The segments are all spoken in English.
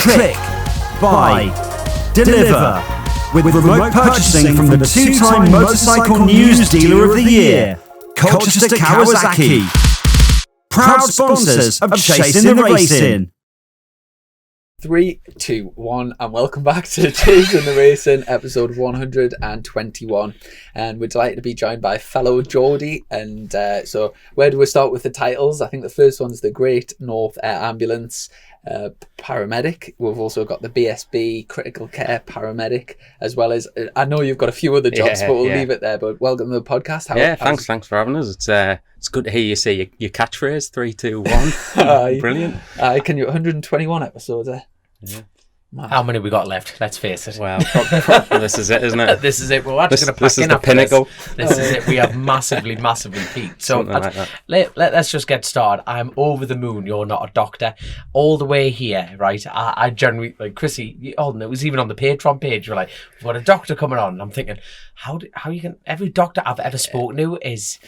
click, buy, deliver. With remote purchasing from the two-time Motorcycle News Dealer of the Year, Colchester Kawasaki. Proud sponsors of Chasin the Racin. 3, 2, 1, and welcome back to Chasin the Racin, episode 121. And we're delighted to be joined by fellow Geordie. And so, where do we start with the titles? I think the first one's the Great North Air Ambulance paramedic. We've also got the BSB critical care paramedic, as well as I know you've got a few other jobs, but we'll leave it there. But welcome to the podcast. Thanks for having us. It's good to hear you say your catchphrase 3, 2, 1. Brilliant. Can you 121 episodes there? Yeah. How many we got left? Let's face it. Well, this is it, isn't it? This is it. We're actually going to pack this in is the pinnacle. This is it. We have massively peaked. So let's just get started. I'm over the moon. You're not a doctor. All the way here, right? I generally, like Chrissy, it was even on the Patreon page. You're like, we've got a doctor coming on. And I'm thinking, how you can? Every doctor I've ever spoken to is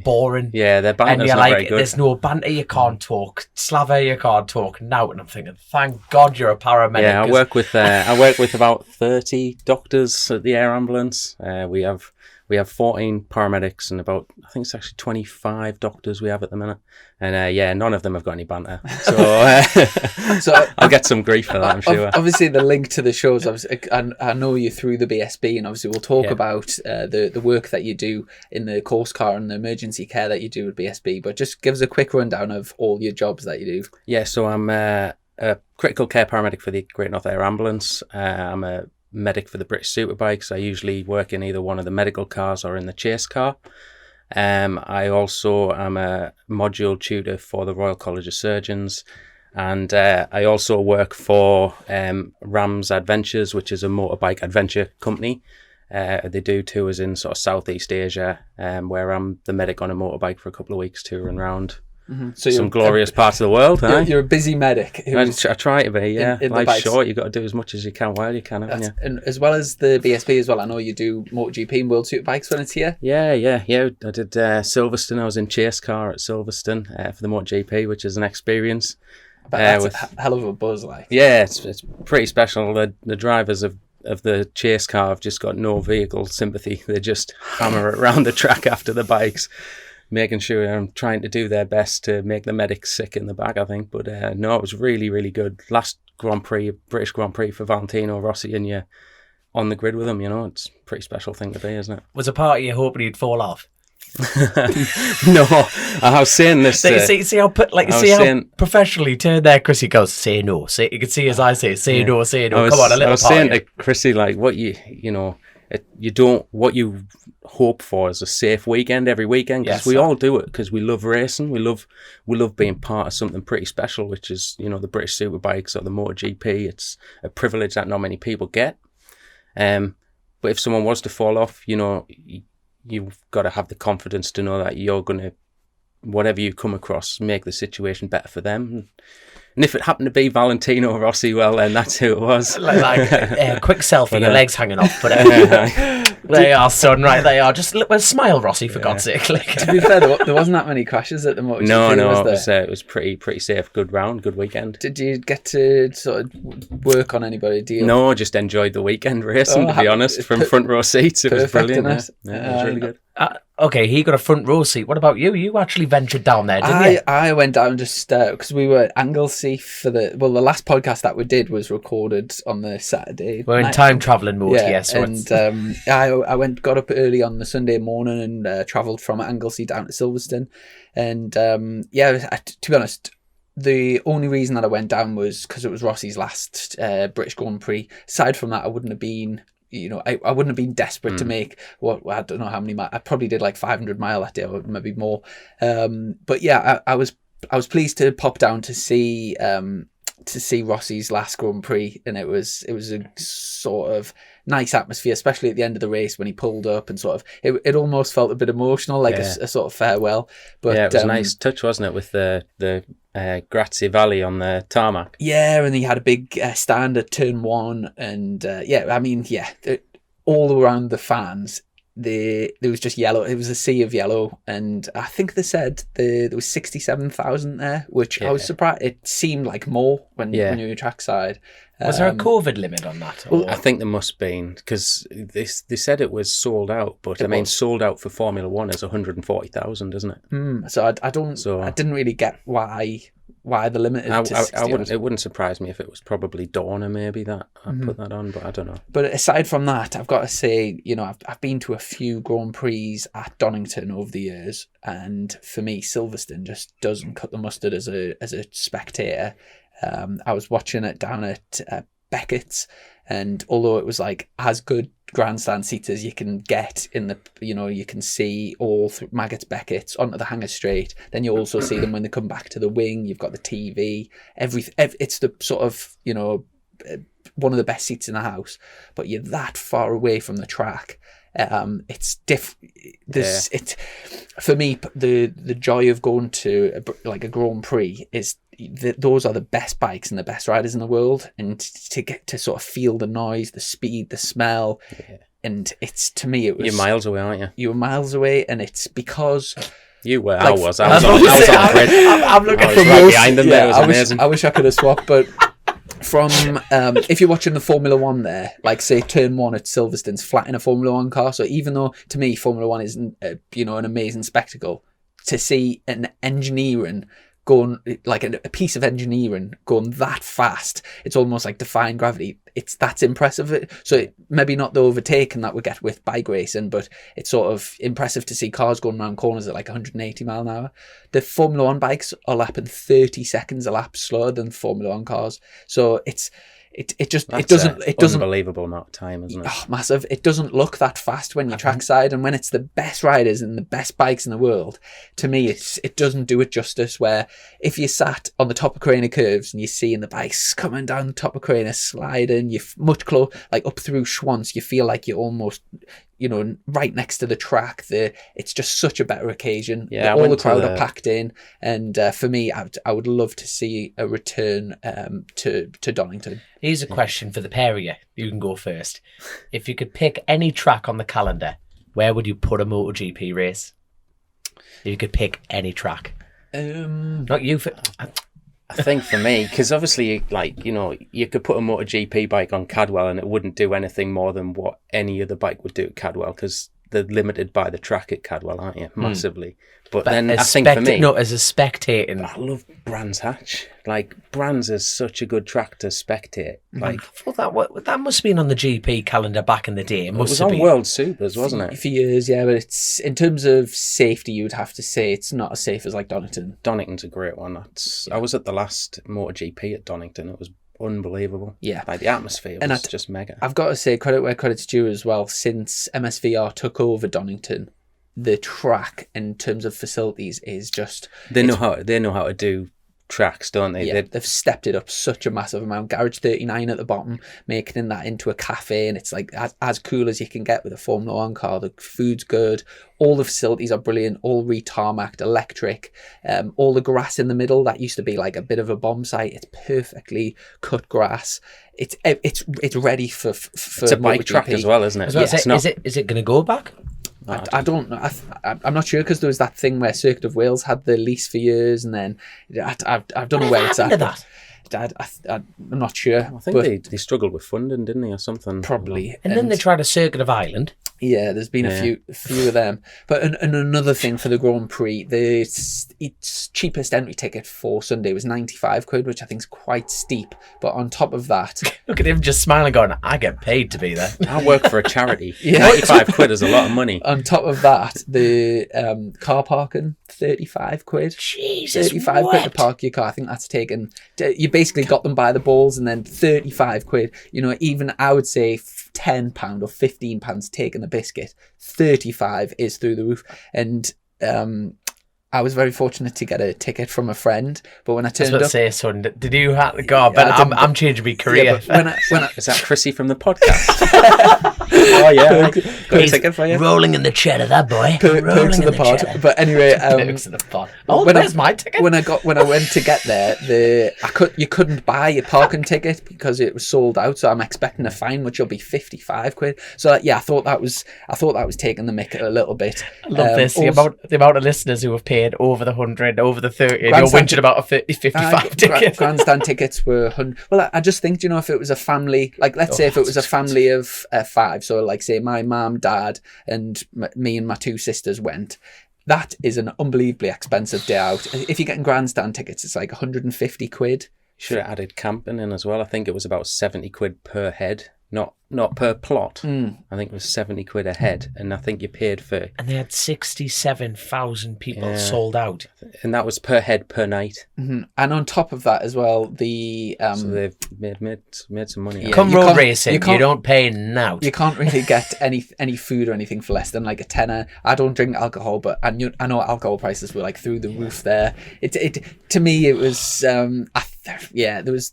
boring. Yeah, their banter's not very good. There's no banter, you can't talk. Slava, you can't talk now. And I'm thinking, thank God you're a paramedic. Yeah, I work with about 30 doctors at the air ambulance. We have 14 paramedics and about, I think it's actually 25 doctors we have at the minute. And none of them have got any banter. So, I'll get some grief for that, I'm sure. Obviously, the link to the shows, I know you through the BSB, and obviously we'll talk about the work that you do in the course car and the emergency care that you do with BSB. But just give us a quick rundown of all your jobs that you do. Yeah, so I'm a critical care paramedic for the Great North Air Ambulance. I'm a medic for the British Superbikes. I usually work in either one of the medical cars or in the chase car. I also am a module tutor for the Royal College of Surgeons, and I also work for Rams Adventures, which is a motorbike adventure company. They do tours in sort of Southeast Asia, where I'm the medic on a motorbike for a couple of weeks touring around. Mm-hmm. So some glorious parts of the world. You're a busy medic. I try to be, yeah. In life's short, you've got to do as much as you can while you can, haven't you? And as well as the BSB as well, I know you do MotoGP and World Superbikes when it's here. Yeah. I did Silverstone. I was in chase car at Silverstone for the MotoGP, which is an experience. But that's a hell of a buzz, like. Yeah, it's pretty special. The drivers of the chase car have just got no vehicle sympathy. They just hammer it around the track after the bikes, making sure I'm trying to do their best to make the medics sick in the back, I think. But no, it was really, really good. Last British Grand Prix for Valentino Rossi, and you're on the grid with him, it's a pretty special thing to be, isn't it? Was a part of you hoping he'd fall off? No, I was saying this. See how professionally he turned there, Chrissy goes, say no. You can see his eyes say no. Come on, a little. I was saying to Chrissy, like, what what you hope for is a safe weekend every weekend, because we all do it because we love racing. We love being part of something pretty special, which is the British Superbikes or the MotoGP. It's a privilege that not many people get. But if someone was to fall off, you've got to have the confidence to know that you're going to, whatever you come across, make the situation better for them. And if it happened to be Valentino Rossi, well, then that's who it was. Quick selfie, your legs hanging off. But they are, son, right? They are. Just smile, Rossi, for God's sake. To be fair, there wasn't that many crashes at the MotoGP. No, it was pretty safe. Good round, good weekend. Did you get to sort of work on anybody? No, I just enjoyed the weekend racing. To be honest, from front row seats, it was brilliant. It was really good. Okay, he got a front row seat. What about you? You actually ventured down there, didn't you? I went down just because we were at Anglesey for the last podcast that we did was recorded on the Saturday. We're in time travelling mode, yes. And I got up early on the Sunday morning and travelled from Anglesey down to Silverstone. And to be honest, the only reason that I went down was because it was Rossi's last British Grand Prix. Aside from that, I wouldn't have been I wouldn't have been desperate to make I don't know how many miles. I probably did like 500 mile that day, or maybe more. But yeah, I was pleased to pop down to see Rossi's last Grand Prix, and it was a sort of nice atmosphere, especially at the end of the race when he pulled up and sort of it almost felt a bit emotional, like a sort of farewell. But it was a nice touch, wasn't it, with the Grazie Valley on the tarmac. Yeah, and he had a big stand at turn 1, and all around the fans, there was just yellow. It was a sea of yellow, and I think they said there was 67,000 there, which I was surprised. It seemed like more when you were trackside. Was there a COVID limit on that? Well, I think there must have been, because they said it was sold out, but sold out for Formula One is 140,000, isn't it? So I didn't really get why the limit is to 60. It wouldn't surprise me if it was probably Dorna maybe that I put that on, but I don't know. But aside from that, I've got to say, I've been to a few Grand Prix at Donington over the years, and for me, Silverstone just doesn't cut the mustard as a spectator. I was watching it down at Beckett's, and although it was like as good grandstand seats as you can get in the, you can see all through Maggots Beckett's onto the hangar straight. Then you also see them when they come back to the wing. You've got the TV. It's the sort of, one of the best seats in the house, but you're that far away from the track. It's for me, the joy of going to a Grand Prix is those are the best bikes and the best riders in the world, and to get to sort of feel the noise, the speed, the smell, and it's, to me, it was, you're miles away, aren't you? You were miles away, and it's because you were. Like, I was on the grid. I'm looking for right behind them. There. It was amazing. I wish I could have swapped, but. From if you're watching the Formula One there, like say turn 1 at Silverstone's flat in a Formula One car, so even though to me Formula One isn't an amazing spectacle, to see an engineering going, like a piece of engineering going that fast, it's almost like defying gravity. That's impressive. So maybe not the overtaking that we get with bike racing, but it's sort of impressive to see cars going around corners at like 180 mile an hour. The Formula One bikes are lapping 30 seconds a lap slower than Formula One cars. So it doesn't unbelievable amount of time, isn't it? Oh, massive. It doesn't look that fast when you're trackside, and when it's the best riders and the best bikes in the world, to me it doesn't do it justice. Where if you sat on the top of Carina curves and you're seeing the bikes coming down the top of Carina, sliding, you're much closer, like up through Schwantz, you feel like you're almost right next to the track. It's just such a better occasion. Yeah, all the crowd are packed in, and for me, I would love to see a return to Donington. Here's a question for the pair of you. You can go first. If you could pick any track on the calendar, where would you put a MotoGP race? If you could pick any track. Not you. I think for me, because obviously, you could put a MotoGP bike on Cadwell and it wouldn't do anything more than what any other bike would do at Cadwell, because they're limited by the track at Cadwell, aren't you? Massively. But then I think for me... No, as a spectator... I love Brands Hatch. Brands is such a good track to spectate. I thought that must have been on the GP calendar back in the day. It was on World Supers, wasn't it? For years, yeah, but it's, in terms of safety, you would have to say it's not as safe as Donington. Donington's a great one. I was at the last MotoGP at Donington. It was unbelievable. Yeah. The atmosphere was just mega. I've got to say, credit where credit's due as well. Since MSVR took over Donington, the track in terms of facilities is just... They know how to do tracks, don't they? Yeah, they've stepped it up such a massive amount. Garage 39 at the bottom, making that into a cafe, and it's like as cool as you can get with a Formula One car. The food's good. All the facilities are brilliant, all re-tarmacked, electric. All the grass in the middle, that used to be like a bit of a bomb site. It's perfectly cut grass. It's ready for it's a bike track as well, isn't it? Is it going to go back? I don't know. I'm not sure, because there was that thing where Circuit of Wales had the lease for years, and then I don't know where it's at. I'm not sure. I think they struggled with funding, didn't they, or something? Probably. And then they tried a Circuit of Ireland. Yeah, there's been a few of them. But another thing for the Grand Prix, its cheapest entry ticket for Sunday was 95 quid, which I think is quite steep. But on top of that... Look at him just smiling, going, I get paid to be there. I work for a charity. 95 quid is a lot of money. On top of that, the car parking, 35 quid. Jesus, 35 quid to park your car. I think that's taken... You basically got them by the balls, and then 35 quid. Even I would say £10 or £15 taking the biscuit. 35 is through the roof. And I was very fortunate to get a ticket from a friend, but when I turned up... son, did you have to go? But I'm changing my career. Yeah, but when I Is that Chrissy from the podcast? Oh yeah, got a ticket for you. Rolling in the cheddar, that boy. Perks of the pod. cheddar. But anyway, Perks of the pod. Oh, when there's my ticket. when I went to get there, you couldn't buy a parking ticket because it was sold out. So I'm expecting a fine, which will be 55 quid. So yeah, I thought that was taking the mick a little bit. I love this. The amount of listeners who have paid over the 100, over the 30, and you're whinging about a 55 ticket. Grandstand tickets were 100. Well, I just think, if it was a family, like let's say if it was a family of 5, so like say my mum, dad, and me and my 2 sisters went. That is an unbelievably expensive day out. If you're getting grandstand tickets, it's like 150 quid. Should have added camping in as well. I think it was about 70 quid per head, not per plot. I think it was 70 quid a head, and I think you paid for... And they had 67,000 people sold out. And that was per head per night. Mm-hmm. And on top of that as well, the... so they've made some money. Yeah, Come road racing, you don't pay now. You can't really get any food or anything for less than like a tenner. I don't drink alcohol, but I know alcohol prices were like through the roof there. To me, it was... there was...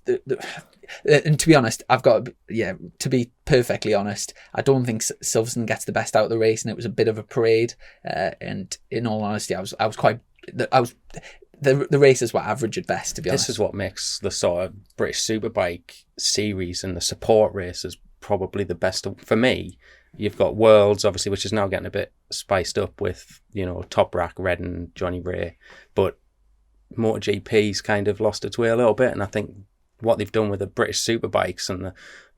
And to be honest, to be perfectly honest, I don't think Silverstone gets the best out of the race, and it was a bit of a parade. And in all honesty, the races were average at best, to be honest. This is what makes the sort of British Superbike series and the support races probably the best. For me, you've got Worlds, obviously, which is now getting a bit spiced up with, Top Rack, Redden, Johnny Ray, but MotoGP's kind of lost its way a little bit, and I think what they've done with the British Superbikes and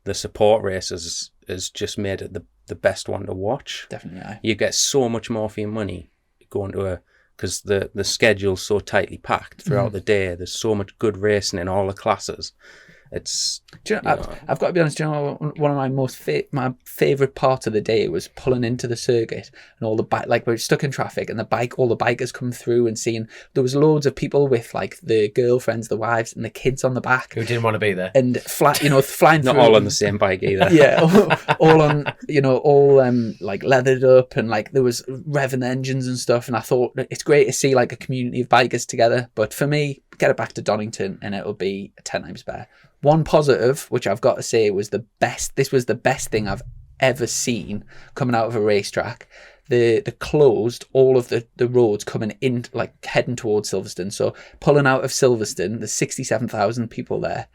the support races has just made it the best one to watch. Definitely, yeah. You get so much more for your money going to because the schedule's so tightly packed throughout the day. There's so much good racing in all the classes. It's... I've got to be honest, one of my my favourite parts of the day was pulling into the circuit and all the we're stuck in traffic and all the bikers come through and seeing there was loads of people with like the girlfriends, the wives and the kids on the back. Who didn't want to be there. And flying Not through. all on the same bike either. Yeah, all on, like leathered up and like there was revving the engines and stuff. And I thought it's great to see like a community of bikers together. But for me, get it back to Donington and it'll be 10 times better. One positive, which I've got to say was the best. This was the best thing I've ever seen coming out of a racetrack. They closed all of the roads coming in, like heading towards Silverstone. So pulling out of Silverstone, there's 67,000 people there.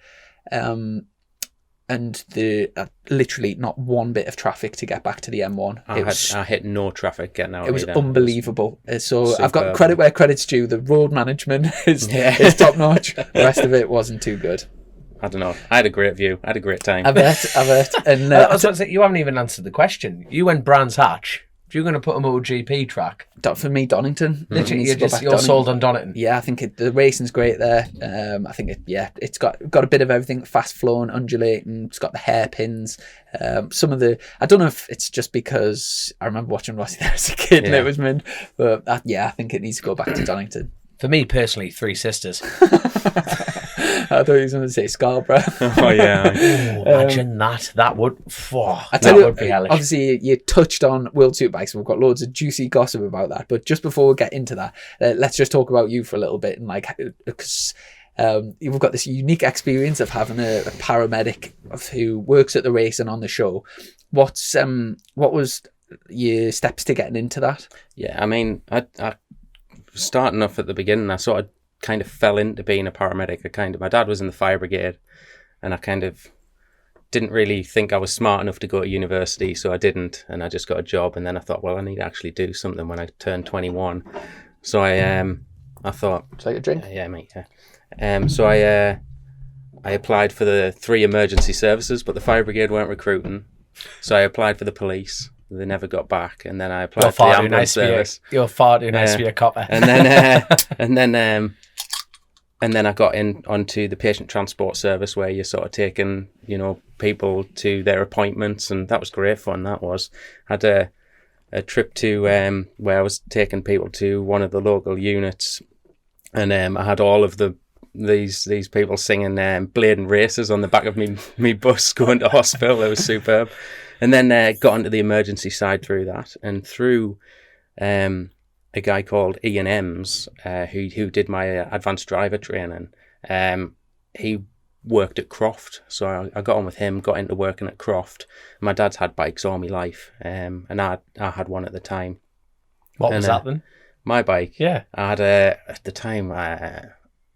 And literally not one bit of traffic to get back to the M1. I hit no traffic getting out. It was unbelievable. So superb. I've got credit where credit's due. The road management is top notch. The rest of it wasn't too good. I don't know. I had a great view. I had a great time. I bet. And I was going to say, you haven't even answered the question. You went Brands Hatch. If you're going to put a MotoGP track, for me, Donington. Literally, you're sold on Donington. Yeah, I think the racing's great there. I think it's got a bit of everything: fast flowing, undulating. It's got the hairpins. Some of the, I don't know if it's just because I remember watching Rossi there as a kid and it was mint, but I think it needs to go back to Donington. For me personally, Three Sisters. I thought he was going to say Scarborough. Oh yeah. Imagine that. That would. Would be hellish. Obviously, you touched on World Superbikes. We've got loads of juicy gossip about that. But just before we get into that, let's just talk about you for a little bit and because you've got this unique experience of having a paramedic who works at the race and on the show. What was your steps to getting into that? Yeah, I mean, I starting off at the beginning, I sort of kind of fell into being a paramedic. My dad was in the fire brigade, and I kind of didn't really think I was smart enough to go to university, so I didn't, and I just got a job. And then I thought, well, I need to actually do something when I turned 21. So I thought, take a drink. Yeah, mate. Yeah. So I applied for the 3 emergency services, but the fire brigade weren't recruiting. So I applied for the police. They never got back, and then I applied for the ambulance service. You're far too nice to be a copper. And then I got onto the patient transport service, where you're sort of taking, people to their appointments, and that was great fun. That was. I had a trip to where I was taking people to one of the local units, and I had all of these people singing Blading Races on the back of me bus going to hospital. It was superb. And then got onto the emergency side through that, and through a guy called Ian Ems, who did my advanced driver training. He worked at Croft, so I got on with him, got into working at Croft. My dad's had bikes all my life, and I had one at the time. What was that then? My bike? Yeah. I had at the time,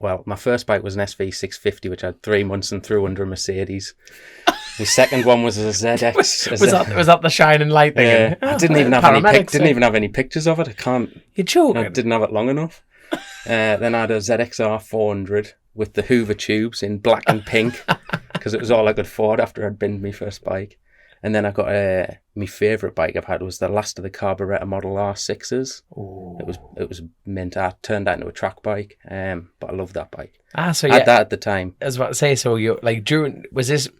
well, my first bike was an SV650, which I had 3 months and threw under a Mercedes. My second one was a ZX. Was that the shining light thing? Yeah, I didn't even have any pictures of it. I can't. You're joking. I didn't have it long enough. Then I had a ZXR 400 with the Hoover tubes in black and pink because it was all I could afford after I'd binned my first bike. And then I got my favourite bike I've had was the last of the carburettor Model R6s. Ooh. It was mint. I turned that into a track bike, but I loved that bike. So I had that at the time. I was about to say, so you like did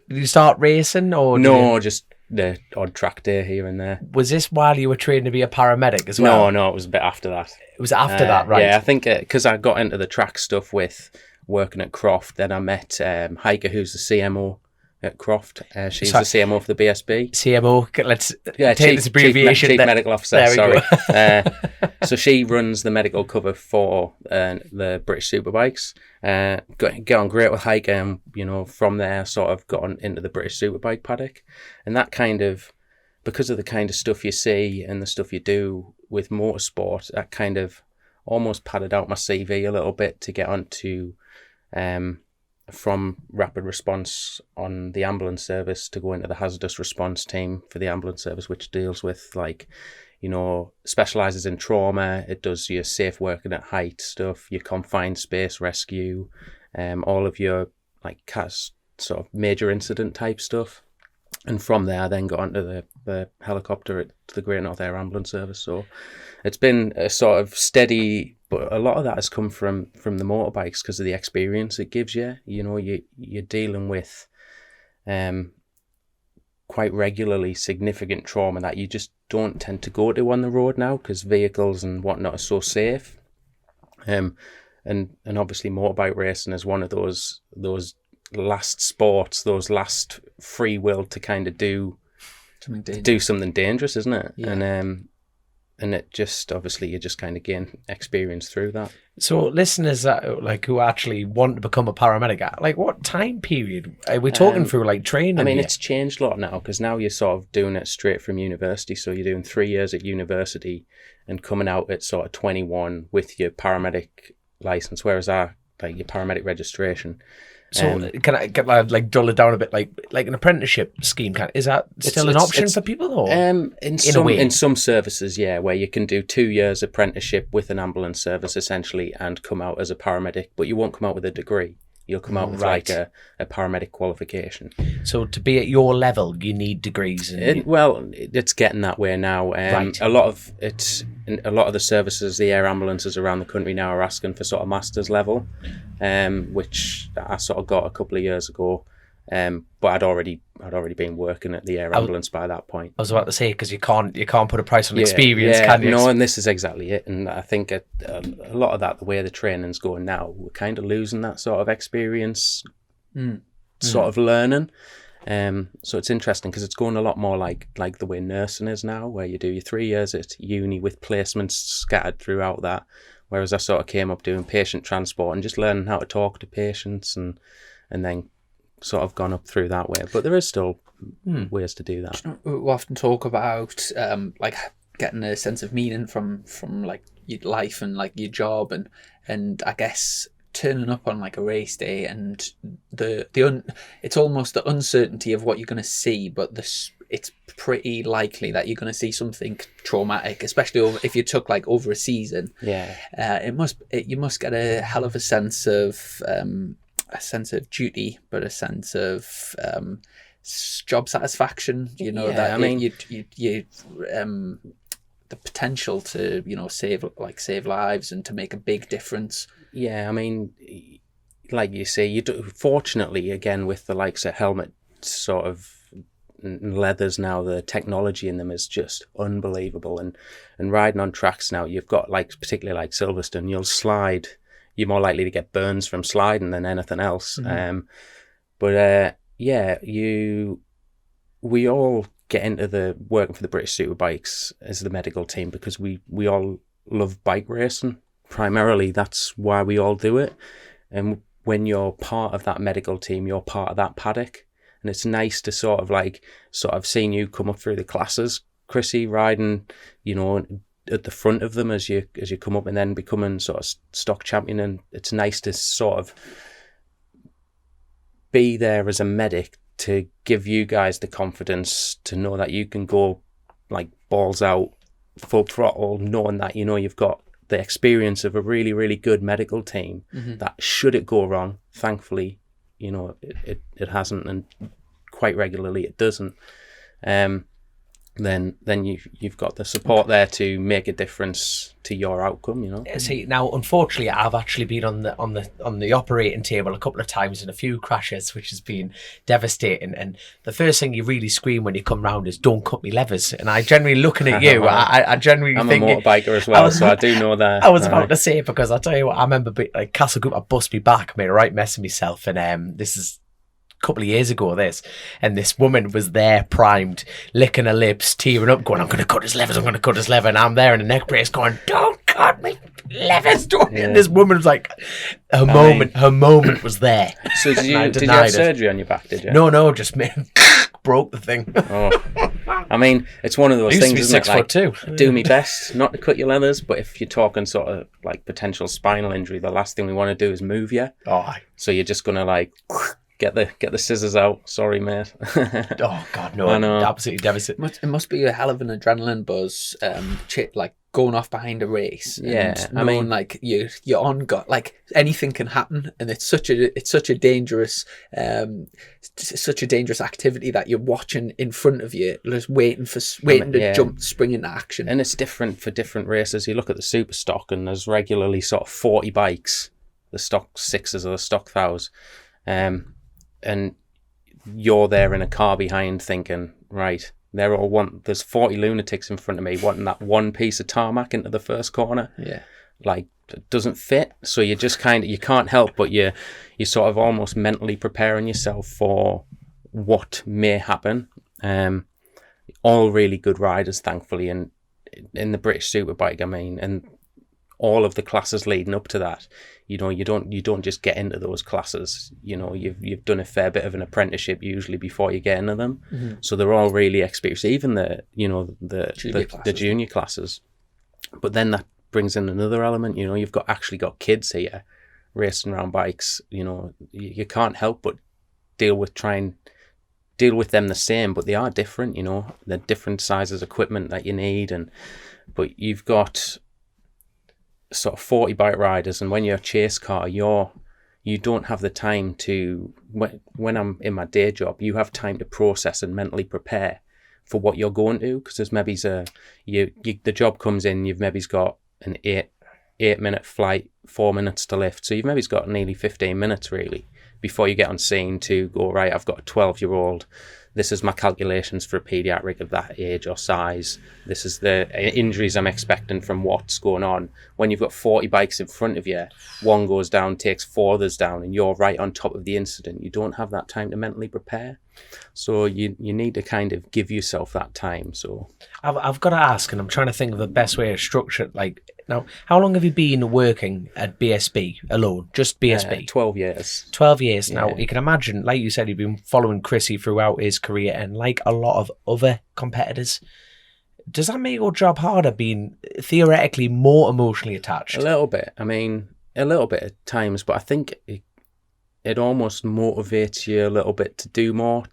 you start racing or no? Just the odd track day here and there. Was this while you were training to be a paramedic as well? No, it was a bit after that. It was after that, right? Yeah, I think because I got into the track stuff with working at Croft, then I met Heike, who's the CMO at Croft. She's the CMO for the BSB. CMO, let's take this abbreviation. Chief Medical Officer, there we sorry. So she runs the medical cover for the British Superbikes. Get on great with Heike, and from there sort of got on into the British Superbike paddock. And that kind of, because of the kind of stuff you see and the stuff you do with motorsport, that kind of almost padded out my CV a little bit to get onto from rapid response on the ambulance service to go into the hazardous response team for the ambulance service, which deals with specializes in trauma. It does your safe working at height stuff, your confined space rescue, all of your sort of major incident type stuff. And from there, I then got onto the helicopter at the Great North Air Ambulance Service. So it's been a sort of steady, but a lot of that has come from the motorbikes because of the experience it gives you. You're dealing with quite regularly significant trauma that you just don't tend to go to on the road now because vehicles and whatnot are so safe. And obviously motorbike racing is one of those last sports, those last free will to kind of do something dangerous, isn't it? Yeah. And it just, obviously you just kind of gain experience through that. So listeners that who actually want to become a paramedic, what time period are we talking through training? I mean, it's changed a lot now because now you're sort of doing it straight from university. So you're doing 3 years at university and coming out at sort of 21 with your paramedic license, whereas your paramedic registration. So can I dull it down a bit, like an apprenticeship scheme? Is that still an option for people? Or in some services, yeah, where you can do 2 years apprenticeship with an ambulance service essentially and come out as a paramedic, but you won't come out with a degree. You'll come out with a paramedic qualification. So to be at your level, you need degrees. It's getting that way now. Right. A lot of the services, the air ambulances around the country now are asking for sort of master's level, which I sort of got a couple of years ago. But I'd already been working at the air ambulance by that point. I was about to say, because you can't put a price on experience, can you? No, and this is exactly it. And I think a lot of that, the way the training's going now, we're kind of losing that sort of experience, sort of learning. So it's interesting because it's going a lot more like the way nursing is now, where you do your 3 years at uni with placements scattered throughout that. Whereas I sort of came up doing patient transport and just learning how to talk to patients and then sort of gone up through that way, but there is still ways to do that. We often talk about getting a sense of meaning from your life and your job and I guess turning up on a race day and it's almost the uncertainty of what you're going to see, but it's pretty likely that you're going to see something traumatic, especially if you took over a season. Yeah, you must get a hell of a sense of duty, but a sense of job satisfaction. The potential to save lives and to make a big difference. Yeah, I mean, like you say, fortunately again with the likes of helmet sort of leathers now, the technology in them is just unbelievable, and riding on tracks now, you've got particularly like Silverstone, you'll slide. You're more likely to get burns from sliding than anything else. Mm-hmm. We all get into the working for the British Superbikes as the medical team because we all love bike racing. Primarily, that's why we all do it. And when you're part of that medical team, you're part of that paddock. And it's nice to sort of seeing you come up through the classes, Chrissy, riding, at the front of them as you come up, and then becoming sort of stock champion. And it's nice to sort of be there as a medic to give you guys the confidence to know that you can go like balls out, full throttle, knowing that you've got the experience of a really, really good medical team. That should it go wrong, thankfully, it hasn't, and quite regularly it doesn't. Then you've got the support there to make a difference to your outcome. See, now unfortunately, I've actually been on the operating table a couple of times in a few crashes, which has been devastating. And the first thing you really scream when you come round is, "Don't cut me levers!" And I generally looking at you, I generally I'm think a motorbiker as well, so I do know that. I was about to say, because I tell you what, I remember like Castle Group, I bust me back, made a right mess of myself, and this is couple of years ago, and this woman was there primed, licking her lips, tearing up, going, "I'm going to cut his levers, I'm going to cut his lever," and I'm there in a neck brace going, "Don't cut me levers, don't." And this woman was like, her moment was there. So did you have surgery on your back, did you? No, just broke the thing. I mean, it's one of those things, isn't it? 6'2". Do me best not to cut your leathers, but if you're talking sort of like potential spinal injury, the last thing we want to do is move you. So you're just going to like get the scissors out. Sorry, mate. Oh God, no! I know. Absolutely devastating. It must be a hell of an adrenaline buzz, like going off behind a race. Yeah, and knowing like you're on like anything can happen, and it's such a dangerous activity that you're watching in front of you, just waiting to jump, spring into action. And it's different for different races. You look at the super stock, and there's regularly sort of 40 bikes, the stock 6s or the stock 1000s. And you're there in a car behind thinking, right, there's 40 lunatics in front of me wanting that one piece of tarmac into the first corner. Yeah. Like, it doesn't fit. So you just you can't help but you're sort of almost mentally preparing yourself for what may happen. All really good riders, thankfully, and in the British Superbike, I mean, and all of the classes leading up to that, you don't just get into those classes. You've done a fair bit of an apprenticeship usually before you get into them. Mm-hmm. So they're all really experienced, even the junior classes. But then that brings in another element. You've actually got kids here racing around bikes. You can't help but deal with them the same, but they are different. They're different sizes of equipment that you need, but you've got sort of 40 bike riders, and when you're a chase car, you don't have the time to, when I'm in my day job, you have time to process and mentally prepare for what you're going to, because there's maybe the job comes in, you've maybe got an 8-minute flight, 4 minutes to lift, so you've maybe got nearly 15 minutes really before you get on scene to go, right, I've got a 12-year-old, this is my calculations for a paediatric of that age or size. This is the injuries I'm expecting from what's going on. When you've got 40 bikes in front of you, one goes down, takes 4 others down, and you're right on top of the incident. You don't have that time to mentally prepare. So you need to kind of give yourself that time. So I've got to ask, and I'm trying to think of the best way to structure it. Like, now, how long have you been working at BSB alone? Just BSB? 12 years. 12 years. Yeah. Now, you can imagine, like you said, you've been following Chrissy throughout his career, and like a lot of other competitors, does that make your job harder, being theoretically more emotionally attached? A little bit. I mean, a little bit at times, but I think it almost motivates you a little bit to do more,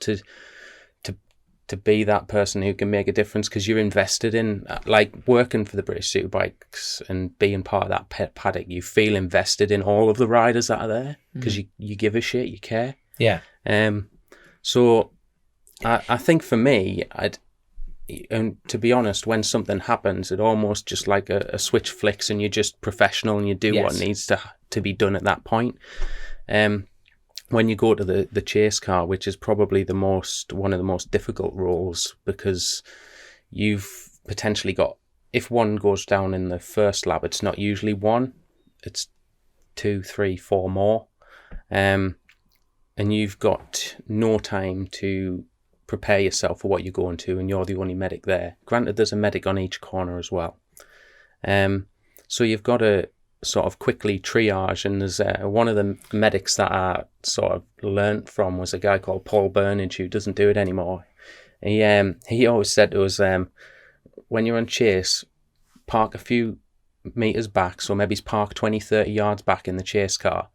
to be that person who can make a difference, because you're invested in, like, working for the British Superbikes and being part of that paddock. You feel invested in all of the riders that are there because you give a shit, you care. Yeah. So I think for me, and to be honest, when something happens, it almost just like a switch flicks and you're just professional and you do what needs to be done at that point. When you go to the chase car, which is probably one of the most difficult roles, because you've potentially got, if one goes down in the first lap, it's not usually one, it's 2, 3, 4 more. And you've got no time to prepare yourself for what you're going to, and you're the only medic there. Granted, there's a medic on each corner as well. So you've got to sort of quickly triage. And there's one of the medics that I sort of learnt from was a guy called Paul Burnage, who doesn't do it anymore. He always said to us, when you're on chase, park a few meters back, so maybe park 20, 30 yards back in the chase car,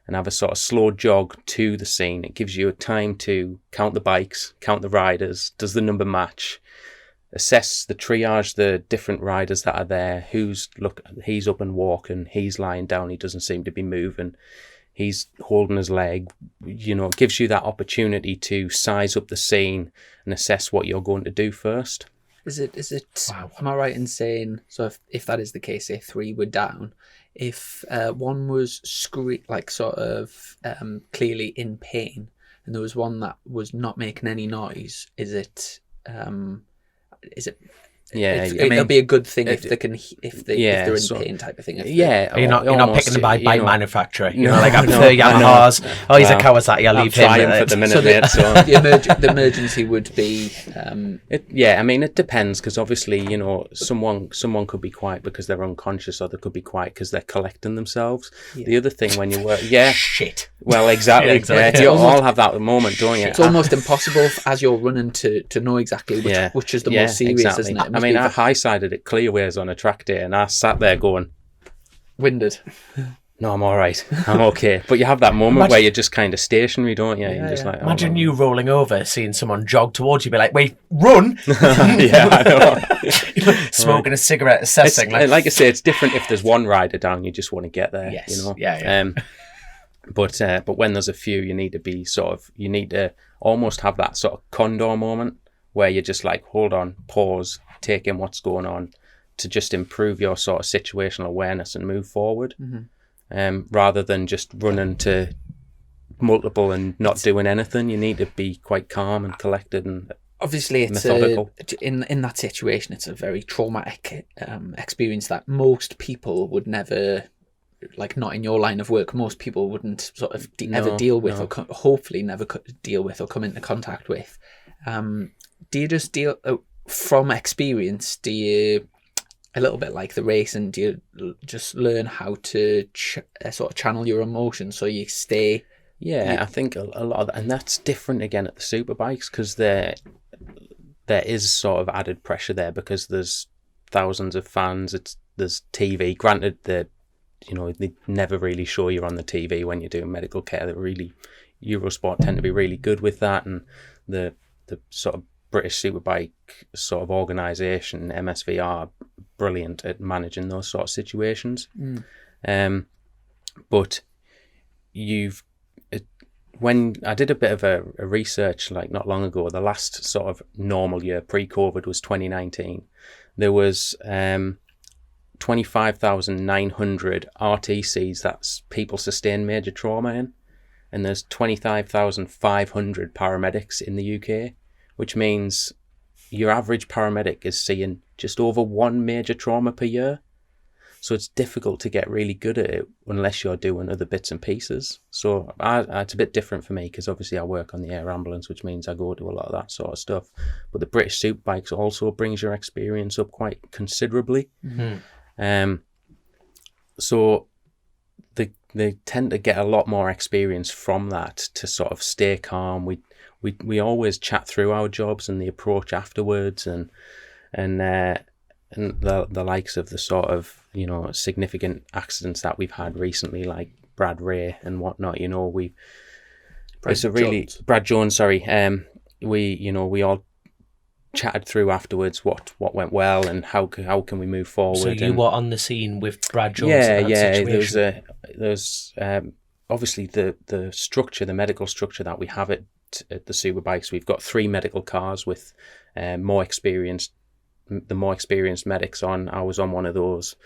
and have a sort of slow jog to the scene. It gives you a time to count the bikes, count the riders, does the number match, assess the triage, the different riders that are there, he's up and walking, he's lying down, he doesn't seem to be moving, he's holding his leg. It gives you that opportunity to size up the scene and assess what you're going to do first. Is it? Wow. Am I right in saying, so if that is the case, say 3 were down, if one was clearly in pain, and there was one that was not making any noise, is it? It'll be a good thing if they're in pain, type of thing. You're not picking them by manufacturer. Like I'm the Yamahas. He's a Kawasaki. I'll leave him for the minute. So the emergency would be. It depends, because obviously someone could be quiet because they're unconscious, or they could be quiet because they're collecting themselves. Yeah. The other thing when you work, shit. Well, exactly. You all have that moment, don't you? It's almost impossible as you're running to know exactly which is the most serious, isn't it? I high-sided at Clearways on a track day, and I sat there going, winded. No, I'm all right. I'm okay. But you have that moment where you're just kind of stationary, don't you? You're just like, imagine you rolling over, seeing someone jog towards you, be like, wait, run! Yeah, I know. Smoking a cigarette, assessing. Like I say, it's different if there's one rider down, you just want to get there. Yes. Yeah. But when there's a few, you need to almost have that sort of condor moment where you're just like, hold on, pause, take in what's going on, to just improve your sort of situational awareness and move forward. Mm-hmm. Rather than just running to multiple and not doing anything. You need to be quite calm and collected and obviously it's methodical. In that situation, it's a very traumatic experience that most people would never, like, not in your line of work, most people wouldn't sort of ever deal with, or hopefully never deal with or come into contact with. Do you just deal from experience? Do you, a little bit like the racing, do you just learn how to sort of channel your emotions so you stay? Yeah, I think a lot of that, and that's different again at the superbikes, because there is sort of added pressure there because there's thousands of fans. There's TV. Granted, they never really show you on the TV when you're doing medical care. They're really, Eurosport tend to be really good with that, and the sort of British Superbike sort of organisation, MSV, are brilliant at managing those sort of situations. But when I did a bit of a research, like not long ago, the last sort of normal year pre-COVID was 2019. There was 25,900 RTCs, that's people sustained major trauma in, and there's 25,500 paramedics in the UK, which means your average paramedic is seeing just over one major trauma per year. So it's difficult to get really good at it unless you're doing other bits and pieces. So it's a bit different for me because obviously I work on the air ambulance, which means I go to a lot of that sort of stuff. But the British Superbikes also brings your experience up quite considerably. Mm-hmm. So they tend to get a lot more experience from that to sort of stay calm. We always chat through our jobs and the approach afterwards, and the likes of the sort of, significant accidents that we've had recently, like Brad Ray and whatnot. Brad Jones. Sorry. We all chatted through afterwards what went well and how can we move forward. So you were on the scene with Brad Jones. Yeah. There's obviously the structure, the medical structure that we have at the Superbikes. We've got 3 medical cars with the more experienced medics on. I was on one of those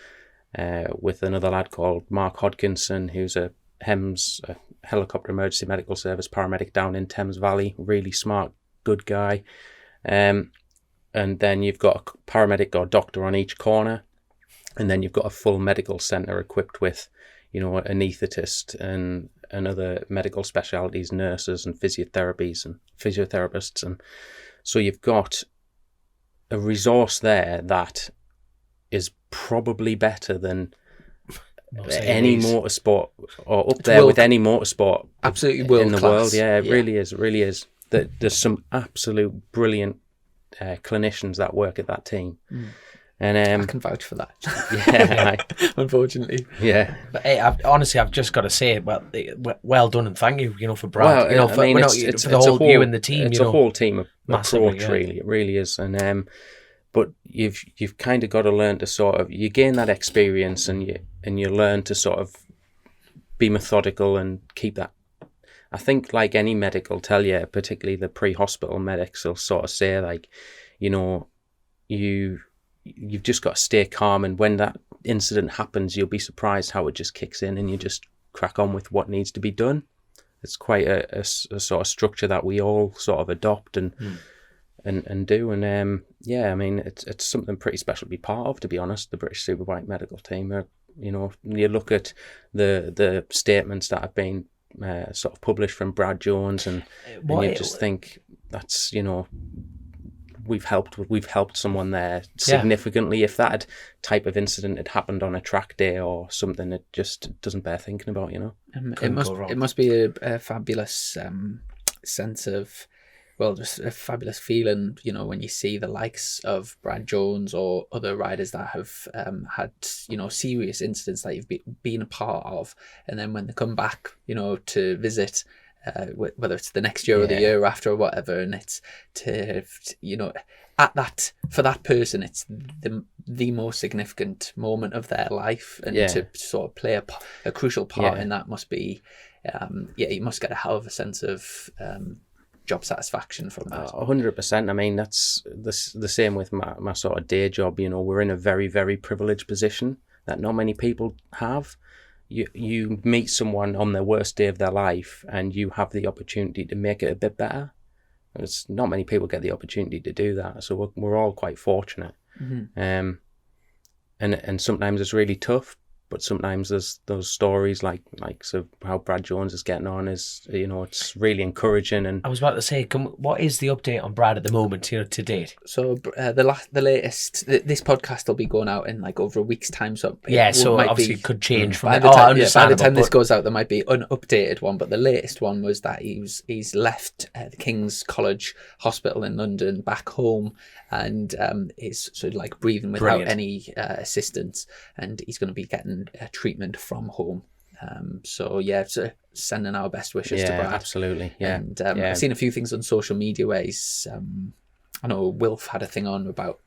with another lad called Mark Hodkinson, who's a HEMS, a helicopter emergency medical service paramedic down in Thames Valley. Really smart, good guy. And then you've got a paramedic or doctor on each corner, and then you've got a full medical centre equipped with, an anaesthetist and other medical specialties, nurses and physiotherapists, and so you've got a resource there that is probably better than any motorsport, or up there with any motorsport absolutely world in the class. world. Yeah, it really is. There's some absolute brilliant clinicians that work at that team. And I can vouch for that. Yeah, unfortunately. Yeah. But hey, I've just got to say, well done and thank you, for Brad. Well, for the whole you and the team. It's a whole team approach, yeah. really. It really is. And but you've kind of got to learn to sort of, you gain that experience, and you learn to sort of be methodical and keep that. I think, like any medic will tell you, particularly the pre-hospital medics will sort of say, like, you've just got to stay calm, and when that incident happens, you'll be surprised how it just kicks in, and you just crack on with what needs to be done. It's quite a sort of structure that we all sort of adopt and do. And yeah, I mean, it's something pretty special to be part of, to be honest. The British Superbike medical team. You look at the statements that have been sort of published from Brad Jones, and you just think that's, we've helped someone there significantly. If that type of incident had happened on a track day or something, it just doesn't bear thinking about. It must be a fabulous sense of, well, just a fabulous feeling, when you see the likes of Brad Jones or other riders that have had, serious incidents that you've been a part of, and then when they come back, to visit, whether it's the next year or the year after or whatever, and it's for that person, it's the most significant moment of their life, and to sort of play a crucial part in that must be, you must get a hell of a sense of job satisfaction from that. 100%. I mean, that's the same with my sort of day job. We're in a very, very privileged position that not many people have. You meet someone on their worst day of their life, and you have the opportunity to make it a bit better. It's not many people get the opportunity to do that, so we're all quite fortunate. And sometimes it's really tough, but sometimes there's those stories like so how Brad Jones is getting on is, it's really encouraging. And I was about to say, what is the update on Brad at the moment, to date? So the latest, this podcast will be going out in like over a week's time. So so obviously it could change from by the time this goes out, there might be an updated one. But the latest one was that he's left the King's College Hospital in London back home, and is sort of like breathing without any assistance, and he's going to be getting treatment from home. So sending our best wishes to Brad. Absolutely. And I've seen a few things on social media where he's I know Wilf had a thing on about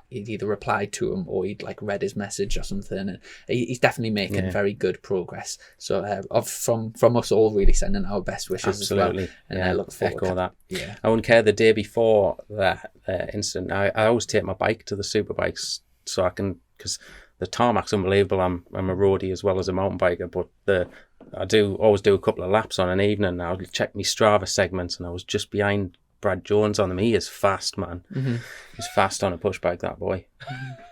he'd either replied to him or he'd like read his message or something, and he's definitely making very good progress. So from us all, really sending our best wishes as well. And I look forward to that. Yeah, I wouldn't care the day before that incident. I always take my bike to the superbikes so I can, because the tarmac's unbelievable. I'm a roadie as well as a mountain biker, but I always do a couple of laps on an evening. I'll check my Strava segments, and I was just behind Brad Jones on them. He is fast, man. He's fast on a push bike, that boy.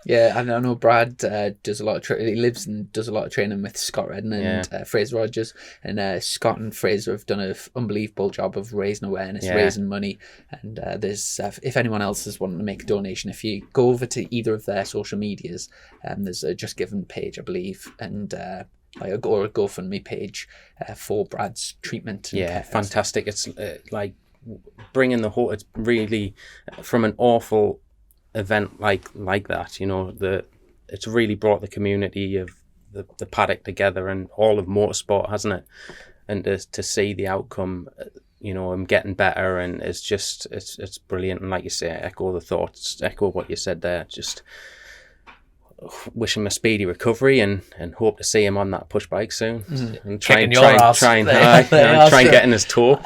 Yeah, I know Brad does a lot of he lives and does a lot of training with Scott Redden and Fraser Rogers, and Scott and Fraser have done an unbelievable job of raising awareness, raising money, and there's if anyone else is wanting to make a donation, if you go over to either of their social medias, there's a Just Given page, I believe, and or a GoFundMe page for Brad's treatment. Fantastic. It's like bringing the whole, it's really from an awful event like that, it's really brought the community of the paddock together and all of motorsport, hasn't it? And to see the outcome, him getting better, and it's brilliant. And like you say, echo what you said there. Just wish him a speedy recovery and hope to see him on that push bike soon and try and get in his toe.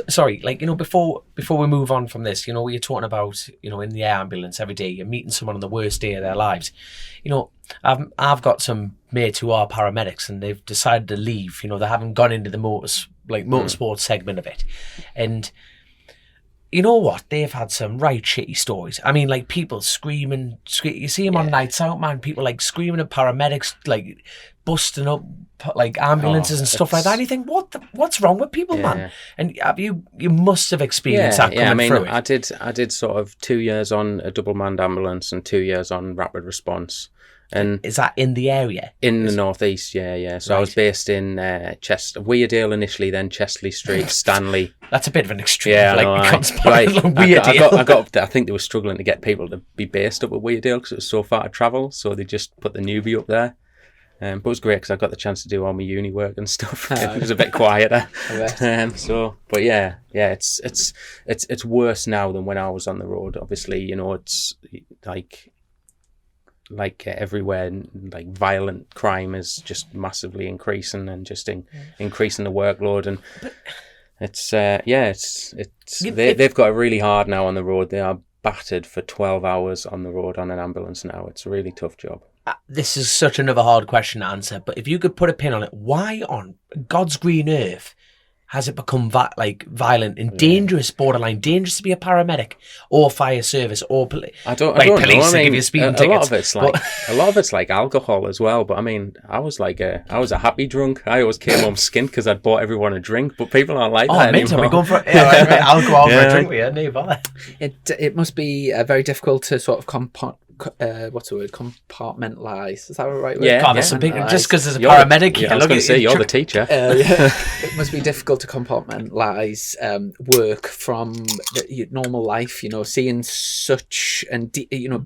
Sorry, before we move on from this, you're talking about, in the air ambulance every day, you're meeting someone on the worst day of their lives. I've got some mates who are paramedics, and they've decided to leave. They haven't gone into the motorsport segment of it, and you know what? They've had some right shitty stories. I mean, like people screaming. You see them on nights out, man. People screaming at paramedics, busting up ambulances and stuff like that. And you think, what's wrong with people, man? And you must have experienced that coming through it. I did sort of 2 years on a double manned ambulance and 2 years on rapid response, And is that in the area? In the northeast, yeah. So I was based in Chester, Weardale initially, then Chesley Street, Stanley. That's a bit of an extreme. Yeah, Weardale. I think they were struggling to get people to be based up at Weardale because it was so far to travel. So they just put the newbie up there. But it was great because I got the chance to do all my uni work and stuff. It was a bit quieter. But yeah, it's worse now than when I was on the road. Obviously, you know, it's like everywhere, like violent crime is just massively increasing and just increasing the workload, and they've got it really hard now on the road. They are battered for 12 hours on the road on an ambulance now. It's a really tough job. This is such another hard question to answer, but if you could put a pin on it, why on God's green earth has it become violent and dangerous, borderline dangerous to be a paramedic or fire service or police? I don't know. Police I mean, give you speeding a tickets. A lot of it's like alcohol as well. But I mean, I was a happy drunk. I always came home skint because I'd bought everyone a drink. But people aren't like that anymore. We're going for alcohol for a drink. We no bother. It must be very difficult to sort of compartmentalize. Is that the right word? Yeah. Just because there's a paramedic. I was going to say you're the teacher. It must be difficult to compartmentalize work from your normal life. You know, seeing such and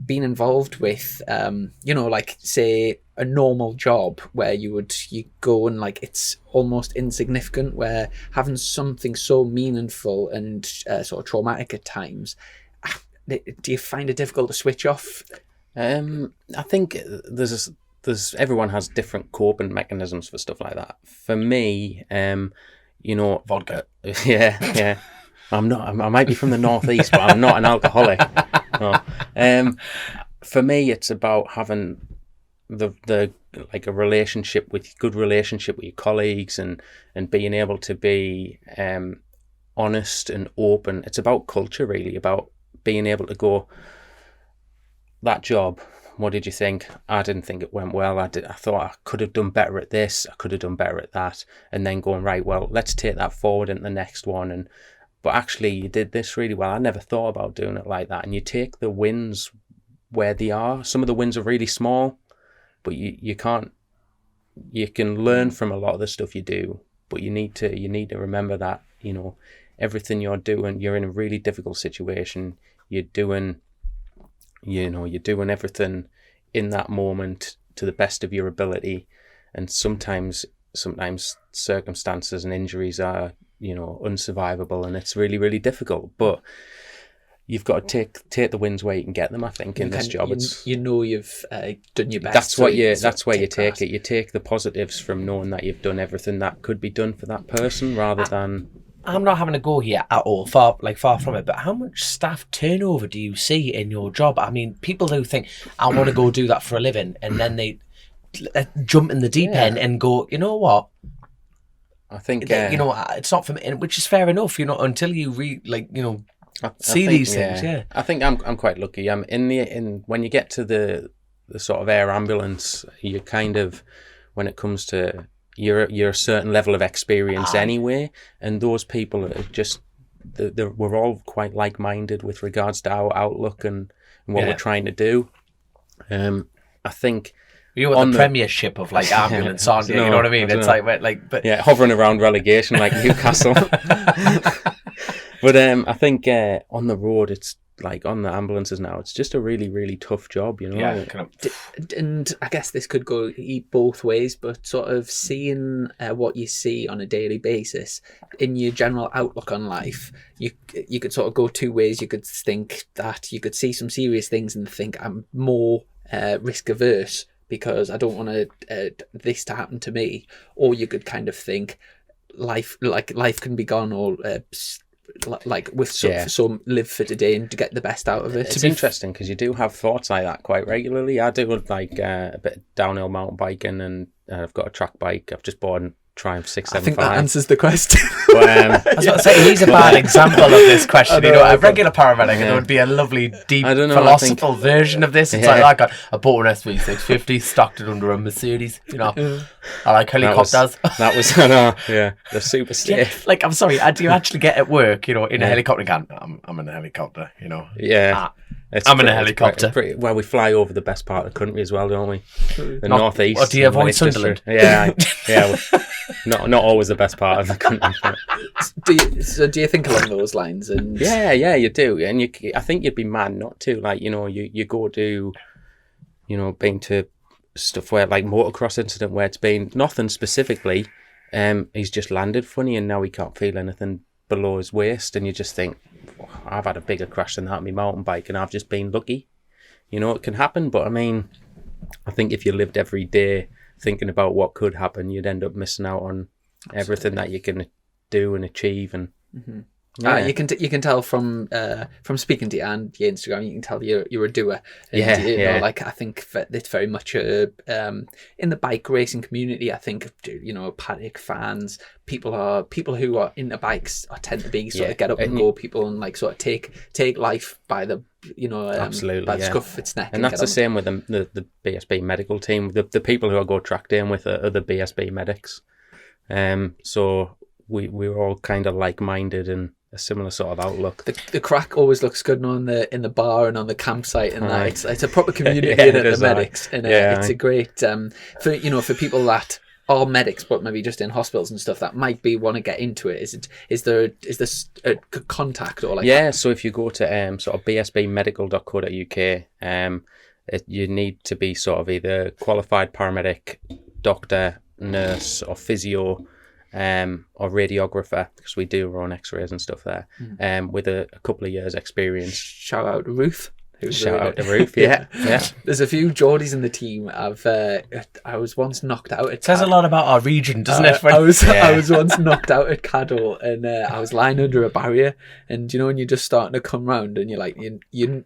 being involved with like say a normal job where you go and like it's almost insignificant. Where having something so meaningful and sort of traumatic at times. Do you find it difficult to switch off? I think there's everyone has different coping mechanisms for stuff like that. For me, vodka. Yeah. I'm not. I might be from the northeast, but I'm not an alcoholic. No. For me, it's about having the like a good relationship with your colleagues and being able to be honest and open. It's about culture, really, about being able to go, that job, what did you think? I didn't think it went well. I thought I could have done better at this. I could have done better at that. And then going, right, well, let's take that forward into the next one. But actually, you did this really well. I never thought about doing it like that. And you take the wins where they are. Some of the wins are really small, but you can learn from a lot of the stuff you do. But you need to remember that, everything you're doing, you're in a really difficult situation. You're doing everything in that moment to the best of your ability. And sometimes circumstances and injuries are, unsurvivable, and it's really, really difficult. But you've got to take the wins where you can get them. I think in this job, you've done your best. That's where you take it. You take the positives from knowing that you've done everything that could be done for that person, rather than. I'm not having a go here at all, far from it, but how much staff turnover do you see in your job? I mean, people who think, I want to go do that for a living, and then they jump in the deep end and go, you know what? I think, it's not for me, which is fair enough, until you see these things, yeah. I think I'm quite lucky. I'm when you get to the sort of air ambulance, you kind of, when it comes to, you're a certain level of experience anyway, and those people are just we're all quite like-minded with regards to our outlook and what we're trying to do. I think you're on the premiership of like ambulance, aren't you? You know what I mean? It's but hovering around relegation like Newcastle. But I think on the road, it's like on the ambulances now, it's just a really, really tough job, Yeah, and I guess this could go both ways, but sort of seeing what you see on a daily basis in your general outlook on life, you could sort of go two ways. You could think that you could see some serious things and think, I'm more risk averse because I don't want this to happen to me, or you could kind of think life can be gone, or some live for today and to get the best out of it. It's interesting because you do have thoughts like that quite regularly. I do like a bit of downhill mountain biking, and I've got a track bike. I've just bought a Triumph 675. I think that answers the question. But, I was about to say, he's a bad example of this question. A regular paramedic, and it would be a lovely, deep, philosophical version of this. It's like I bought an S3650, stocked it under a Mercedes. I like helicopters. That was they're super stiff. Yeah, I'm sorry, do you actually get at work, in a helicopter? I'm in a helicopter, Yeah. I'm in a helicopter. Well, we fly over the best part of the country as well, don't we? The northeast. Or do you avoid Sunderland? Yeah, yeah. Not always the best part of the country. Do you think along those lines? And yeah, you do. And I think you'd be mad not to. Like, you go to, been to stuff where, like, motocross incident where it's been nothing specifically. He's just landed funny and now he can't feel anything below his waist, and you just think, I've had a bigger crash than that on my mountain bike and I've just been lucky. It can happen, but I mean, I think if you lived every day thinking about what could happen, you'd end up missing out on everything that you can do and achieve. And you can tell from speaking to you and your Instagram, you can tell you're a doer. And, like, I think that it's very much in the bike racing community. I think paddock fans, people who are into bikes tend to be sort of get up and go people, and like sort of take life by the absolutely by the scruff of its neck. And that's the same with the BSB Medical team. The people who I go track day with are the BSB medics. So we were all kind of like-minded and a similar sort of outlook. The crack always looks good in the bar and on the campsite, and that it's a proper community in it, the medics, and it's a great for people that are medics but maybe just in hospitals and stuff that might want to get into it. Is there a contact or like? Yeah, so if you go to sort of bsbmedical.co.uk, you need to be sort of either qualified paramedic, doctor, nurse, or physio. Or radiographer, because we do our own x-rays and stuff there, with a couple of years experience. Shout out to Ruth. Shout out to Ruth, yeah. There's a few Geordies in the team. I was once knocked out at... Says a lot about our region, doesn't it? I was once knocked out at Caddo, and I was lying under a barrier, and when you're just starting to come round, and you're like, you're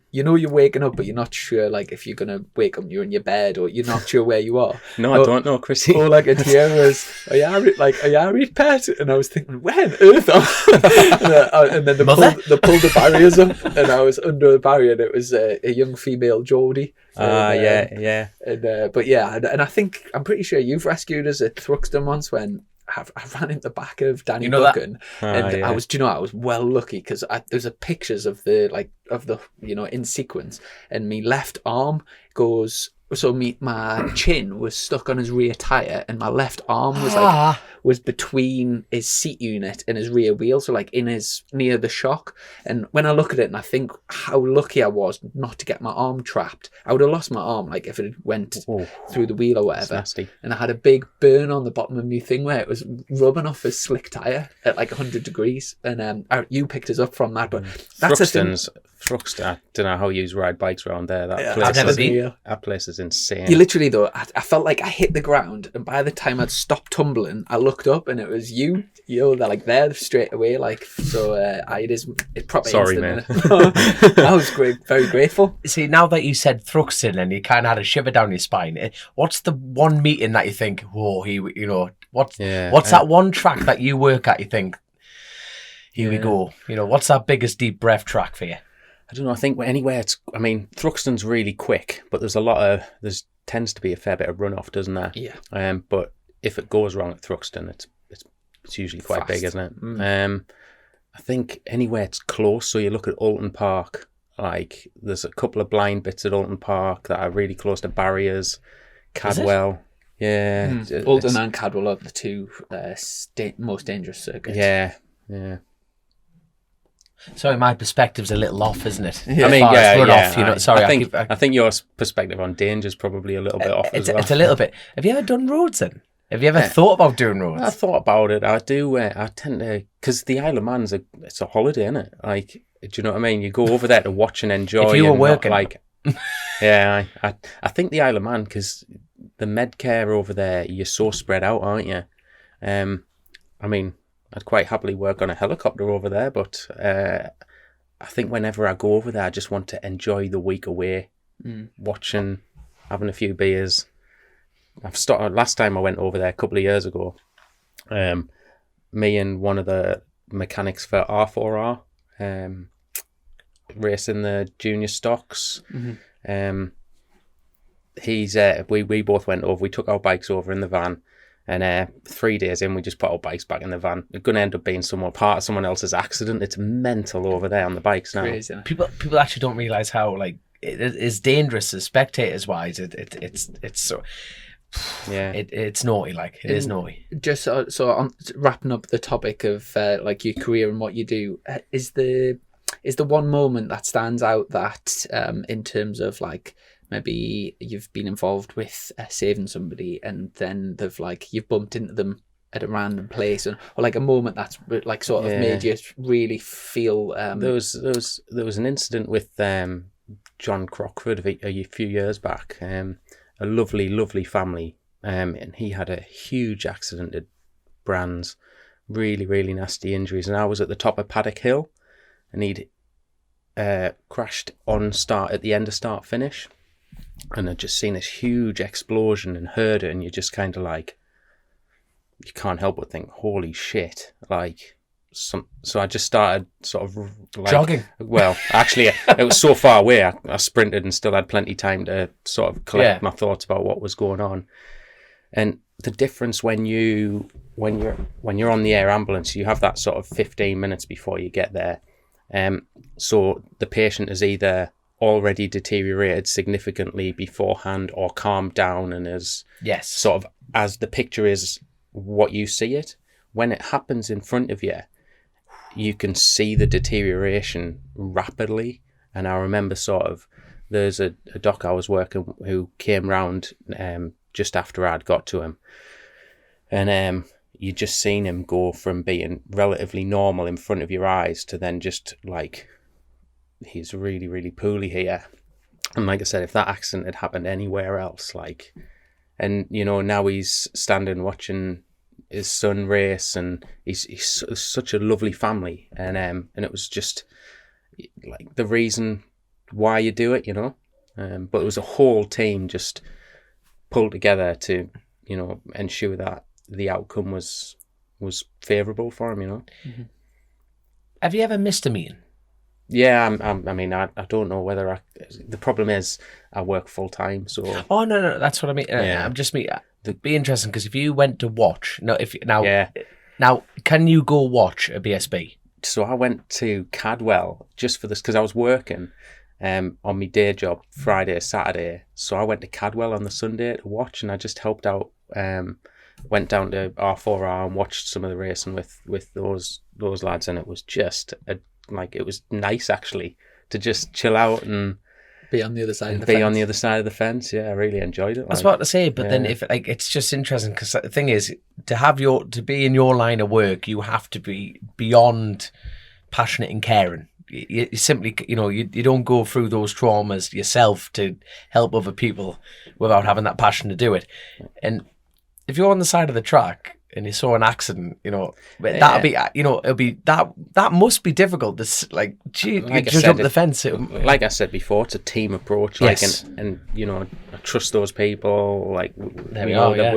waking up, but you're not sure, like, if you're going to wake up and you're in your bed, or you're not sure where you are. No, I don't know, Chrissy. Or like a hear was, are you alright, pet? And I was thinking, where on earth and then they pulled the barriers up, and I was under the barrier, and it was a young female Geordie. Yeah. And and I think I'm pretty sure you've rescued us at Thruxton once when I ran into the back of Danny Buchan, and I was well lucky because there's pictures of the in sequence, and my left arm goes. So my chin was stuck on his rear tyre, and my left arm was between his seat unit and his rear wheel, so like near the shock. And when I look at it and I think how lucky I was not to get my arm trapped, I would have lost my arm like if it went through the wheel or whatever. Nasty. And I had a big burn on the bottom of my thing where it was rubbing off a slick tyre at like 100 degrees. And you picked us up from that, but that's Thruxton, I don't know how you ride bikes around there. That place is insane. You literally, though, I felt like I hit the ground, and by the time I'd stopped tumbling, I looked up and it was you. They're like there straight away, like so. It probably. Sorry, man. I was very grateful. See, now that you said Thruxton and you kind of had a shiver down your spine, what's the one meeting that you think, whoa, what's that one track that you work at? You think, here we go. What's that biggest deep breath track for you? I don't know. I think anywhere Thruxton's really quick, but there's tends to be a fair bit of runoff, doesn't there? Yeah. But if it goes wrong at Thruxton, it's usually quite big, isn't it? I think anywhere it's close. So you look at Alton Park. Like there's a couple of blind bits at Alton Park that are really close to barriers. Cadwell. Yeah. Alton and Cadwell are the two most dangerous circuits. Yeah. Sorry, my perspective's a little off, isn't it? Yeah. I mean, off, sorry, I think your perspective on danger is probably a little bit off as well. It's a little bit. Have you ever done roads then? Have you ever thought about doing roads? I thought about it. I do. I tend to, because the Isle of Man's it's a holiday, isn't it? Like, do you know what I mean? You go over there to watch and enjoy. If you were working, I think the Isle of Man, because the med care over there, you're so spread out, aren't you? I mean, I'd quite happily work on a helicopter over there, but I think whenever I go over there, I just want to enjoy the week away, watching, having a few beers. Last time I went over there a couple of years ago, me and one of the mechanics for R4R, racing the junior stocks. We both went over. We took our bikes over in the van, And 3 days in, we just put our bikes back in the van. It's going to end up being part of someone else's accident. It's mental over there on the bikes now. Crazy. People actually don't realise how like it is dangerous as spectators wise. It's so it's naughty. Like it is naughty. Just so on wrapping up the topic of like your career and what you do, is the one moment that stands out that in terms of like maybe you've been involved with saving somebody and then you've bumped into them at a random place, or like a moment that's like sort of made you really feel. There was an incident with John Crockford a few years back. A lovely family, and he had a huge accident at Brands, really nasty injuries, and I was at the top of Paddock Hill, and he'd crashed on start at the end of start finish. And I'd just seen this huge explosion and heard it, and you're just kind of like, you can't help but think, holy shit. Like, so I just started sort of like, jogging. Well, actually, it was so far away, I sprinted and still had plenty of time to sort of collect my thoughts about what was going on. And the difference when you're on the air ambulance, you have that sort of 15 minutes before you get there. So the patient is either already deteriorated significantly beforehand or calmed down and is sort of as the picture is what you see it. When it happens in front of you, you can see the deterioration rapidly. And I remember sort of there's a doc I was working who came round just after I'd got to him, and you just seen him go from being relatively normal in front of your eyes to then just like, he's really poorly here. And like I said, if that accident had happened anywhere else, like, and you know, now he's standing watching his son race, and he's such a lovely family, and it was just like the reason why you do it, you know. But it was a whole team just pulled together to, you know, ensure that the outcome was favourable for him, you know. Mm-hmm. Have you ever missed a meeting? Yeah, I mean, I don't know whether the problem is I work full time, so. Oh no, that's what I mean. I'm just it'd be interesting because if you went to watch, now can you go watch a BSB? So I went to Cadwell just for this because I was working on my day job Friday, Saturday. So I went to Cadwell on the Sunday to watch, and I just helped out. Went down to R4R and watched some of the racing with those lads, and it was just it was nice actually to just chill out and be on the other side of the fence. Yeah, I really enjoyed it. I was about to say, but then if it's just interesting because the thing is to be in your line of work, you have to be beyond passionate and caring. You simply, you don't go through those traumas yourself to help other people without having that passion to do it. And if you're on the side of the track and you saw an accident, that'll be, it'll be that must be difficult. This just jump the fence. Like I said before, it's a team approach. Yes. and I trust those people. Like there we are. Yeah,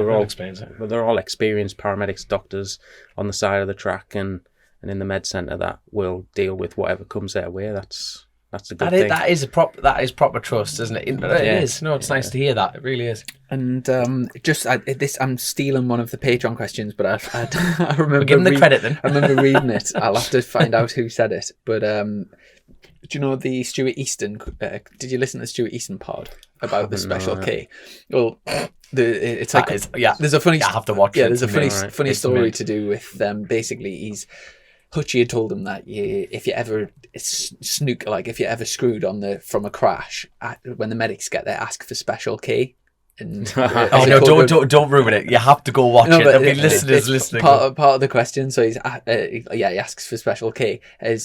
they're all experienced paramedics, doctors on the side of the track, and in the med centre that will deal with whatever comes their way. That's a good thing. That is proper trust, isn't it? It is. No, it's nice to hear that. It really is. And I'm stealing one of the Patreon questions, but I remember. We'll give them the credit then. I remember reading it. I'll have to find out who said it. But do you know the Stuart Easton? Did you listen to the Stuart Easton pod about the Special K? Well, there's a funny. I have to watch. Yeah, there's a funny story to do with basically Hutchie had told him that if you ever if you ever screwed from a crash, when the medics get there, ask for Special K. And, don't ruin it. You have to go watch it. There'll be listeners listening. Part of the question. So he asks for Special K I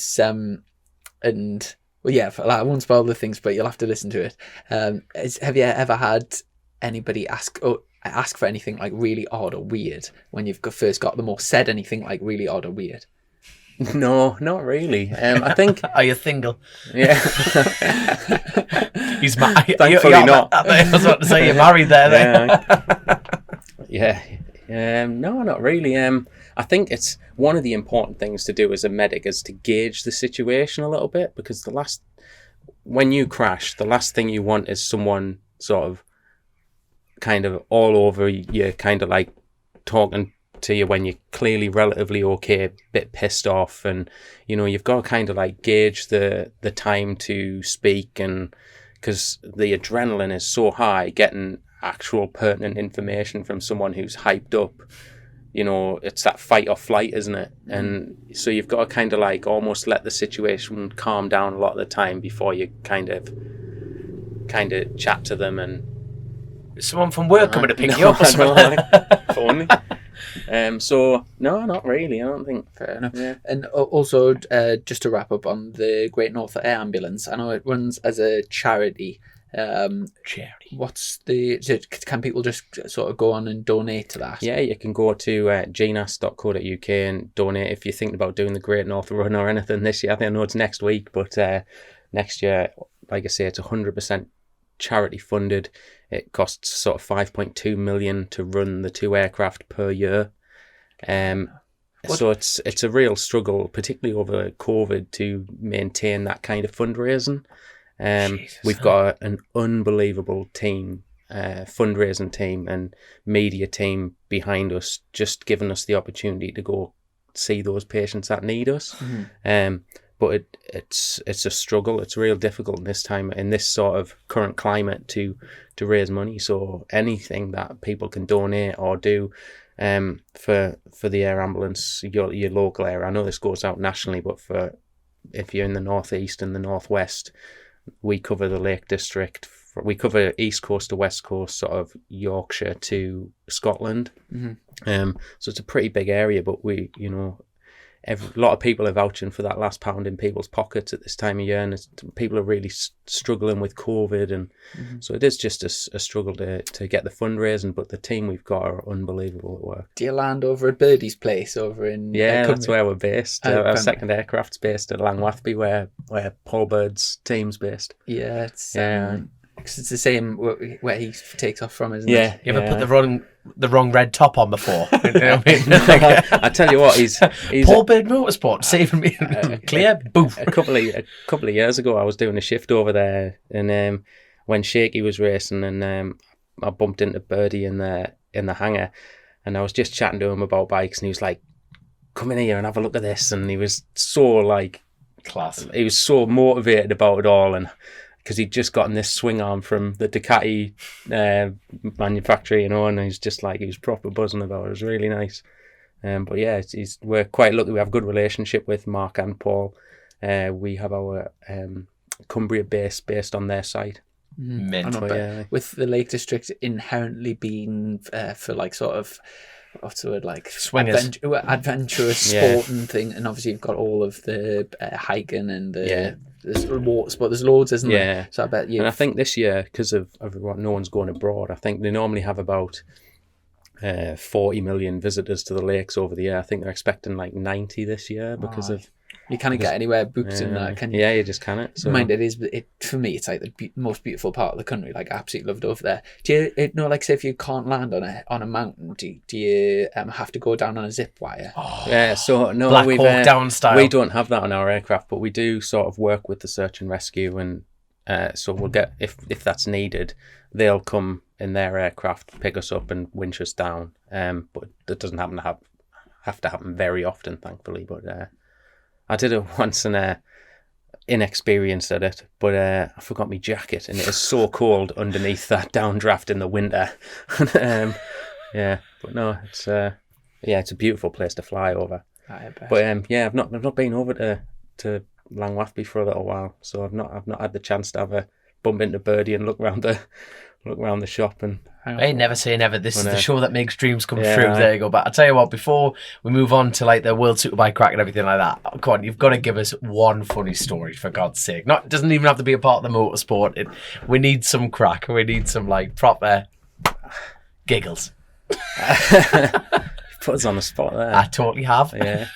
won't spoil the things, but you'll have to listen to it. Have you ever had anybody ask for anything like really odd or weird when you've first got them, or said anything like really odd or weird? No, not really. I think. Are you single? Yeah. He's married. Thankfully not. I was about to say you're married there. Yeah. No, not really. I think it's one of the important things to do as a medic is to gauge the situation a little bit, because when you crash, the last thing you want is someone sort of kind of all over you, kind of like talking to you when you're clearly relatively okay, a bit pissed off, and you've got to kind of like gauge the time to speak, and because the adrenaline is so high, getting actual pertinent information from someone who's hyped up, it's that fight or flight, isn't it? And so you've got to kind of like almost let the situation calm down a lot of the time before you kind of chat to them. And someone from work coming to pick you up or something. If only. So no, not really. I don't think. Fair enough. Yeah. And also, just to wrap up on the Great North Air Ambulance, I know it runs as a charity. Charity. Can people just sort of go on and donate to that? Yeah, you can go to gnaas.co.uk and donate if you're thinking about doing the Great North Run or anything this year. I know it's next week, but next year, like I say, it's 100% charity funded. It costs sort of 5.2 million to run the 2 aircraft per year. So it's a real struggle, particularly over COVID, to maintain that kind of fundraising. We've got an unbelievable team, fundraising team and media team behind us, just giving us the opportunity to go see those patients that need us. But it's a struggle. It's real difficult in this time, in this sort of current climate, to raise money. So anything that people can donate or do for the air ambulance, your local area. I know this goes out nationally, but if you're in the northeast and the northwest, we cover the Lake District. We cover East Coast to West Coast, sort of Yorkshire to Scotland. So it's a pretty big area, but a lot of people are vouching for that last pound in people's pockets at this time of year, and people are really struggling with COVID, and so it is just a struggle to get the fundraising. But the team we've got are unbelievable at work. Do you land over at Birdie's place over in? Yeah, that's where we're based. Our second aircraft's based at Langwathby, where Paul Bird's team's based. Yeah, it's the same where he takes off from, isn't it? Yeah. You ever put the wrong red top on before? You know what I mean? I tell you what, he's Paul Bird Motorsport saving me. Clear, boof. A couple of years ago, I was doing a shift over there, and when Shaky was racing, and I bumped into Birdie in the hangar, and I was just chatting to him about bikes, and he was like, "Come in here and have a look at this," and he was so like class. He was so motivated about it all, and because he'd just gotten this swing arm from the Ducati manufacturer, and he's just like, he was proper buzzing about it. It was really nice. But yeah, we're quite lucky. We have a good relationship with Mark and Paul. We have our Cumbria base based on their site. With the Lake District inherently being for like sort of, what's the word, like swingers, adventurous sport and thing, and obviously you've got all of the hiking and the water sport. There's loads, isn't there? So I bet you. And I think this year, because of everyone, no one's going abroad. I think they normally have about 40 million visitors to the lakes over the year. I think they're expecting like 90 this year because of. You can't get anywhere booked in that, can you? Yeah, you just can't. So. Mind for me, it's like the most beautiful part of the country. Like, I absolutely loved over there. Do you know, like, say if you can't land on a mountain, do you have to go down on a zip wire? Yeah, so no, Black Hawk Down style. We don't have that on our aircraft, but we do sort of work with the search and rescue, and so we'll get, if that's needed, they'll come in their aircraft, pick us up and winch us down. But that doesn't have to happen very often, thankfully. But I did it once and inexperienced at it, but I forgot my jacket, and it is so cold underneath that downdraft in the winter. But no, it's a beautiful place to fly over. But I've not been over to Langwathby for a little while, so I've not had the chance to have a bump into Birdie and look around the shop. And hey, never say never. This is the show that makes dreams come true. There you go. But I'll tell you what, before we move on to like the World Superbike crack and everything like that, come on, you've got to give us one funny story, for God's sake. It doesn't even have to be a part of the motorsport. We need some crack. We need some like proper giggles. Put us on the spot there. I totally have. Yeah.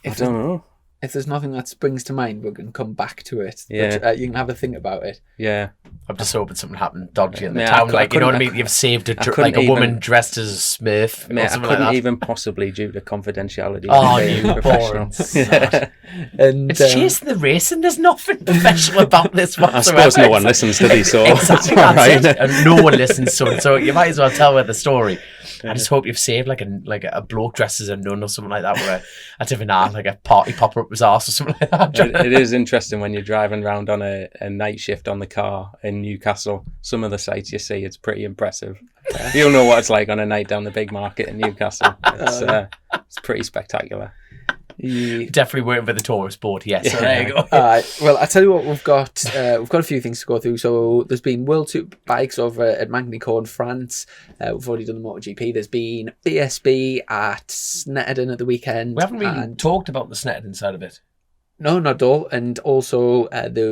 I don't know. if there's nothing that springs to mind, we're going to come back to it. Yeah. But, you can have a think about it. Yeah. I'm just hoping something happened dodgy in the Yeah, town. I Like, you know what I mean? couldn't- You've saved I like couldn't a woman even- dressed as a Smurf or Mate, I something couldn't like that. even possibly due to confidentiality. Oh, being you professional. boring sod. And It's Chasin the Racin. There's nothing professional about this I whatsoever. suppose no one listens to these, so Exactly, it's all that's right. it. And no one listens to it, so you might as well tell her the story. I just hope you've saved like a bloke dressed as a nun or something like that, where a divinar, like a party popper up his arse or something like that. It is interesting when you're driving around on a night shift on the car in Newcastle. Some of the sights you see, it's pretty impressive. You'll know what it's like on a night down the big market in Newcastle. It's pretty spectacular. Definitely waiting for the tourist board. Yes, so there you go. Well, I tell you what, we've got a few things to go through. So there's been World Superbikes over at Magny-Cours in France. We've already done the MotoGP. There's been BSB at Snetterton at the weekend. We haven't really talked about the Snetterton side of it. No, not at all. And also,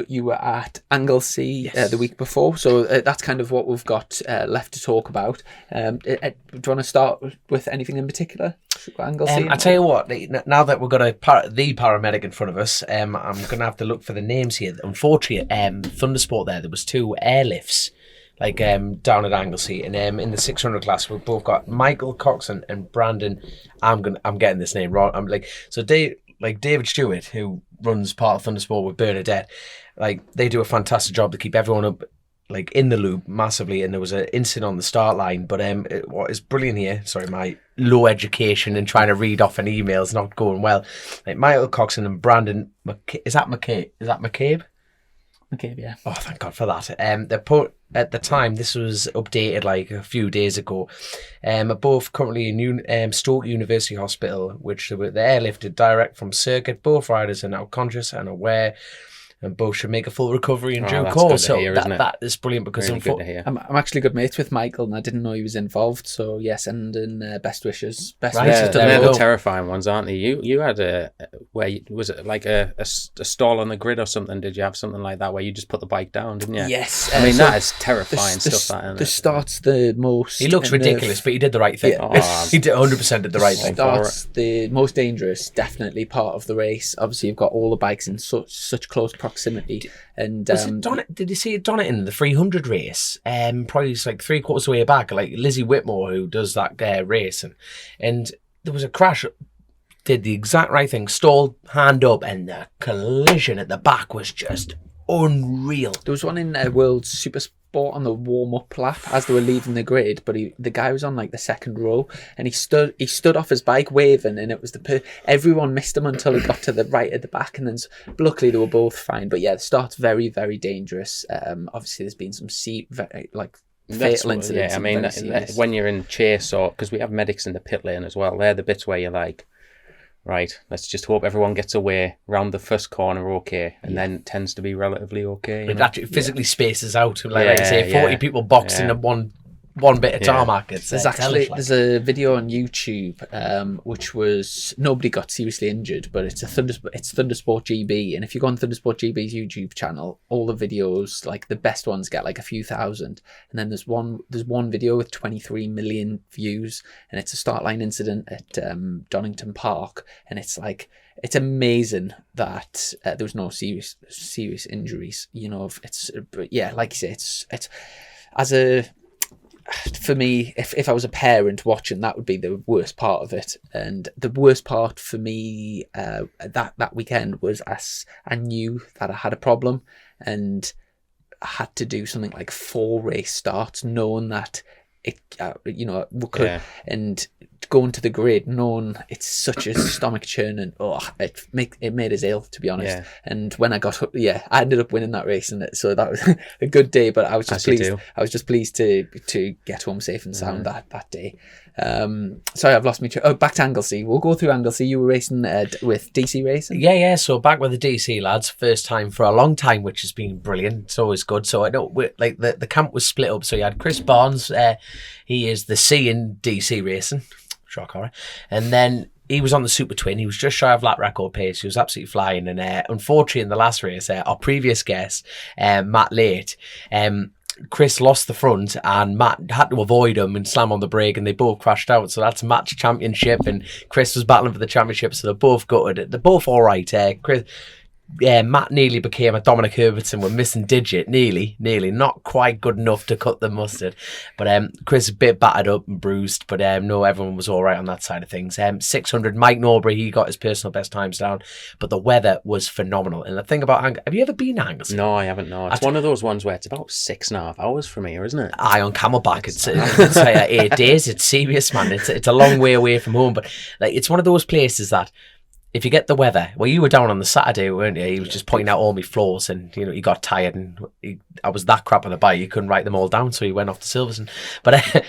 you were at Anglesey the week before, so that's kind of what we've got left to talk about. Do you want to start with anything in particular? Anglesey? I tell you what, now that we've got the paramedic in front of us, I'm going to have to look for the names here. Unfortunately, Thundersport there was 2 airlifts, like down at Anglesey, and in the 600 class we've both got Michael Coxon and Brandon. I'm getting this name wrong. David Stewart, who runs part of Thundersport with Bernadette, like they do a fantastic job to keep everyone up, like in the loop massively. And there was an incident on the start line, but what is brilliant here, sorry, my low education and trying to read off an email is not going well. Like Michael Coxon and Brandon, is that McCabe? Okay, yeah. Oh, thank God for that. They put at the time, this was updated like a few days ago. Are both currently in Stoke University Hospital, which they were airlifted direct from circuit. Both riders are now conscious and aware, and both should make a full recovery in due course. So that is brilliant because Really good to hear. I'm actually good mates with Michael, and I didn't know he was involved. So yes, and best wishes. Best Right, wishes so to there They're we the go. terrifying ones, aren't they? You had was it like a stall on the grid or something? Did you have something like that where you just put the bike down, didn't you? Yes. I mean, so that is terrifying stuff. That, the start's the most. He looks ridiculous, but he did the right thing. Yeah. He did 100% did the right thing. Start's the most dangerous, definitely part of the race. Obviously, you've got all the bikes in such close proximity, and Did you see it done it in the 300 race? Probably it's like 3/4 way back, like Lizzie Whitmore, who does that race, and there was a crash. Did the exact right thing, stalled, hand up, and the collision at the back was just unreal. There was one in World Super Sport on the warm-up lap as they were leaving the grid, but the guy was on like the second row, and he stood off his bike waving, and it was everyone missed him until he got to the right at the back, and then luckily they were both fine. But yeah, the start's very, very dangerous. Obviously there's been some fatal incidents. Yeah, I mean, when you're in chase, or because we have medics in the pit lane as well, they're the bits where you're like, right, let's just hope everyone gets away round the first corner okay, and then it tends to be relatively okay. It actually physically spaces out, like you say, 40 people boxed in one bit of tarmac. There's a video on YouTube which was, nobody got seriously injured, but it's Thundersport GB, and if you go on Thundersport GB's YouTube channel, all the videos, like the best ones, get like a few thousand, and then there's one video with 23 million views, and it's a start line incident at Donington Park, and it's amazing that there was no serious injuries. You know, but yeah, like you say, it's for me, if I was a parent watching, that would be the worst part of it. And the worst part for me that weekend was I knew that I had a problem, and I had to do something like 4 race starts, knowing that it, and going to the grid, knowing it's such a stomach churn, and it made us ill, to be honest. Yeah. And when I I ended up winning that race, and so that was a good day. But I was just pleased. I was just pleased to get home safe and sound that day. Sorry, I've lost me. Back to Anglesey. We'll go through Anglesey. You were racing with DC Racing. Yeah. So back with the DC lads, first time for a long time, which has been brilliant. It's always good. So I know the camp was split up. So you had Chris Barnes. He is the C in DC Racing. Shock horror. And then he was on the Super Twin. He was just shy of lap record pace. He was absolutely flying. And unfortunately, in the last race, our previous guest, Matt Late, Chris lost the front and Matt had to avoid him and slam on the brake, and they both crashed out. So that's match championship, and Chris was battling for the championship, so they're both gutted. They're both all right. Matt nearly became a Dominic Herbertson with missing digit, nearly, not quite good enough to cut the mustard. But Chris a bit battered up and bruised, but no, everyone was all right on that side of things. 600, Mike Norbury, he got his personal best times down, but the weather was phenomenal. And the thing about have you ever been to Anglesey? No, I haven't. No, it's one of those ones where it's about 6.5 hours from here, isn't it? Aye, on Camelback, it's 8 days. It's serious, man. It's a long way away from home, but like it's one of those places that, if you get the weather, well, you were down on the Saturday, weren't you? He was just pointing out all my flaws, and he got tired, and I was that crap on the bike, he couldn't write them all down, so he went off to Silverstone. But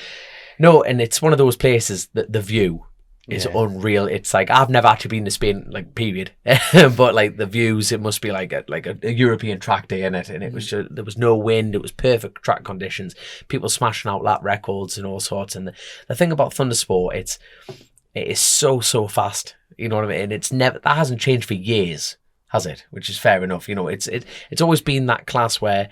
no, and it's one of those places that the view is unreal. It's like, I've never actually been to Spain, like, period, but like the views, it must be like a European track day in it, and it was just, there was no wind, it was perfect track conditions, people smashing out lap records and all sorts. And the thing about Thundersport, it is so fast. You know what I mean? That hasn't changed for years, has it? Which is fair enough. It's always been that class where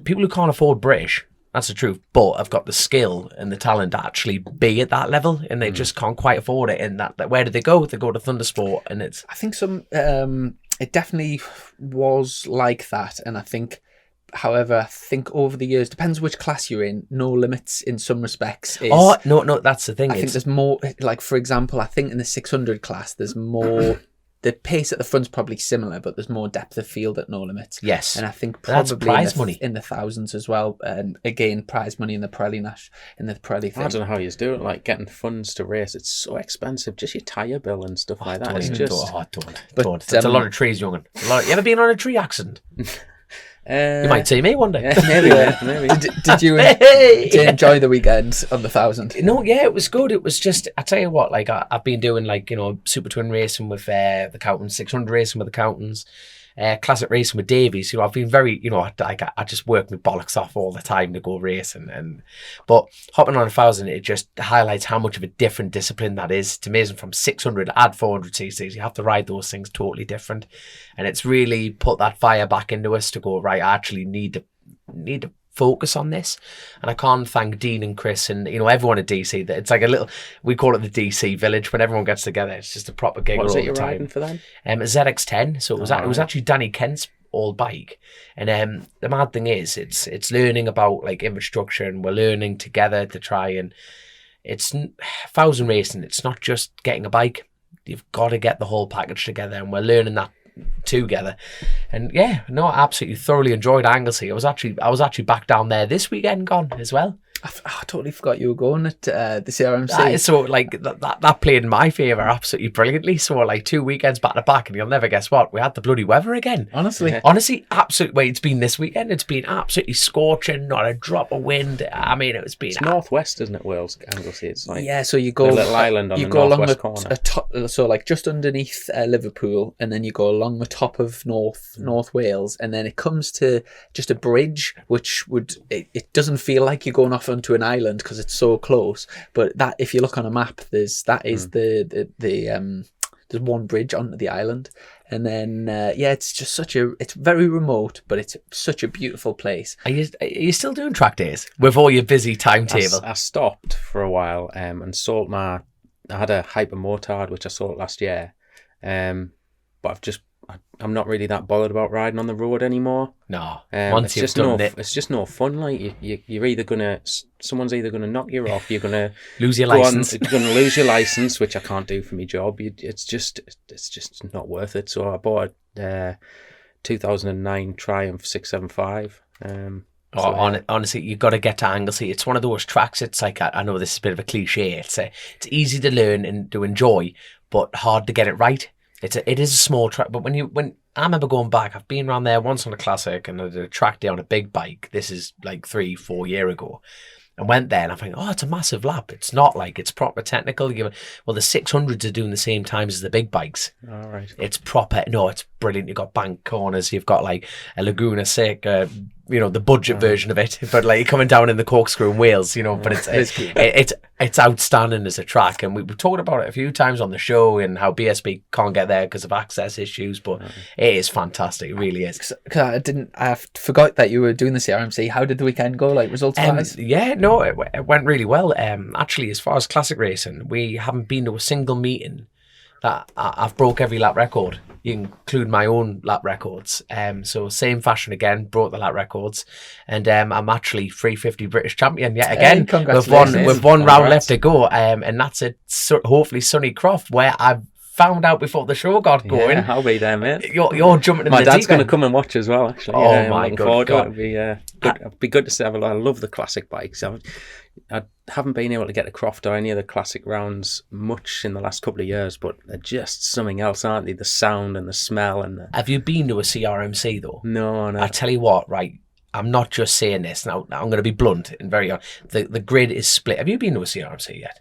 people who can't afford British, that's the truth, but have got the skill and the talent to actually be at that level, and they just can't quite afford it. And that where do they go? They go to Thundersport, and it's. I think it definitely was like that, and I think. However, I think over the years, depends which class you're in, No Limits in some respects is... Oh, no, that's the thing. I think there's more, like, for example, I think in the 600 class, there's more... The pace at the front's probably similar, but there's more depth of field at No Limits. Yes. And I think that's probably prize money in the thousands as well. And again, prize money in the Pirelli thing. I don't know how you do it, like getting funds to race. It's so expensive. Just your tyre bill and stuff like that. It's just... Don't. It's a lot of trees, young'un. You ever been on a tree accident? You might see me one day. Yeah, maybe. Did you enjoy the weekend on the 1,000? No, yeah, it was good. It was just, I tell you what, like I've been doing Super Twin racing with the Cowtons, 600 racing with the Cowtons, classic racing with Davies. I've been very, I just work my bollocks off all the time to go racing, but hopping on 1,000, it just highlights how much of a different discipline that is. It's amazing. From 600 add 400 cc's, you have to ride those things totally different, and it's really put that fire back into us to go, right, I actually need to focus on this. And I can't thank Dean and Chris and everyone at DC. That it's like a little, we call it the DC village. When everyone gets together, it's just a proper gig. What was all it you're the time. riding for them? A ZX10. So it was actually Danny Kent's old bike. And the mad thing is, it's learning about like infrastructure, and we're learning together to try. And it's 1,000 racing. It's not just getting a bike. You've got to get the whole package together, and we're learning that together. And I absolutely thoroughly enjoyed Anglesey. I was actually back down there this weekend gone as well. I totally forgot you were going at the CRMC. So like that played in my favour absolutely brilliantly. So like 2 weekends back to back, and you'll never guess what, we had the bloody weather again. Honestly, absolutely. Wait, it's been this weekend. It's been absolutely scorching, not a drop of wind. I mean, it's northwest, isn't it? Wales, Anglesey. It's like so you go a little island on the northwest corner. So like just underneath Liverpool, and then you go along the top of North Wales, and then it comes to just a bridge, which it doesn't feel like you're going off onto an island because it's so close, but that, if you look on a map, there's one bridge onto the island, and then it's just it's very remote, but it's such a beautiful place. Are you still doing track days with all your busy timetable? I stopped for a while and sold I had a Hyper Motard which I sold last year, but I'm not really that bothered about riding on the road anymore. No, once you've done it, it's just no fun. Like you're either someone's either gonna knock you off, you're gonna lose your license. You're gonna lose your license, which I can't do for my job. It's just not worth it. So I bought a 2009 Triumph 675. Honestly, you've got to get to Anglesey. It's one of those tracks. It's like, I know this is a bit of a cliche. It's easy to learn and to enjoy, but hard to get it right. It is a small track, but when I remember going back, I've been around there once on a classic, and I did a track day on a big bike. This is like 3-4 years ago. I went there and I'm thinking, it's a massive lap. It's not like it's proper technical. The 600s are doing the same times as the big bikes. All right. It's proper. No, it's brilliant. You've got bank corners. You've got like a Laguna Seca the budget version of it, but like coming down in the corkscrew in Wales, but it's outstanding as a track, and we've talked about it a few times on the show and how BSB can't get there because of access issues, but it is fantastic. It really is. Cause I forgot that you were doing the CRMC. How did the weekend go, like results wise? It went really well. Actually, as far as classic racing, we haven't been to a single meeting that I've broke every lap record. You include my own lap records. So same fashion again, broke the lap records, and I'm actually 350 British champion yet again. With one round left to go, and that's at hopefully Sunny Croft, where I've found out before the show got going. Yeah, I'll be there, mate. You're jumping in my the dad's deep end. going to come and watch as well, actually. Oh my God. It'd be good to see. I love the classic bikes. I haven't been able to get to Croft or any of the classic rounds much in the last couple of years, but they're just something else, aren't they? The sound and the smell and Have you been to a CRMC though? No. I tell you what, right? I'm not just saying this. Now I'm going to be blunt and very honest. The grid is split. Have you been to a CRMC yet?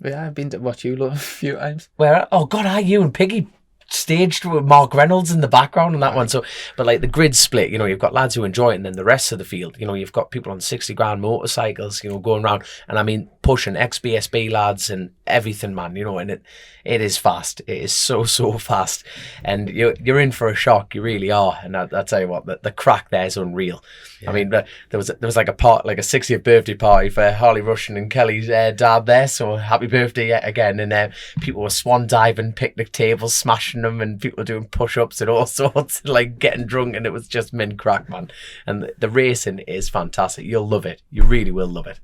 Yeah, I've been to watch you a few times. Where? Oh God, you and Piggy staged with Mark Reynolds in the background on that one. So, but like the grid's split, you've got lads who enjoy it, and then the rest of the field, you've got people on 60 grand motorcycles, going around, and I mean pushing ex-BSB lads and everything, man, and it is fast. It is so fast, and you're in for a shock. You really are. And I tell you what, the crack there is unreal. Yeah. I mean, there was like a 60th birthday party for Harley Russian and Kelly's dad there. So happy birthday yet again. And people were swan diving, picnic tables, smashing them, and people were doing push-ups and all sorts, like getting drunk, and it was just mint crack, man. And the racing is fantastic. You'll love it. You really will love it.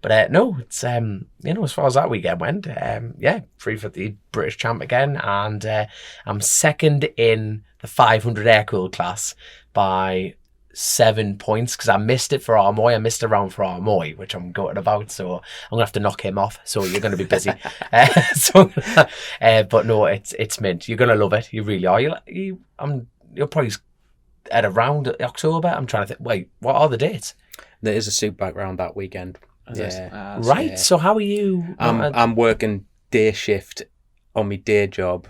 But no, it's as far as that weekend went, 350 British champ again, and I'm second in the 500 air-cooled class by 7 points because I missed it for Armoy. I missed a round for Armoy, which I'm gutted about, so I'm gonna have to knock him off. So you're gonna be busy. But no, it's mint. You're gonna love it. You really are. You're probably at around October. I'm trying to think. Wait, what are the dates? There is a Superbike round that weekend. Right. So how are you? I'm working day shift on my day job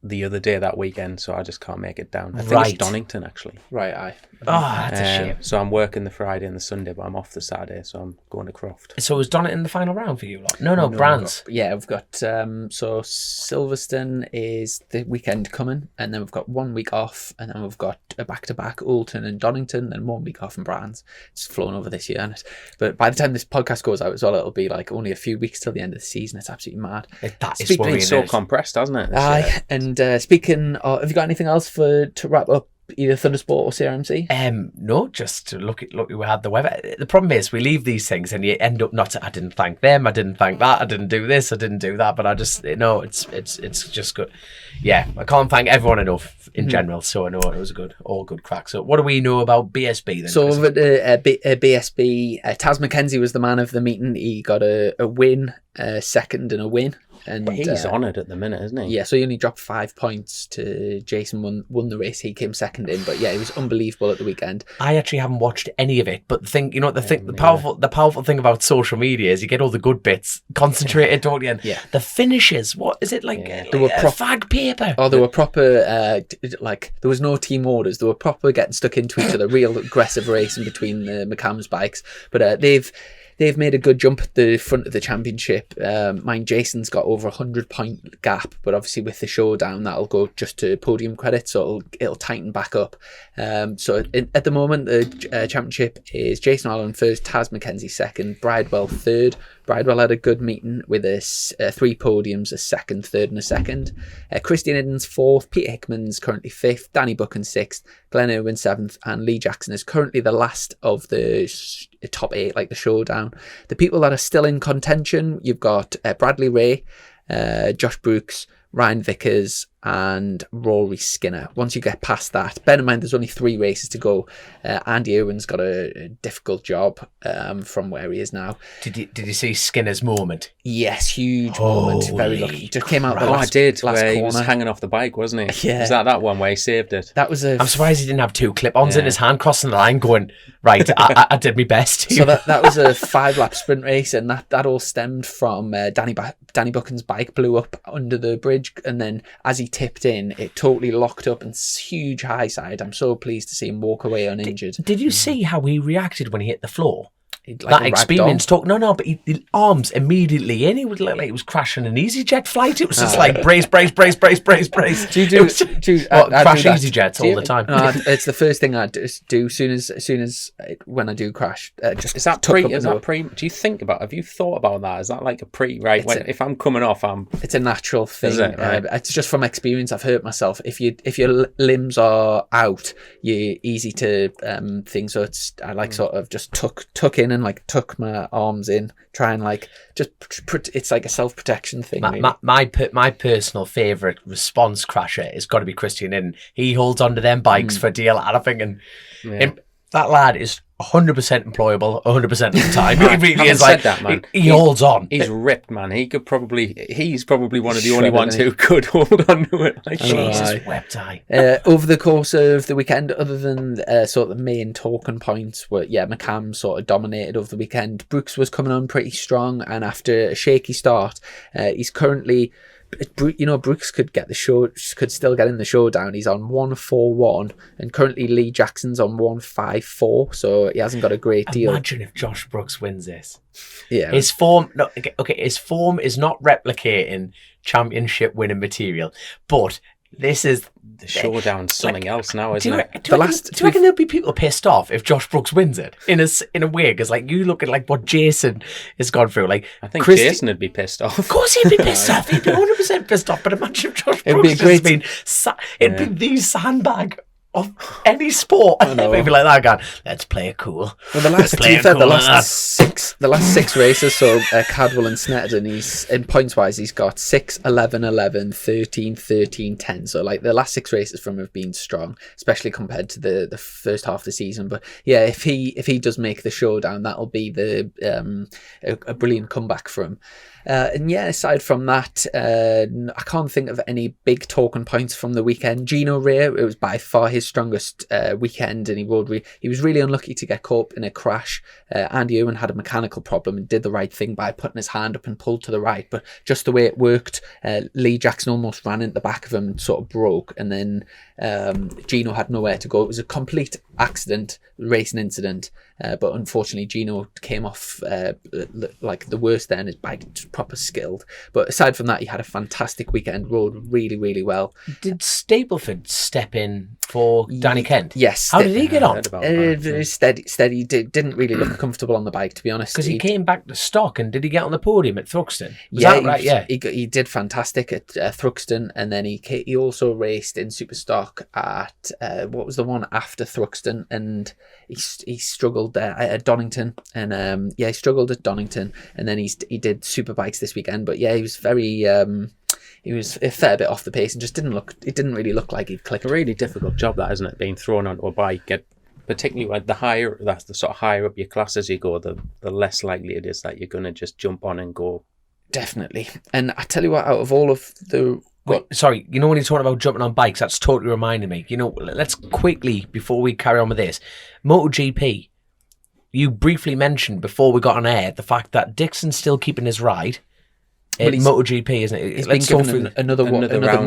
the other day that weekend, so I just can't make it down. I think it's Donington, actually. Right, aye. Oh, that's a shame. So I'm working the Friday and the Sunday, but I'm off the Saturday, so I'm going to Croft. So was Donington the final round for you lot? No, Brands. We've got so Silverstone is the weekend coming, and then we've got 1 week off, and then we've got a back-to-back Oulton and Donington, then 1 week off in Brands. It's flown over this year, but by the time this podcast goes out as well, it'll be like only a few weeks till the end of the season. It's absolutely mad. It's been so compressed, hasn't it? Aye, and speaking of, have you got anything else to wrap up either Thundersport or CRMC? No, just to look, we had the weather. The problem is we leave these things and you end up I didn't thank them, I didn't thank that, I didn't do this, I didn't do that, but I just, it's just good. Yeah, I can't thank everyone enough in general, so I know it was all good crack. So what do we know about BSB then? So over at BSB, Taz McKenzie was the man of the meeting. He got a win, second and a win. And but he's honoured at the minute, isn't he? Yeah, so he only dropped 5 points to Jason, won the race. He came second in, but yeah, it was unbelievable at the weekend. I actually haven't watched any of it, but the powerful thing about social media is you get all the good bits concentrated, don't you? And the finishes, what is it like? They were fag paper. Oh, they were proper. Like there was no team orders. They were proper getting stuck into each other. Real aggressive racing between the McCams bikes, but They've made a good jump at the front of the championship. Mine, Jason's got over 100-point gap, but obviously with the showdown, that'll go just to podium credit, so it'll tighten back up. So at the moment, the championship is Jason Allen first, Taz McKenzie second, Bridewell third. Bridewell had a good meeting with 3 podiums, a second, third and a second. Christian Idden's fourth, Peter Hickman's currently fifth, Danny Buchan sixth, Glenn Irwin seventh, and Lee Jackson is currently the last of the top 8, like the showdown. The people that are still in contention, you've got Bradley Ray, Josh Brooks, Ryan Vickers and Rory Skinner. Once you get past that, bear in mind there's only 3 races to go. Andy Irwin's got a difficult job from where he is now. Did you see Skinner's moment? Yes, huge moment. Very lucky. Just came out I did. Last where corner. He was hanging off the bike, wasn't he? Yeah. Was that one where he saved it? That was I'm surprised he didn't have 2 clip-ons in his hand crossing the line going, right, I did my best. So that was a 5-lap sprint race, and that all stemmed from Danny Buchan's bike blew up under the bridge, and then as he tipped in, it totally locked up and huge high side. I'm so pleased to see him walk away uninjured. Did you see how he reacted when he hit the floor? Like that experience talk. No, but the arms immediately in. He would look like he was crashing an EasyJet flight. It was just like brace. Do you crash EasyJets all the time? It's the first thing I do soon as when I do crash. Is that pre? Do you think about? Have you thought about that? Is that like a pre? Right, if I'm coming off, It's a natural thing. Is it? Right. It's just from experience. I've hurt myself. If your limbs are out, you're easy to thing. So I like sort of just tuck in and like tuck my arms in, try and like just it's like a self-protection thing. My personal favourite response crasher has got to be Christian Inn. He holds onto them bikes for dear lad, I think, and that lad is 100% employable 100% of the time. He really is like that, man. He holds on. He's ripped, man. He's probably one of the only ones who could hold on to it. Like, Jesus wept I. Over the course of the weekend, other than sort of the main talking points were, McCann sort of dominated over the weekend. Brooks was coming on pretty strong, and after a shaky start, he's currently... Brooks could still get in the showdown. He's on 141, and currently Lee Jackson's on 154, so he hasn't got a great deal. Imagine if Josh Brooks wins this. Yeah, his form. No, okay, his form is not replicating championship winning material, but this is the showdown. Something else now, isn't it? Do you reckon there'll be people pissed off if Josh Brooks wins it in a way? Because like you look at like what Jason has gone through. Like I think Jason would be pissed off. Of course he'd be pissed off. He'd be 100% pissed off. But imagine if Josh Brooks it'd be the sandbag of any sport. Maybe like that guy. Let's play it cool. Well, the last six races, so Cadwell and Snetterton, he's in points wise, he's got 6, 11, 11, 13, 13, 10. So like the last 6 races from him have been strong, especially compared to the first half of the season. But yeah, if he does make the showdown, that'll be a brilliant comeback for him. And yeah, aside from that, I can't think of any big talking points from the weekend. Gino Rea, it was by far his strongest weekend, and he was really unlucky to get caught in a crash. Andy Owen had a mechanical problem and did the right thing by putting his hand up and pulled to the right, but just the way it worked, Lee Jackson almost ran into the back of him and sort of broke, and then Gino had nowhere to go. It was a complete accident, racing incident, but unfortunately Gino came off like the worst there, and his bike was proper skilled. But aside from that, he had a fantastic weekend, rode really, really well. Did Stapleford step in for Danny Kent? Yes. How did he get on? Steady. Didn't really look comfortable on the bike, to be honest. Because he came back to stock, and did he get on the podium at Thruxton? He did fantastic at Thruxton, and then he also raced in super stock at what was the one after Thruxton, and he struggled there at Donington, and he struggled at Donington, and then he did super bikes this weekend. But yeah, he was very he was a fair bit off the pace and just didn't really look like he'd click. A really difficult job that, isn't it, being thrown onto a bike, particularly when that's the sort of higher up your class as you go, the less likely it is that you're going to just jump on and go. Definitely. And I tell you what, out of all of the... Sorry, when you're talking about jumping on bikes, that's totally reminded me. Let's quickly, before we carry on with this, MotoGP, you briefly mentioned before we got on air the fact that Dixon's still keeping his ride. MotoGP, isn't it? He's been given another round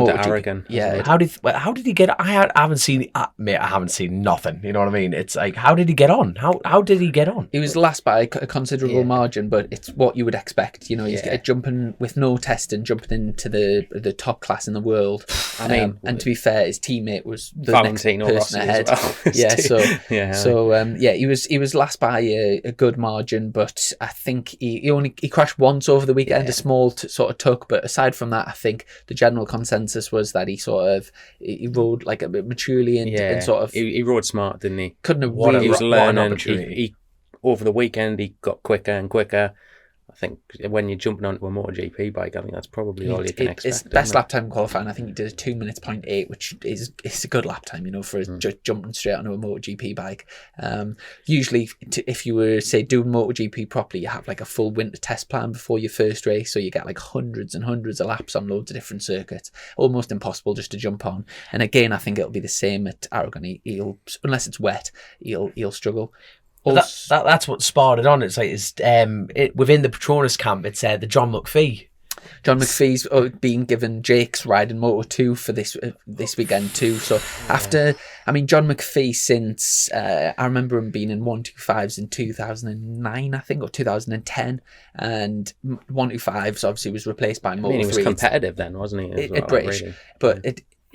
at Aragon. Yeah. How did he get? I haven't seen. Mate, I haven't seen nothing. You know what I mean? It's like, how did he get on? How did he get on? He was last by a considerable margin, but it's what you would expect. He's jumping with no testing, jumping into the top class in the world. I mean, and to be fair, his teammate was the Valentino next person ahead. He was last by a good margin, but I think he crashed once over the weekend, a small sort of took, but aside from that, I think the general consensus was that he rode like a bit maturely and sort of he rode smart, didn't he? Couldn't have he was learning. He over the weekend he got quicker and quicker. I think when you're jumping onto a MotoGP bike, I think that's probably all you can expect. It's best lap time qualifying. I think he did a 2 minutes 0.8, which is a good lap time, for just jumping straight onto a MotoGP bike. Usually, if you were say doing MotoGP properly, you have like a full winter test plan before your first race, so you get like hundreds and hundreds of laps on loads of different circuits. Almost impossible just to jump on. And again, I think it'll be the same at Aragon. He'll unless it's wet, he'll struggle. That's what sparred it on. It's like within the Petronas camp. It's the John McPhee John McPhee's been given Jake's riding Moto 2 for this weekend too. So John McPhee, since I remember him being in 125s in 2009, I think, or 2010, and 125s obviously was replaced by Moto 3. He was competitive then, wasn't he? At British, really. But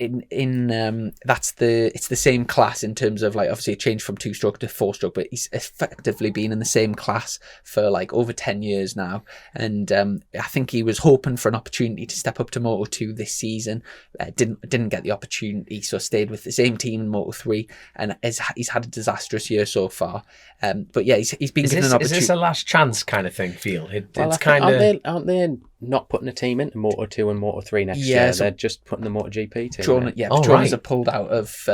it's the same class in terms of, like, obviously it changed from 2-stroke to 4-stroke, but he's effectively been in the same class for like over 10 years now. And I think he was hoping for an opportunity to step up to Moto 2 this season. Didn't get the opportunity, so stayed with the same team in Moto 3, and he's had a disastrous year so far. But yeah, he's been given an opportunity. Is this a last chance kind of thing, feel? It's kind of... Aren't they not putting a team into Moto 2 and Moto 3 next year? So they're just putting the MotoGP team. Petronas are pulled out of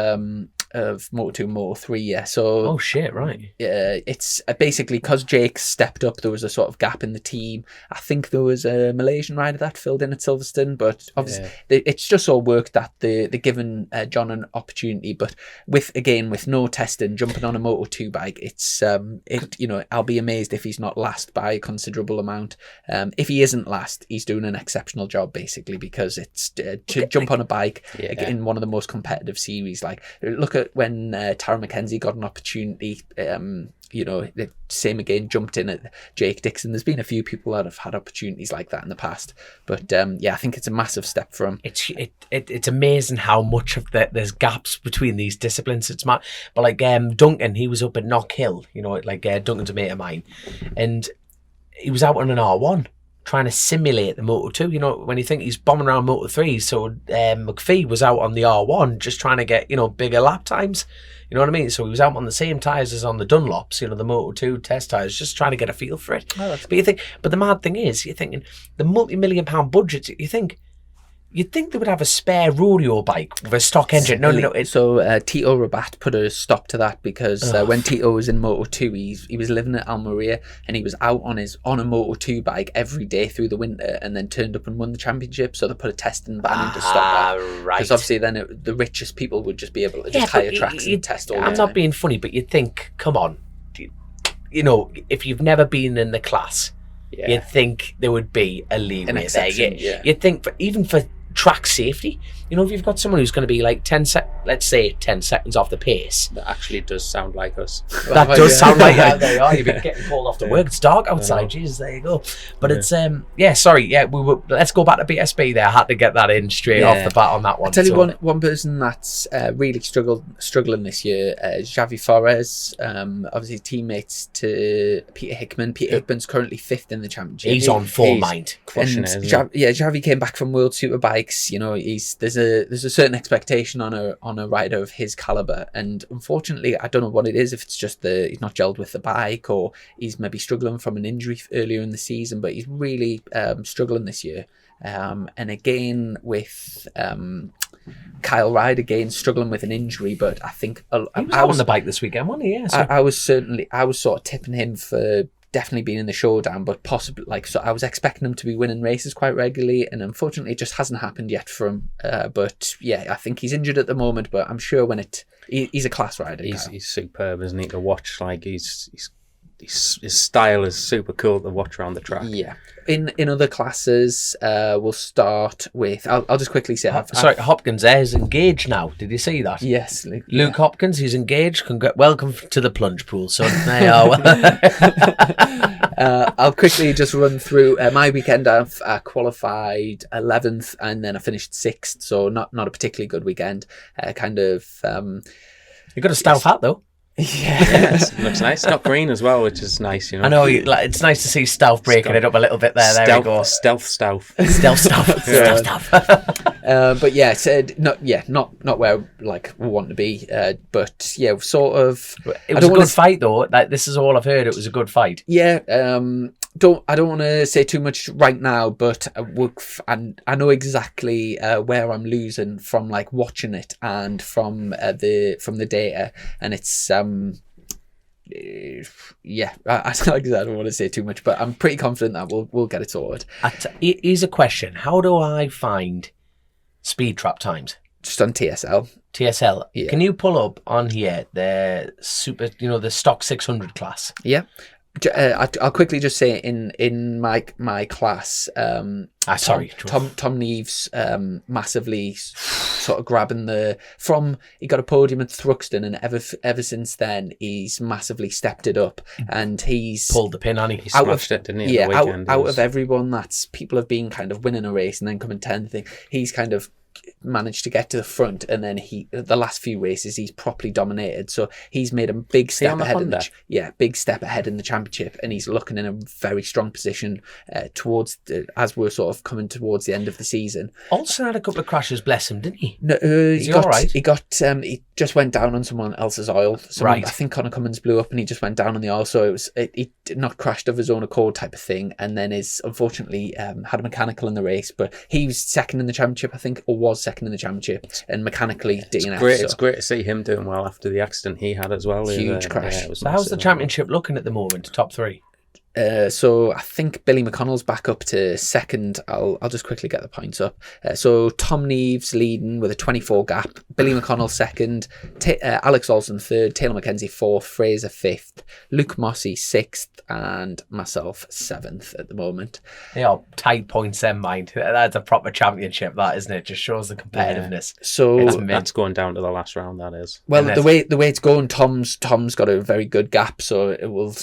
Moto 2 and Moto 3, yeah. So right. Yeah, it's basically because Jake stepped up, there was a sort of gap in the team. I think there was a Malaysian rider that filled in at Silverstone, but obviously it's just all worked that they're giving John an opportunity. But with no testing, jumping on a Moto 2 bike, I'll be amazed if he's not last by a considerable amount. If he isn't last, he's doing an exceptional job, basically, because it's to jump on a bike in one of the most competitive series. Like, look at when Tara McKenzie got an opportunity, the same again, jumped in at Jake Dixon. There's been a few people that have had opportunities like that in the past, but I think it's a massive step for him. It's amazing how much of there's gaps between these disciplines. It's mad. But like Duncan, he was up at Knock Hill, Duncan's a mate of mine, and he was out on an R1 trying to simulate the Moto 2. When you think he's bombing around Moto 3, so McPhee was out on the R1 just trying to get, bigger lap times. You know what I mean? So he was out on the same tyres as on the Dunlops, the Moto 2 test tyres, just trying to get a feel for it. But the mad thing is, you're thinking, the multi-million-pound budget, you'd think they would have a spare rodeo bike with a stock engine. No. So Tito Rabat put a stop to that because when Tito was in Moto 2, he was living at Almeria, and he was out on a Moto 2 bike every day through the winter, and then turned up and won the championship. So they put a testing ban in to stop that. Right. Because obviously then the richest people would just be able to just hire tracks and test all the time. I'm not being funny, but you'd think, come on, if you've never been in the class, you'd think there would be a leeway there. You'd think even for track safety, if you've got someone who's going to be like 10 seconds off the pace. That actually does sound like us. That does sound like there you are. You've been getting called off to work. It's dark outside. Jesus, there you go. But it's let's go back to BSB there. I had to get that in straight off the bat on that one. I'll tell you one person that's really struggling this year is Xavi Flores. Obviously teammates to Peter Hickman. Peter Hickman's currently 5th in the championship. He's on full mind. Crushing it, Xavi came back from World Superbikes. There's a certain expectation on a rider of his caliber, and unfortunately I don't know what it is, if it's just he's not gelled with the bike, or he's maybe struggling from an injury earlier in the season, but he's really struggling this year. And again with Kyle Ryde, again struggling with an injury, but I think he was on the bike this weekend, wasn't he? Yeah, I was sort of tipping him for definitely being in the showdown, but possibly I was expecting him to be winning races quite regularly, and unfortunately it just hasn't happened yet for him. But I think he's injured at the moment, but I'm sure he's a class rider. He's superb, isn't he, to watch? Like his style is super cool to watch around the track. Yeah. In other classes, we'll start with. I'll just quickly say. Hopkins is engaged now. Did you see that? Yes, Luke Hopkins, he's engaged. Welcome to the plunge pool, son. There you are. I'll quickly just run through my weekend. I've qualified 11th, and then I finished 6th. So not a particularly good weekend. You got a stout hat though. Yes, looks nice. Not green as well, which is nice. I know. It's nice to see Stealth breaking it up a little bit there. There we go. Stealth. But not where we want to be. But sort of. It was a good fight though. Like, this is all I've heard. It was a good fight. Yeah. I don't want to say too much right now, but I know exactly where I'm losing from, like watching it and from the data, and it's I don't want to say too much, but I'm pretty confident that we'll get it sorted. Here's a question: how do I find speed trap times? Just on TSL. Yeah. Can you pull up on here the super, the stock 600 class? Yeah. I'll quickly just say in my class, Tom Neves massively sort of grabbing he got a podium at Thruxton, and ever since then he's massively stepped it up, and he's pulled the pin on it. He smashed it, didn't he? Yeah, out of everyone that's people have been kind of winning a race and then coming 10th, he's kind of managed to get to the front, and then the last few races he's properly dominated, so he's made a big step ahead in the championship, and he's looking in a very strong position as we're sort of coming towards the end of the season. Olsen had a couple of crashes, bless him, didn't he? No, he he just went down on someone else's oil. I think Connor Cummins blew up and he just went down on the oil, so he did not crashed of his own accord type of thing, and then unfortunately had a mechanical in the race, but he was second in the championship, I think, or was second in the championship, and mechanically DNF. It's great to see him doing well after the accident he had as well. Huge crash. So how's the championship looking at the moment? Top three? So I think Billy McConnell's back up to second. I'll just quickly get the points up. So Tom Neves leading with a 24 gap. Billy McConnell second. Alex Olsen third. Taylor McKenzie fourth. Fraser fifth. Luke Mossey sixth. And myself seventh at the moment. They are tight points then, mind. That's a proper championship, that, isn't it? Just shows the competitiveness. So that's going down to the last round, that is. Well, the way it's going, Tom's got a very good gap, so we'll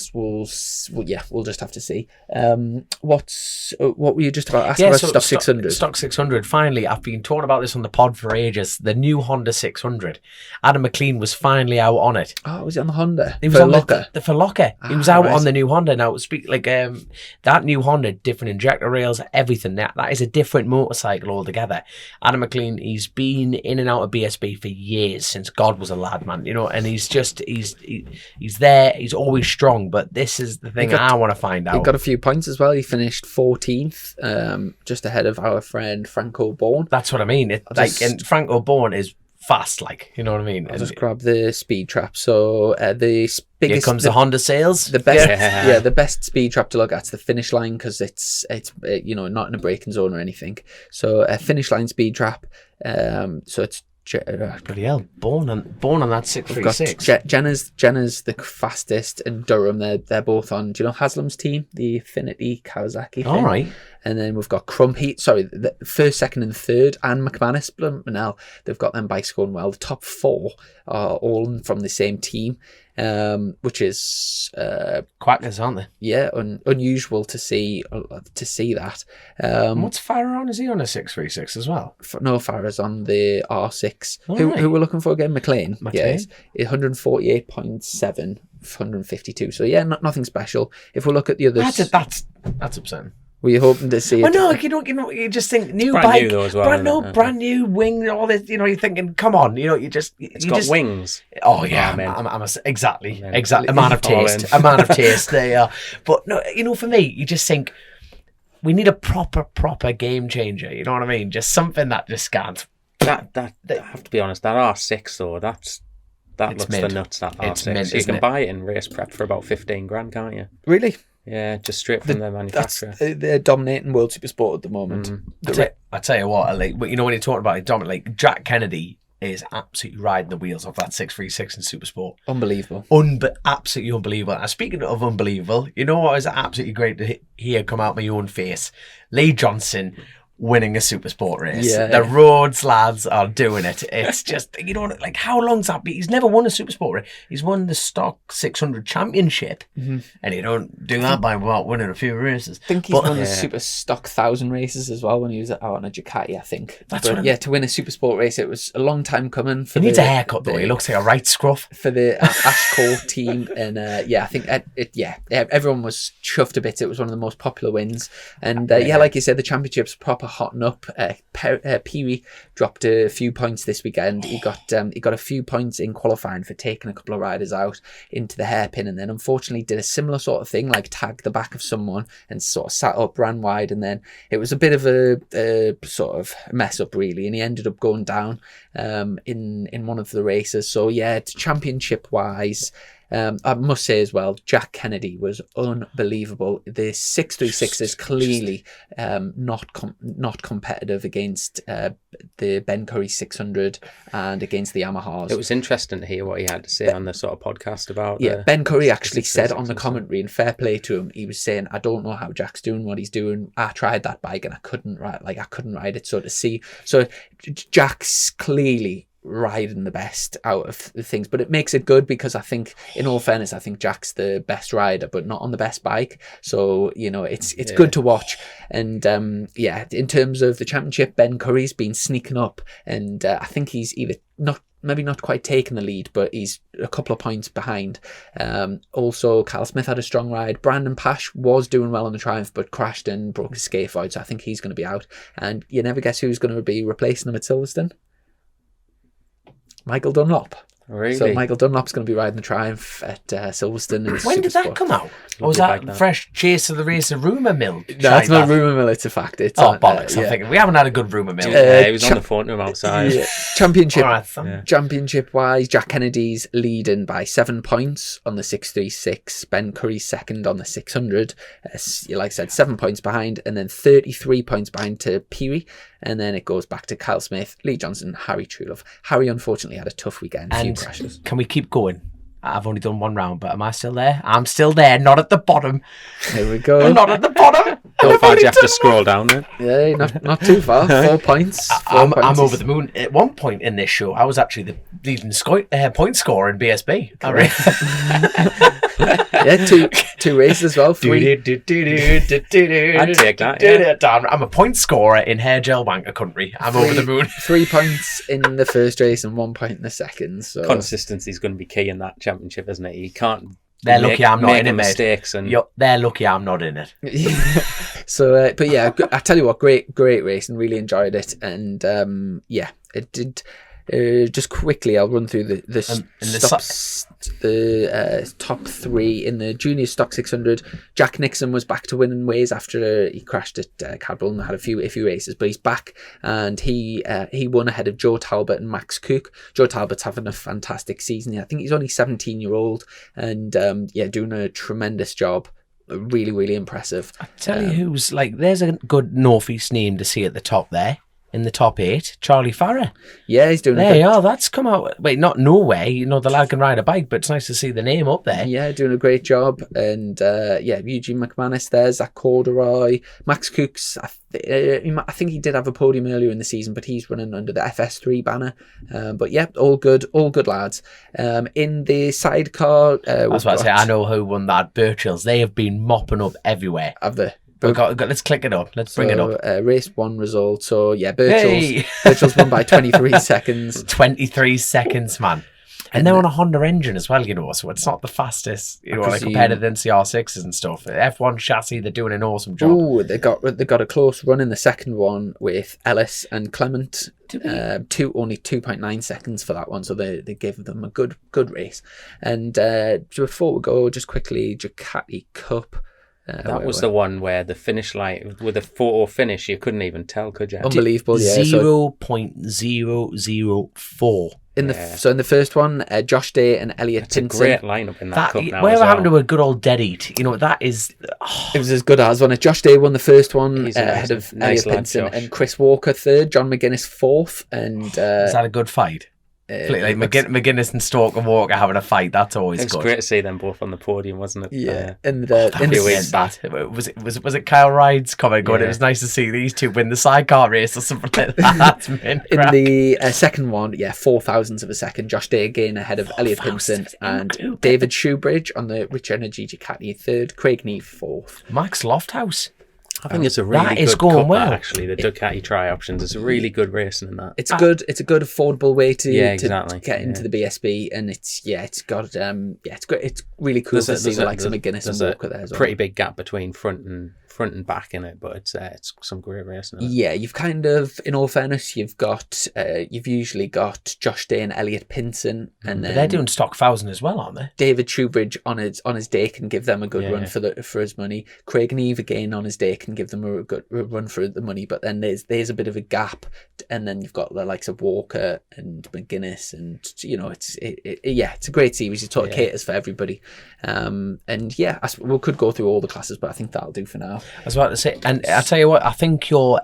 just have to see. What were you just about asking about? Stock 600? Stock 600. Finally, I've been talking about this on the pod for ages. The new Honda 600. Adam McLean was finally out on it. Oh, was he on the Honda? He was on Locker. For Locker. He was out on the new Honda. Now, that new Honda, different injector rails, everything. That is a different motorcycle altogether. Adam McLean, he's been in and out of BSB for years, since God was a lad, man. And he's there. He's always strong. But this is the thing I want to find out. He got a few points as well. He finished 14th, just ahead of our friend Franco Bourne. That's what I mean. And Franco Bourne is fast, you know what I mean? I'll just grab the speed trap. So the biggest... Here comes the Honda sales. The best, the best speed trap to look at's the finish line, because it's not in a braking zone or anything. So a finish line speed trap. So it's... Bloody hell, born on that 636. Jenna's the fastest, and Durham, they're both on, do you know Haslam's team, the Affinity Kawasaki thing? All right. And then we've got the first, second and third, and McManus, Manel, they've got them bikes going well. The top four are all from the same team, which is quackers, aren't they? Yeah, unusual to see that. What's Farah on? Is he on a 636 as well? No, Farah's on the R6. Who we're looking for again? McLean. Yes, 148.7, 152. So yeah, nothing special. If we look at the others, that's upsetting. Were you hoping to see it? Well, no, you just think new bike, new though as well, brand new wing, all this. You're thinking, come on, it's got wings. Oh yeah, exactly. A man of taste. They are. But no, for me, you just think we need a proper game changer. You know what I mean? Just something that just can't. That I have to be honest. That R6 though, that looks the nuts. That R6, mint, you can buy it in race prep for about 15 grand, can't you? Really? Yeah, just straight from the manufacturer. They're dominating World Supersport at the moment. I tell you what, when you're talking about it, dominant, Jack Kennedy is absolutely riding the wheels off that 636 in Supersport. Unbelievable. Absolutely unbelievable. And speaking of unbelievable, you know what is absolutely great to hear come out my own face? Lee Johnson winning a Supersport race. Yeah, the Rhodes lads are doing it. It's just, how long's that been? He's never won a Supersport race. He's won the Stock 600 Championship, and you don't do that by winning a few races. I think he's won the Super Stock 1000 races as well when he was out on a Ducati, I think. To win a Supersport race, it was a long time coming. He needs a haircut though. He looks like a right scruff. For the Ash Cole team, and I think everyone was chuffed a bit. It was one of the most popular wins, and like you said, the championship's proper hotting up. Pee-wee dropped a few points this weekend. He got a few points in qualifying for taking a couple of riders out into the hairpin, and then unfortunately did a similar sort of thing, like tagged the back of someone and sort of sat up, ran wide, and then it was a bit of a sort of mess up really, and he ended up going down in one of the races. So yeah, championship wise, I must say as well, Jack Kennedy was unbelievable. The 636 is clearly not competitive against the Ben Curry 600 and against the Yamahas. It was interesting to hear what he had to say on the sort of podcast about. Ben Curry actually said on the commentary, and fair play to him, he was saying, "I don't know how Jack's doing what he's doing. I tried that bike and I couldn't ride it. So to see, so Jack's clearly riding the best out of the things, but it makes it good because I think, in all fairness, I think Jack's the best rider, but not on the best bike. So it's good to watch. And in terms of the championship, Ben Curry's been sneaking up, and I think he's either maybe not quite taking the lead, but he's a couple of points behind. Also, Carl Smith had a strong ride. Brandon Pash was doing well on the Triumph, but crashed and broke his scaphoid, so I think he's going to be out. And you never guess who's going to be replacing him at Silverstone? Michael Dunlop. Really? So Michael Dunlop's going to be riding the Triumph at Silverstone. When did that come out? Or was that fresh chase of the race of rumour mill? No, that's not rumour mill, it's a fact. It's bollocks, I'm thinking. We haven't had a good rumour mill. He was on the phone to him outside. Championship-wise, Jack Kennedy's leading by 7 points on the 636. Ben Curry's second on the 600. Like I said, 7 points behind, and then 33 points behind to Peary. And then it goes back to Kyle Smith, Lee Johnson, Harry Trulove. Harry, unfortunately, had a tough weekend. Few crashes. Can we keep going? I've only done one round, but am I still there? I'm still there, not at the bottom. There we go. I'm not at the bottom. How far do you have to scroll down then? Yeah, not too far. 4 points. I'm over the moon. At one point in this show, I was actually the leading point scorer in BSB. Yeah, two races as well. 3. I'd take that, yeah. I'm a point scorer in Hair Gel Banker country. I'm over the moon. 3 points in the first race and 1 point in the second. So consistency is going to be key in that championship, isn't it? You can't. They're lucky I'm not in it, mistakes mate. They're lucky I'm not in it. So, but yeah, I tell you what, great race, and really enjoyed it. And it did. Just quickly, I'll run through the top 3 in the junior stock 600. Jack Nixon was back to winning ways after he crashed at Cadwell and had a few races, but he's back, and he won ahead of Joe Talbot and Max Cook. Joe Talbot's having a fantastic season. I think he's only 17-year-old, and doing a tremendous job. Really, really impressive. I tell you who's there's a good Northeast name to see at the top there. In the top 8, Charlie Farrer. Yeah, he's doing there. Yeah, that's come out. Wait, not Norway. The lad can ride a bike, but it's nice to see the name up there. Yeah, doing a great job. And Eugene McManus there, Zach Corduroy, Max Cooks. I think he did have a podium earlier in the season, but he's running under the FS3 banner. But yeah, all good lads. In the sidecar, I was about to say, I know who won that. Birchall's. They have been mopping up everywhere. Have they? Let's click it up. Let's bring it up. Race 1 result. So yeah, Birchall's won by 23 seconds. 23 seconds, man. And they're on a Honda engine as well, so it's not the fastest, compared to the CR6s and stuff. F1 chassis, they're doing an awesome job. Oh, they got a close run in the second one with Ellis and Clement. Only 2.9 seconds for that one, so they gave them a good race. And before we go, just quickly, Ducati Cup. That was the one where the finish line, with a photo finish, you couldn't even tell, could you? Unbelievable, yeah. 0.004. So in the first one, Josh Day and Elliot Pinson. It's a great lineup in that cup now. Whatever happened to a good old dead eat? That is... It was as good as, wasn't it? Josh Day won the first one ahead of Elliot Pinson, and Chris Walker third, John McGuinness fourth. And is that a good fight? McGuinness and Stalker Walker having a fight, that's always good. It was great to see them both on the podium, wasn't it? Yeah. Was it Kyle Ride's comment going, it was nice to see these two win the sidecar race or something like that. In the second one, 4,000ths of a second, Josh Day again ahead of Elliot Pinson, and David Shoebridge on the Rich Energy Ducati third, Craig Neave fourth. Max Lofthouse. I think it's a really good cup, actually. The Ducati Tri-Options. It's a really good racing in that. It's a good affordable way to get into the BSB, and it's got it's great. It's really cool to see the likes of McGuinness and Walker there as well. Pretty big gap between front and back in it, but it's some great racing. Yeah, you've kind of, in all fairness, you've usually got Josh Day and Elliot Pinson, and then they're doing stock 1,000 as well, aren't they? David Shoebridge on his day can give them a good run for his money. Craig Neave again on his day can and give them a good run for the money. But then there's a bit of a gap, and then you've got the likes of Walker and McGuinness, and it's a great series. It sort of caters for everybody. And we could go through all the classes, but I think that'll do for now. I was about to say, and I tell you what, I think your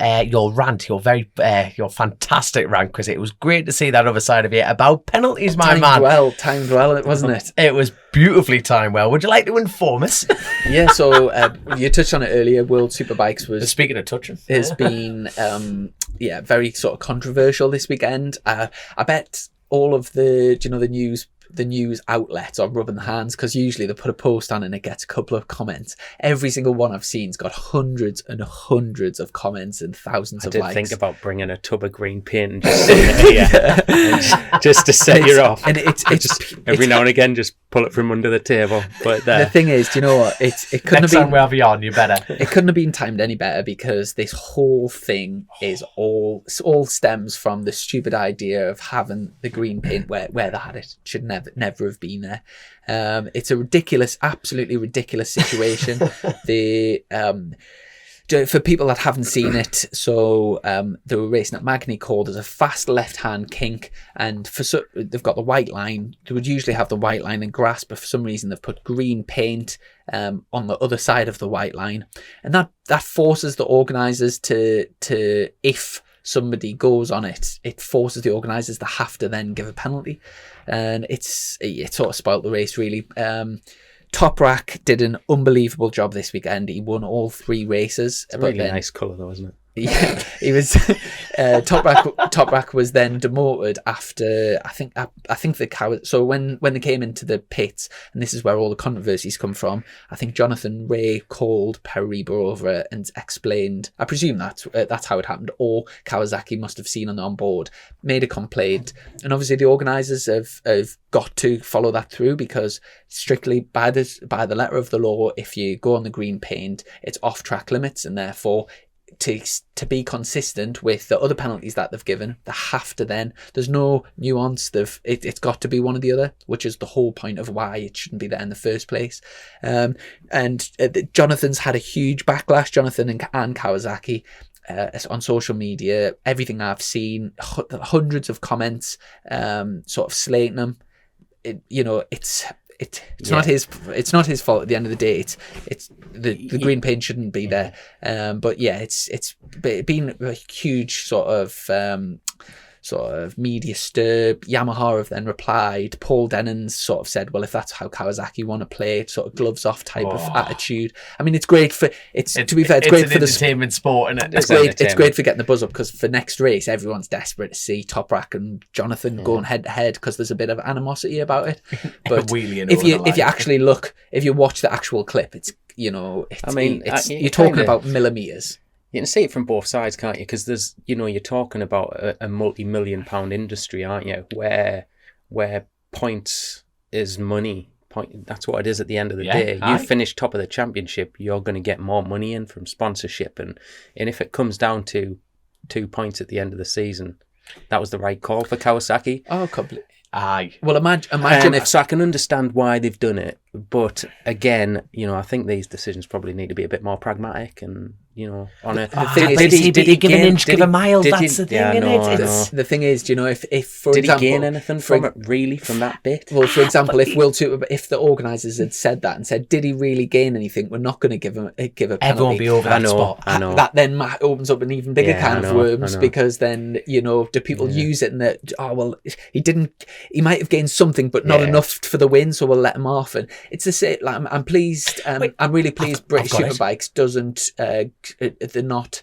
rant, your fantastic rant, because it was great to see that other side of it about penalties, my man. Timed well, wasn't it? It was beautifully timed well. Would you like to inform us? Yeah, so you touched on it earlier. World Superbikes was... Speaking of touching. Has been, very sort of controversial this weekend. I bet all of the news outlets are rubbing their hands, because usually they put a post on and it gets a couple of comments. Every single one I've seen's got hundreds and hundreds of comments and thousands of likes. I did think about bringing a tub of green paint and just sitting it here and just to set you off. And it's every now and again, just pull it from under the table. But the thing is, do you know what? It couldn't Next have been. time we have you on, you better. It couldn't have been timed any better, because this whole thing is all stems from the stupid idea of having the green paint where they had it. Should never have been there. It's a ridiculous, absolutely ridiculous situation. For people that haven't seen it, so they were racing at Magny Court. There's a fast left-hand kink, and they've got the white line. They would usually have the white line in grass, but for some reason they've put green paint on the other side of the white line, and that forces the organisers to if somebody goes on it, it forces the organisers to have to then give a penalty, and it sort of spoilt the race really. Top Rack did an unbelievable job this weekend. He won all 3 races. It's a really nice colour though, isn't it? Yeah, he was. Top Rack was then demoted after I think the cow. So when they came into the pits, and this is where all the controversies come from. I think Jonathan Ray called Paribas over and explained. I presume that's how it happened, or Kawasaki must have seen on board, made a complaint, and obviously the organisers have got to follow that through, because strictly by the letter of the law, if you go on the green paint, it's off track limits, and therefore, to be consistent with the other penalties that they've given, they have to then. There's no nuance. It's got to be one or the other, which is the whole point of why it shouldn't be there in the first place. Jonathan's had a huge backlash. Jonathan and Kawasaki. On social media, everything I've seen, hundreds of comments, sort of slating him. It's not his fault at the end of the day. It's the green paint shouldn't be there. But yeah, it's been a huge sort of media stir. Yamaha have then replied. Paul Dennon's sort of said, well, if that's how Kawasaki want to play, sort of gloves off type of attitude. I mean, it's great for it's great for the entertainment sport, isn't it? It's great for getting the buzz up, because for next race, everyone's desperate to see Top Rack and Jonathan going head to head, because there's a bit of animosity about it. But if you actually if you watch the actual clip, you're talking about millimeters. You can see it from both sides, can't you? Because there's, you're talking about a multi-million-pound industry, aren't you? Where points is money. That's what it is at the end of the day. You finish top of the championship, you're going to get more money in from sponsorship, and if it comes down to 2 points at the end of the season, that was the right call for Kawasaki. Oh, completely. Aye. Well, imagine if... So I can understand why they've done it, but again, I think these decisions probably need to be a bit more pragmatic, and on a... Did he give an inch, give a mile? That's the thing, The thing is, if for did example... he gain anything from it, really, from that bit? Well, for example, if the organisers had said that and said, did he really gain anything? We're not going to give a penalty. Everyone will be over that spot. I know. That then opens up an even bigger can of worms, because then, do people use it, and that, he might have gained something, but not enough for the win, so we'll let him off. And it's the same. Like, I'm pleased. I'm really pleased British Superbikes doesn't. They're not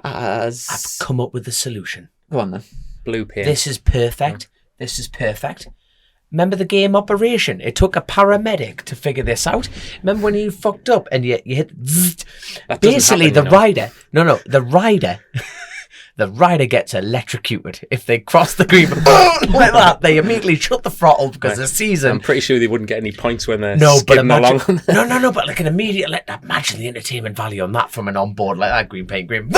as. I've come up with a solution. Go on then. Blue paint. This is perfect. This is perfect. Remember the game Operation? It took a paramedic to figure this out. Remember when you fucked up and you hit. Basically, the rider. No, the rider. The rider gets electrocuted if they cross the green like that. They immediately shut the throttle because the season. I'm pretty sure they wouldn't get any points when they're skidding along. No, but like an immediate. Imagine the entertainment value on that from an onboard like that. Green paint, green.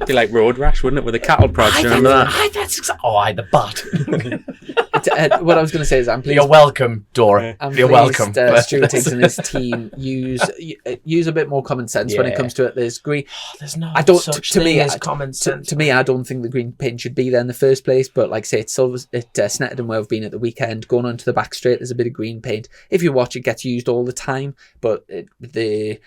Be like Road Rash, wouldn't it, with the cattle prods? Do you remember that? That's exactly. The butt. what I was going to say is I'm pleased. You're welcome, Dora. You're welcome. Stuart Higgs and his team use a bit more common sense when it comes to it. There's green. There's no I don't. such To thing me, as common sense. To me, I don't think the green paint should be there in the first place. But like I say, it's Snetterton where we've been at the weekend. Going onto the back straight, there's a bit of green paint. If you watch, it gets used all the time. But is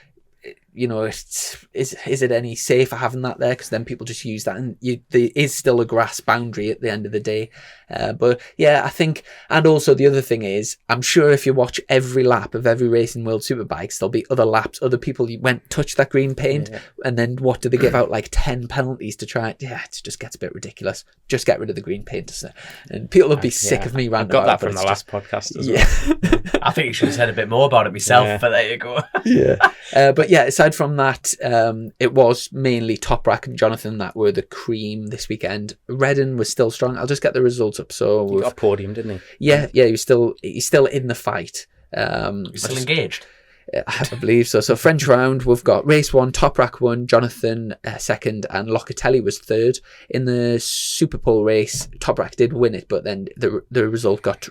it any safer having that there? Because then people just use that, and there is still a grass boundary at the end of the day. But yeah, I think, and also the other thing is, I'm sure if you watch every lap of every Racing World Superbikes, there'll be other laps, other people touch that green paint, and then what do they give out, like 10 penalties to try it? Yeah, it just gets a bit ridiculous. Just get rid of the green paint, and people will be sick of me ranting about it. I got that from the last podcast as well. I think you should have said a bit more about it myself, but there you go. But yeah, aside from that, it was mainly Toprak and Jonathan that were the cream this weekend. Redden was still strong. I'll just get the results up. So he got a podium, didn't he? Yeah, he's still in the fight. He's still engaged. I believe so. So French round, we've got race 1, Toprak won, Jonathan second, and Locatelli was third. In the Super Pole race, Toprak did win it, but then the result got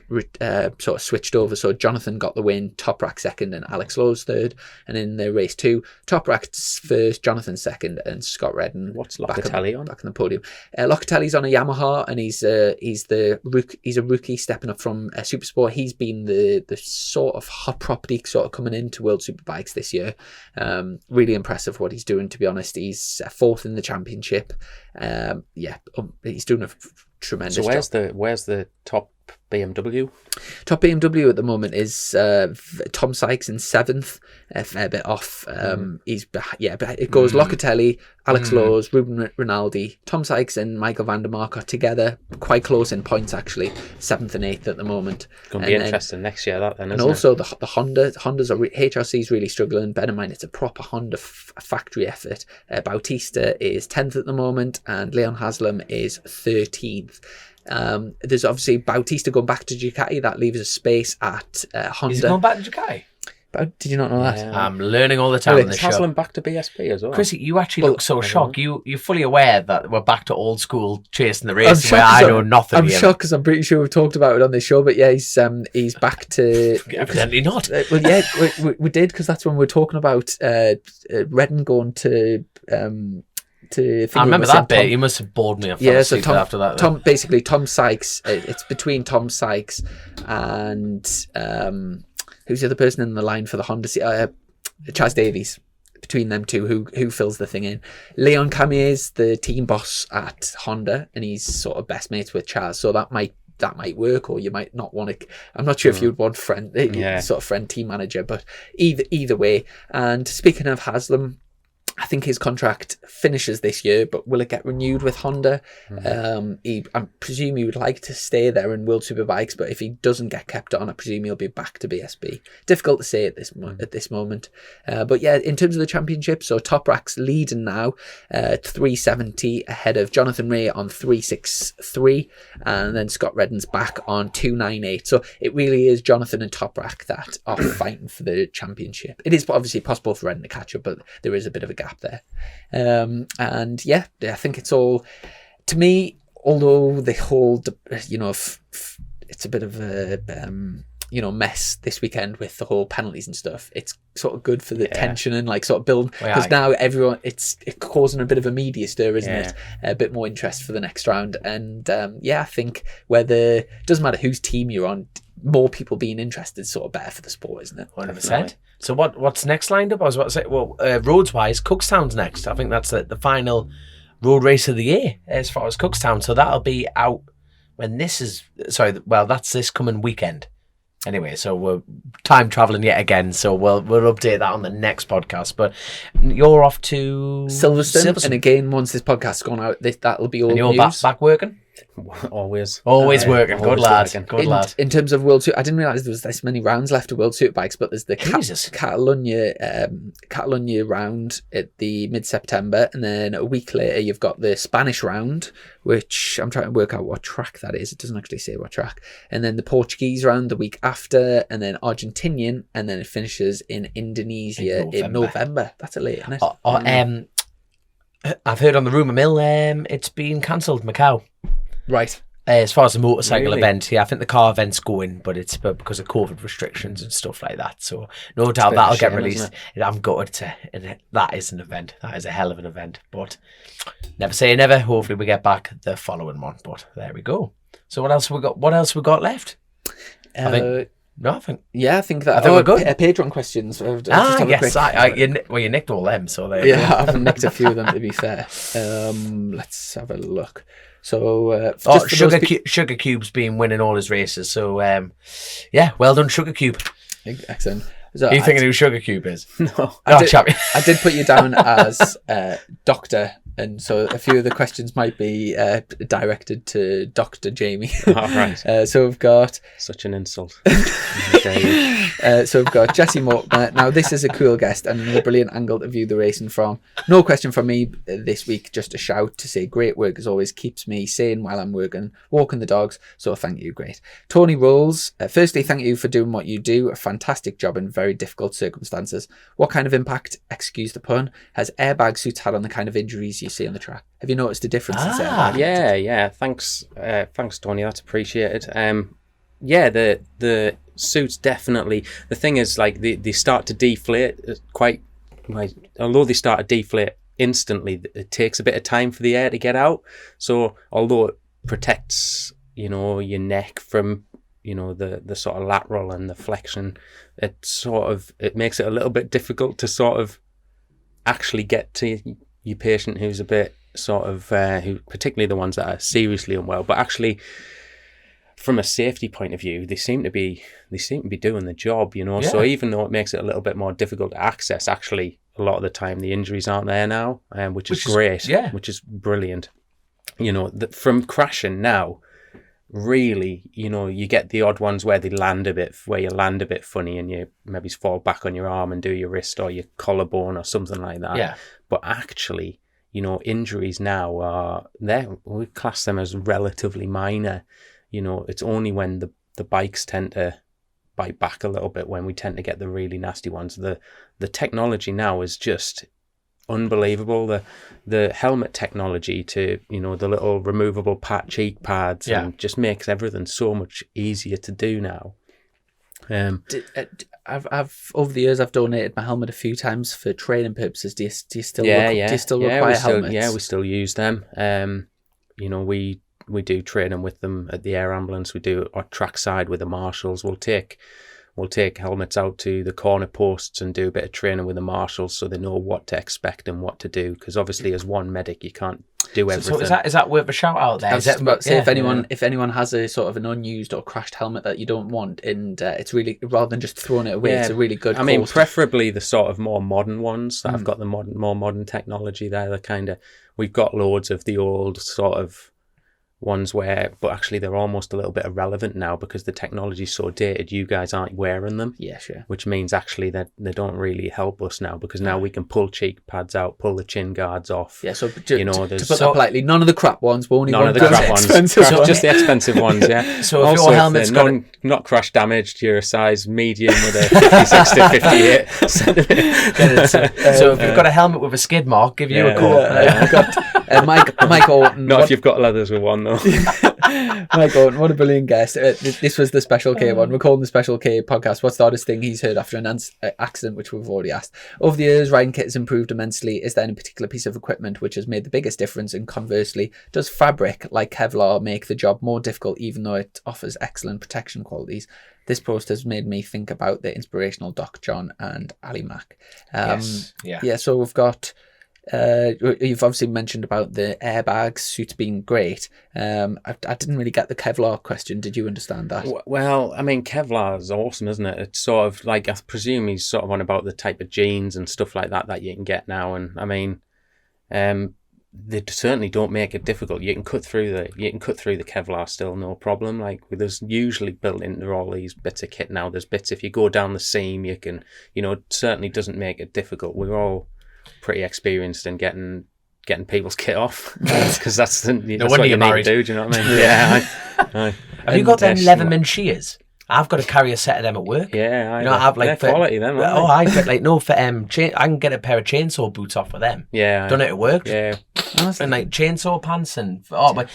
sort of switched over. So Jonathan got the win, Toprak second, and Alex Lowe's third. And in the race 2, Toprak's first, Jonathan second, and Scott Redden. What's Locatelli on? Back on the podium. Locatelli's on a Yamaha, and he's a rookie stepping up from Supersport. He's been the sort of hot property sort of coming into World Superbikes this year. Really impressive what he's doing, to be honest. He's fourth in the championship. He's doing a tremendous job. So where's the top BMW? Top BMW at the moment is Tom Sykes in 7th, a fair bit off. But it goes Locatelli, Alex Lowe's, Ruben Rinaldi, Tom Sykes and Michael van der Mark are together, quite close in points actually, 7th and 8th at the moment. It's going to be interesting next year, that then, and also the Hondas are HRC's really struggling. Bear in mind, it's a proper Honda factory effort. Bautista is 10th at the moment, and Leon Haslam is 13th. There's obviously Bautista going back to Ducati. That leaves a space at Honda. Is he going back to Ducati? Did you not know that? I'm learning all the time on this show. Haslam back to BSB as well. Chrissy, you actually look so shocked. You're fully aware that we're back to old school chasing the race where I know nothing. I'm shocked because I'm pretty sure we've talked about it on this show. But yeah, he's back to. Evidently not. Well, yeah, we did, because that's when we were talking about Redden going to. I remember that bit. You must have bored me. After that. Tom Sykes. It's between Tom Sykes and who's the other person in the line for the Honda? Chaz Davies. Between them two, who fills the thing in. Leon Camier is the team boss at Honda, and he's sort of best mates with Chaz. So that might work, or you might not want to. I'm not sure if you'd want sort of friend team manager, but either way. And speaking of Haslam, I think his contract finishes this year, but will it get renewed with Honda? I presume he would like to stay there in World Superbikes, but if he doesn't get kept on, I presume he'll be back to BSB. Difficult to say at this moment. But yeah, in terms of the championship, so Toprak's leading now, 370 ahead of Jonathan Ray on 363, and then Scott Redden's back on 298. So it really is Jonathan and Toprak that are fighting for the championship. It is obviously possible for Redden to catch up, but there is a bit of a gap there. And yeah, I think it's all, to me, although the whole, it's a bit of a mess this weekend with the whole penalties and stuff. It's sort of good for the tension and like sort of build, because now everyone, it's causing a bit of a media stir, isn't it? A bit more interest for the next round. And I think whether, doesn't matter whose team you're on, more people being interested is sort of better for the sport, isn't it? 100%. So what's next lined up? I was about to say, roads wise, Cookstown's next. I think that's the final road race of the year as far as Cookstown. So that'll be out when this is, that's this coming weekend. Anyway, so we're time traveling yet again. So we'll update that on the next podcast. But you're off to Silverstone. And again, once this podcast's gone out, that'll be all and you're news. back working? Always working. Good lad. In terms of World Super, I didn't realise there was this many rounds left of World Superbikes, but there's the Catalonia round at the mid-September, and then a week later you've got the Spanish round, which I'm trying to work out what track that is. It doesn't actually say what track. And then the Portuguese round the week after, and then Argentinian, and then it finishes in Indonesia in November. That's a late, isn't it? I've heard on the rumour mill, it's been cancelled, Macau. Right. As far as the motorcycle Really? event, yeah, I think the car event's going, but it's because of COVID restrictions and stuff like that. So no doubt a bit of a that'll get shame, released. isn't I'm gutted to, and that is an event. That is a hell of an event. But never say never. Hopefully we get back the following one. But there we go. So what else we got? What else we got left? I think Yeah, I think that. I think we're good. Patreon questions. Yes. You nicked all them. So there. You go. I've nicked a few of them, to be fair. Let's have a look. So, Sugar Cube's been winning all his races. So, well done, Sugar Cube. Excellent. So Are you thinking who Sugar Cube is? No, I did put you down as Doctor, and so a few of the questions might be directed to Dr. Jamie. Oh, right. So we've got Such an insult. so we've got Jesse Mortimer. Now this is a cool guest and a brilliant angle to view the racing from. No question from me this week, just a shout to say great work as always, keeps me sane while I'm walking the dogs, so thank you. Great. Tony Rolls, firstly thank you for doing what you do, a fantastic job in very difficult circumstances. What kind of impact, excuse the pun, has airbag suits had on the kind of injuries you see on the track? Have you noticed a difference in airbag? Yeah. Thanks, Tony. That's appreciated. The suits definitely. The thing is, like they start to deflate quite. Although they start to deflate instantly, it takes a bit of time for the air to get out. So although it protects, your neck from, the sort of lateral and the flexion, it makes it a little bit difficult to sort of actually get to your patient who's a bit sort of who, particularly the ones that are seriously unwell, but actually from a safety point of view they seem to be doing the job. So even though it makes it a little bit more difficult to access, actually a lot of the time the injuries aren't there now, which is great. Which is brilliant. From crashing now, really, you get the odd ones where you land a bit funny and you maybe fall back on your arm and do your wrist or your collarbone or something like that. But actually, injuries now are there. We class them as relatively minor. It's only when the bikes tend to bite back a little bit when we tend to get the really nasty ones. The technology now is just unbelievable. The helmet technology to the little removable cheek pads and just makes everything so much easier to do now. I've over the years I've donated my helmet a few times for training purposes. Do you still require helmets? Yeah, we still use them. We do training with them at the air ambulance. We do our trackside with the marshals. We'll take helmets out to the corner posts and do a bit of training with the marshals so they know what to expect and what to do. Because obviously, as one medic, you can't do everything. So is that worth a shout out there? If anyone has a sort of an unused or crashed helmet that you don't want, and it's really, rather than just throwing it away, it's a really good. Preferably the sort of more modern ones that have got the more modern technology there. We've got loads of the old sort of ones but actually they're almost a little bit irrelevant now because the technology's so dated. You guys aren't wearing them. Yeah, sure. Which means actually that they don't really help us now because now we can pull cheek pads out, pull the chin guards off. Yeah, so to put that politely, none of the crap ones. Just the expensive ones. Yeah. So if your helmet's not crash damaged, you're a size medium with a 56 to 58 centimetre. So if you've got a helmet with a skid mark, give you a call. I've got Mike Orton. Not if you've got leathers with one though. Mike Orton, what a brilliant guest. This was the Special K one. We're calling the Special K podcast. What's the hardest thing he's heard after an accident, which we've already asked? Over the years, riding kit has improved immensely. Is there any particular piece of equipment which has made the biggest difference? And conversely, does fabric like Kevlar make the job more difficult even though it offers excellent protection qualities? This post has made me think about the inspirational Doc John and Ali Mack. So we've got... you've obviously mentioned about the airbags suits being great. I didn't really get the Kevlar question. Did you understand that? Well, Kevlar is awesome, isn't it? It's sort of like, I presume he's sort of on about the type of jeans and stuff like that you can get now. And they certainly don't make it difficult. You can cut through the Kevlar still, no problem. Like there's usually built into all these bits of kit now. There's bits if you go down the seam, you can, it certainly doesn't make it difficult. We're all pretty experienced in getting people's kit off because that's what you need to do. Do you know what I mean? Yeah. Have you got them Leatherman shears? I've got to carry a set of them at work. Yeah, I have like quality them. I get I can get a pair of chainsaw boots off of them. Yeah, done it at work. Yeah, Honestly. And like chainsaw pants and like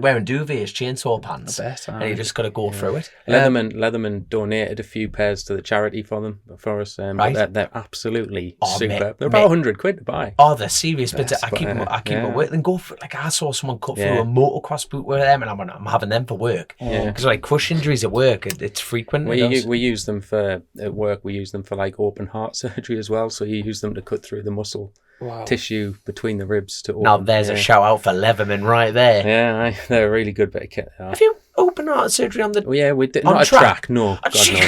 wearing duvets, chainsaw pants. I bet, and you just got to go through it. Leatherman donated a few pairs to the charity for us. Right. But they're absolutely superb. Mate, They're about £100 to buy. Oh, they're serious, but Yes, I keep yeah. it with. And go for like I saw someone cut through Yeah. a motocross boot with them, and I'm having them for work. Yeah. Because like crush injuries at work, it's frequent. We use them at work. We use them for like open heart surgery as well. So you use them to cut through the muscle tissue between the ribs to open. Now there's a shout out for Leatherman right there. Yeah, they're a really good bit of kit. Have you open heart surgery on the? Well, yeah, we did on not track? a track. No,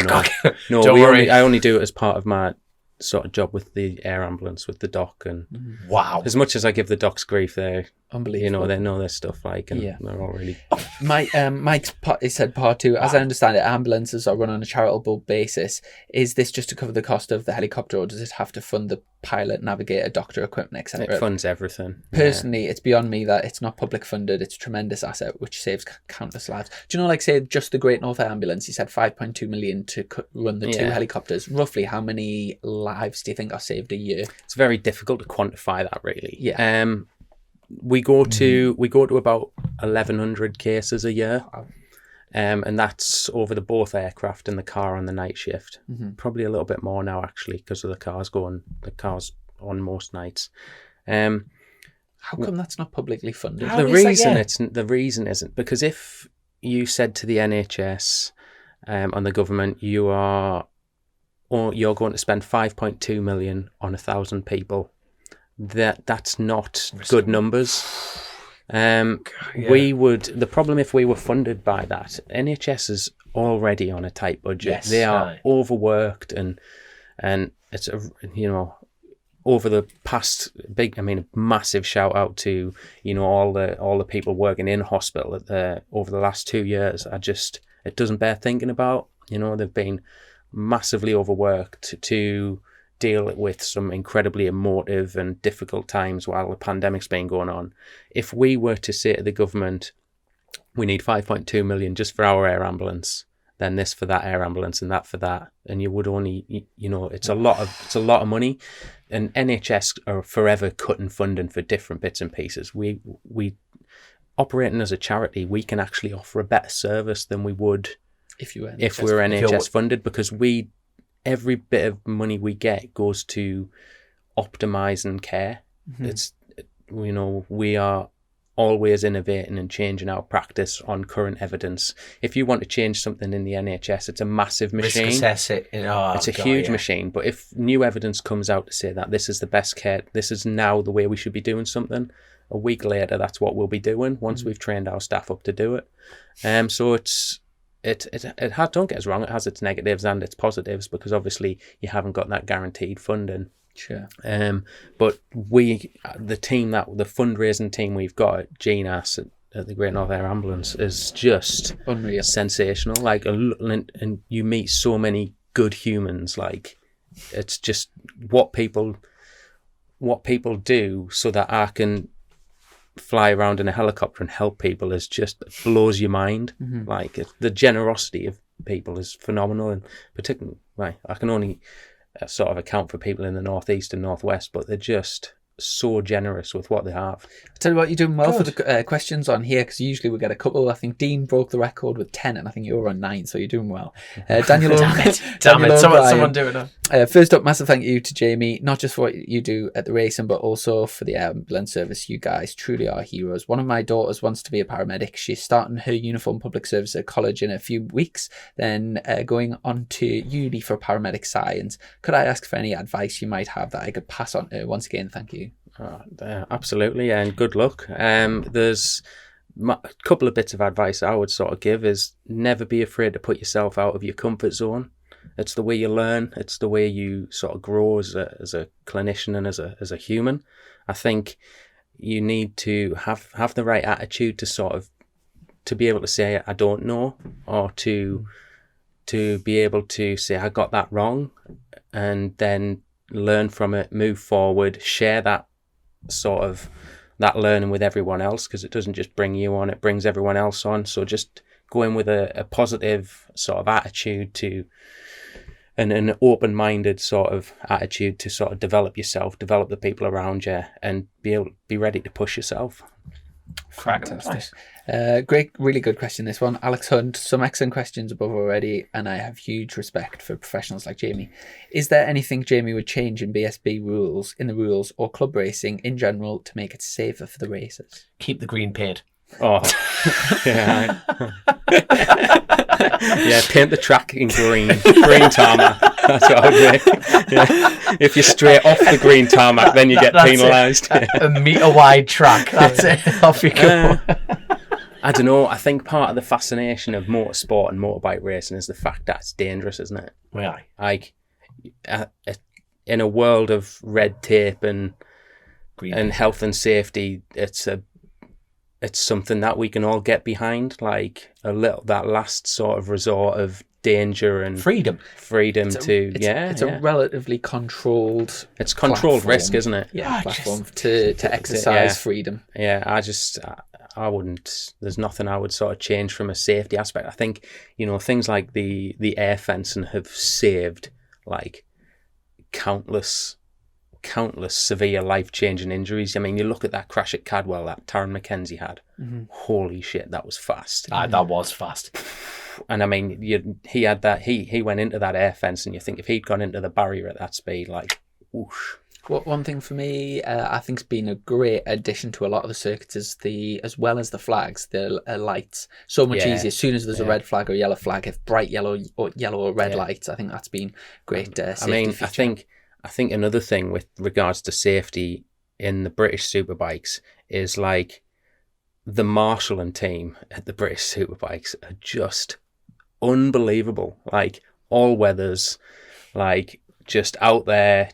God, no. No, Don't worry. I only do it as part of my sort of job with the air ambulance with the doc, and wow. As much as I give the docs grief, they Unbelievable. they know their stuff, like, and they're all really. Mike's he said part two. As I understand it, ambulances are run on a charitable basis. Is this just to cover the cost of the helicopter, or does it have to fund the pilot, navigator, doctor, equipment, etc.? It funds everything. Personally, it's beyond me that it's not public funded. It's a tremendous asset which saves countless lives. Do you know, like, say, just the Great North Ambulance, he said 5.2 million to run the two helicopters. Roughly how many lives do you think are saved a year? It's very difficult to quantify that, really. Yeah. We go to about 1,100 cases a year, and that's over both aircraft and the car on the night shift. Probably a little bit more now, actually, because of the cars on most nights. How come that's not publicly funded? The reason isn't because if you said to the NHS and the government you're going to spend 5.2 million on 1,000 people, that's not good numbers. The problem if we were funded by that, NHS is already on a tight budget. Yes, they are overworked, and it's over the past massive shout out to all the people working in hospital over the last 2 years. It doesn't bear thinking about. They've been massively overworked to deal with some incredibly emotive and difficult times while the pandemic's been going on. If we were to say to the government, we need 5.2 million just for our air ambulance, then this for that air ambulance and that for that, and you would only, it's a lot of money, and NHS are forever cutting funding for different bits and pieces. We operating as a charity, we can actually offer a better service than we would if we were NHS funded, because every bit of money we get goes to optimising care. We are always innovating and changing our practice on current evidence. If you want to change something in the NHS, it's a massive machine. Risk assess it. It's a huge machine. But if new evidence comes out to say that this is the best care, this is now the way we should be doing something, a week later, that's what we'll be doing once we've trained our staff up to do it. So don't get us wrong, it has its negatives and its positives, because obviously you haven't got that guaranteed funding. Sure. But the fundraising team we've got at GNAAS at the Great North Air Ambulance is just unreal, sensational. Like, and you meet so many good humans. Like, it's just what people do so that I can fly around in a helicopter and help people is just blows your mind. Like, the generosity of people is phenomenal, and particularly, I can only sort of account for people in the northeast and northwest, but they're just so generous with what they have. I tell you what, you're doing well for the questions on here, because usually we get a couple. I think Dean broke the record with 10, and I think you were on 9, so you're doing well. Daniel, damn it, someone do it now. First up, massive thank you to Jamie, not just for what you do at the Racin, but also for the ambulance service. You guys truly are heroes. One of my daughters wants to be a paramedic. She's starting her uniform public service at college in a few weeks, then going on to uni for paramedic science. Could I ask for any advice you might have that I could pass on to her? Once again, thank you. Absolutely, and good luck. There's a couple of bits of advice I would sort of give is never be afraid to put yourself out of your comfort zone. It's the way you learn. It's the way you sort of grow as a clinician and as a human. I think you need to have the right attitude to be able to say I don't know, or to be able to say I got that wrong, and then learn from it, move forward, share that learning with everyone else, because it doesn't just bring you on, it brings everyone else on. So just go in with a positive sort of attitude to and an open-minded sort of attitude to sort of develop yourself, develop the people around you, and be ready to push yourself. Fantastic. Great, really good question, this one. Alex Hunt, some excellent questions above already, and I have huge respect for professionals like Jamie. Is there anything Jamie would change in BSB rules, or club racing in general, to make it safer for the racers? Keep the green paint. Oh, yeah. Yeah, paint the track in green tarmac. That's what I would do. Yeah. If you're straight off the green tarmac, then you get penalised. A metre wide track. That's it. Off you go. I don't know. I think part of the fascination of motorsport and motorbike racing is the fact that it's dangerous, isn't it? Yeah. Like, in a world of red tape and health and safety, it's something that we can all get behind. Like that last sort of resort of danger and freedom it's a relatively controlled. It's controlled platform. Risk, isn't it? Yeah, platform to exercise freedom. Yeah, I wouldn't. There's nothing I would sort of change from a safety aspect. I think things like the air fencing have saved like countless severe life-changing injuries. I mean, you look at that crash at Cadwell that Taron McKenzie had. Mm-hmm. Holy shit, that was fast. That was fast. And I mean, he had that. He went into that air fence, and you think if he'd gone into the barrier at that speed, like, whoosh. One thing for me, I think's been a great addition to a lot of the circuits is as well as the flags, the lights. So much easier. As soon as there's a red flag or yellow flag, if bright yellow or red lights, I think that's been great. Safety feature. I think another thing with regards to safety in the British Superbikes is like the marshalling team at the British Superbikes are just unbelievable. Like all weathers, like just out there.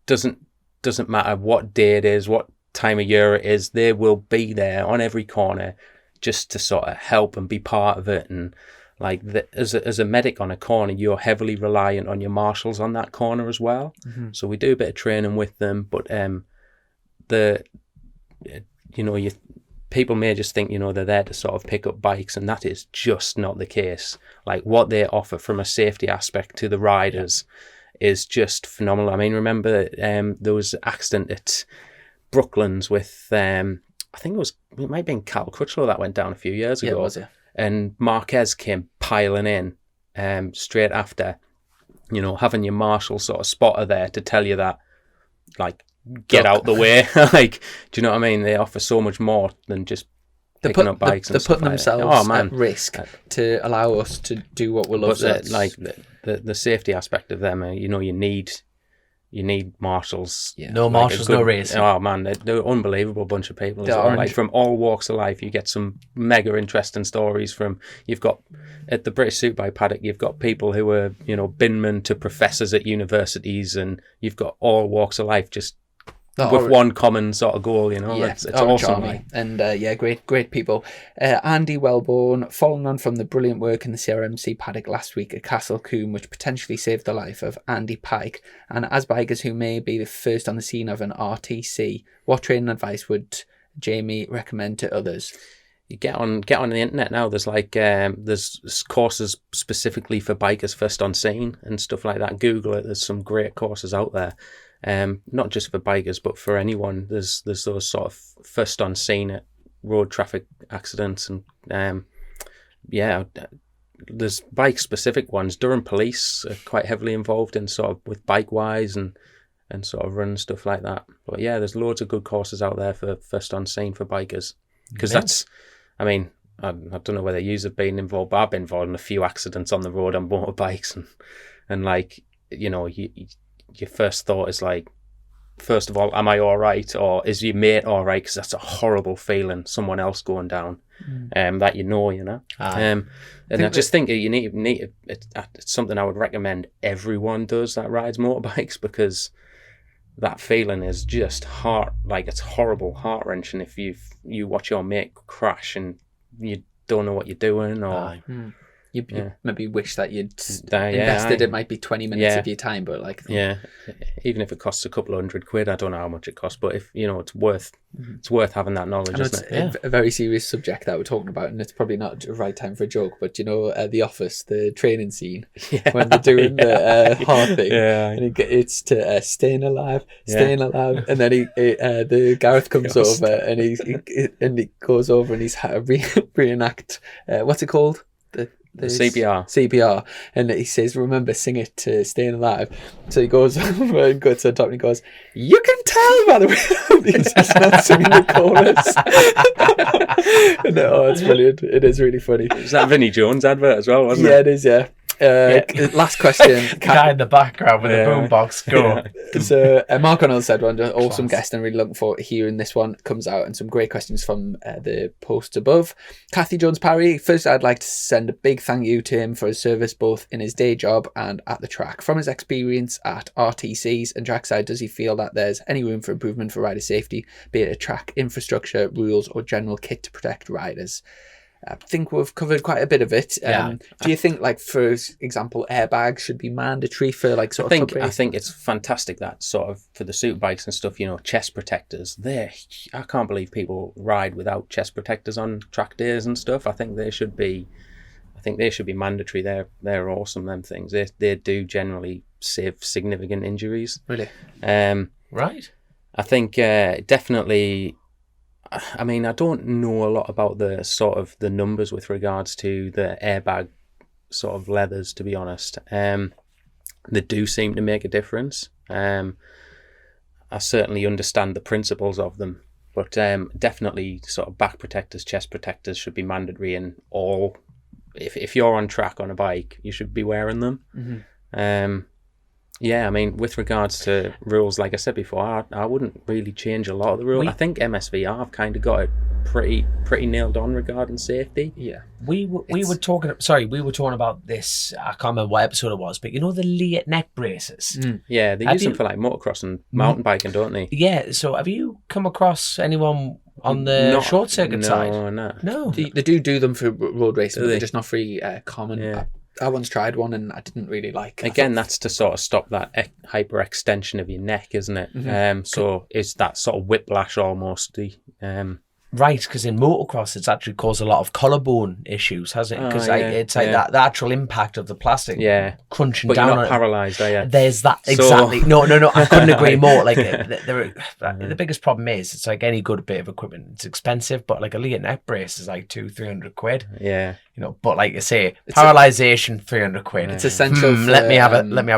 Doesn't matter what day it is, what time of year it is, they will be there on every corner just to sort of help and be part of it. And like as a medic on a corner, you're heavily reliant on your marshals on that corner as well. Mm-hmm. So we do a bit of training with them, but people may just think they're there to sort of pick up bikes, and that is just not the case. Like what they offer from a safety aspect to the riders is just phenomenal. I mean, remember there was an accident at Brooklands with I think it might have been Cal Crutchlow that went down a few years ago. Yeah, it was, yeah. And Marquez came piling in straight after, having your marshal sort of spotter there to tell you that, like, get out the way. Like, do you know what I mean? They offer so much more than just picking up bikes. They're putting themselves at risk to allow us to do what we love. But like the safety aspect of them, you need marshals. Yeah. No marshals, no racing. Oh man, they're an unbelievable bunch of people. Like from all walks of life, you get some mega interesting stories from. You've got at the British Superbike paddock, you've got people who are binmen to professors at universities, and you've got all walks of life just with one common sort of goal. It's awesome. Like. And great people. Andy Wellborn, following on from the brilliant work in the CRMC paddock last week at Castle Combe, which potentially saved the life of Andy Pike, and as bikers who may be the first on the scene of an RTC, what training advice would Jamie recommend to others? You get on the internet now. There's like there's courses specifically for bikers first on scene and stuff like that. Google it. There's some great courses out there. Not just for bikers, but for anyone. There's those sort of first on scene at road traffic accidents, and there's bike specific ones. Durham Police are quite heavily involved in sort of with Bike Wise and sort of run stuff like that. But yeah, there's loads of good courses out there for first on scene for bikers, because that's, I mean, I don't know whether you have been involved, but I've been involved in a few accidents on the road on motorbikes, and like your first thought is like, first of all, am I all right, or is your mate all right? Because that's a horrible feeling, someone else going down, that and I just think you need it's something I would recommend everyone does that rides motorbikes, because that feeling is just it's horrible, heart-wrenching if you watch your mate crash and you don't know what you're doing, or You maybe wish that you'd Yeah, invested. It might be 20 minutes Yeah. of your time, but like Yeah, even if it costs a couple of £100, I don't know how much it costs, but if it's worth having that knowledge, I know isn't it's it? a very serious subject that we're talking about, and it's probably not the right time for a joke, but The Office, the training scene, when they're doing the heart thing, and it's to staying alive, and then the Gareth comes over and he goes over and he's reenact what's it called? The CPR, and he says, remember, sing it to Staying Alive. So he goes over and goes to the top and he goes, you can tell by the way, because he's not singing the chorus. And, it's brilliant. It is really funny. Is that Vinnie Jones advert as well, wasn't it? Yeah, it is, yeah. Last question. Guy in the background with a boombox. Go. So Mark O'Neill said one awesome guest, and really looking forward to hearing this one comes out, and some great questions from the post above. Kathy Jones Parry, first I'd like to send a big thank you to him for his service both in his day job and at the track. From his experience at RTCs and trackside, does he feel that there's any room for improvement for rider safety, be it a track infrastructure, rules, or general kit to protect riders? I think we've covered quite a bit of it. Do you think, like, for example, airbags should be mandatory for I think it's fantastic that sort of for the super bikes and stuff, chest protectors. I can't believe people ride without chest protectors on track days and stuff. I think they should be mandatory. They're awesome, them things. They do generally save significant injuries. Really? Right. I think definitely. I mean, I don't know a lot about the sort of the numbers with regards to the airbag sort of leathers, to be honest. They do seem to make a difference. I certainly understand the principles of them, but definitely sort of back protectors, chest protectors should be mandatory in all. If you're on track on a bike, you should be wearing them. Mm-hmm. Yeah, I mean, with regards to rules, like I said before, I wouldn't really change a lot of the rules. I think MSVR have kind of got it pretty nailed on regarding safety. Yeah, we were talking about this. I can't remember what episode it was, but the Leat neck braces. Yeah, they use them for like motocross and mountain biking, don't they? Yeah. So have you come across anyone on the short circuit side? No. They do them for road racing, but they're just not very common. Yeah. I once tried one and I didn't really like. Again, that's to sort of stop that hyperextension of your neck, isn't it? Mm-hmm. So is that sort of whiplash almost? Right, because in motocross, it's actually caused a lot of collarbone issues, hasn't it? Because it's like that the actual impact of the plastic crunching but down you're on not paralysed, are you? There's that, exactly. No, I couldn't agree more. Like, the biggest problem is, it's like any good bit of equipment, it's expensive, but like a Leat neck brace is like £200-300. Yeah. But like you say, paralysation, £300. It's essential. Let me have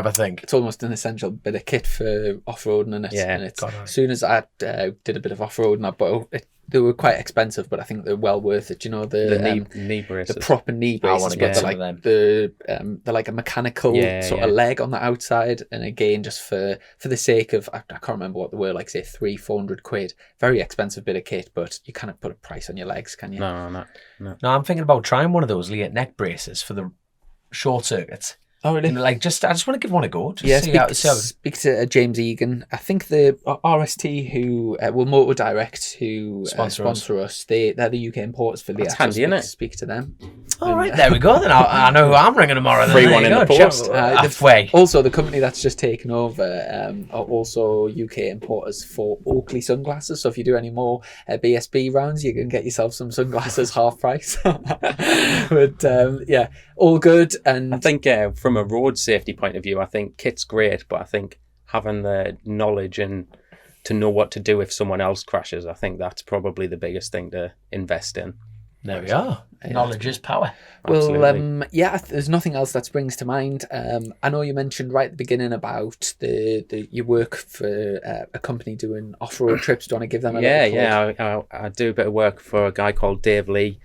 a think. It's almost an essential bit of kit for off-roading, and as soon as I did a bit of off-roading, I bought it. They were quite expensive, but I think they're well worth it. The knee braces, the proper knee braces. I want to get some of them. They're like a mechanical sort of leg on the outside, and again, just for the sake of, I can't remember what they were, like say £300-400. Very expensive bit of kit, but you kind of put a price on your legs, can you? No. No, I'm thinking about trying one of those Leat neck braces for the short circuits. Oh, really? I just want to give one a go. Speak to James Egan. I think the RST who Motor Direct who sponsor us. They're the UK importers for the. That's handy, isn't it? Speak to them. All right, there we go. Then I know who I'm ringing tomorrow. Free one in the post. Halfway. Also, the company that's just taken over are also UK importers for Oakley sunglasses. So if you do any more BSB rounds, you can get yourself some sunglasses half price. But all good. And I think from a road safety point of view, I think kit's great, but I think having the knowledge and to know what to do if someone else crashes, I think that's probably the biggest thing to invest in. There we are. Knowledge is power. Well, there's nothing else that springs to mind. I know you mentioned right at the beginning about you work for a company doing off-road trips. Do you want to give them a little plug? I do a bit of work for a guy called Dave Lee,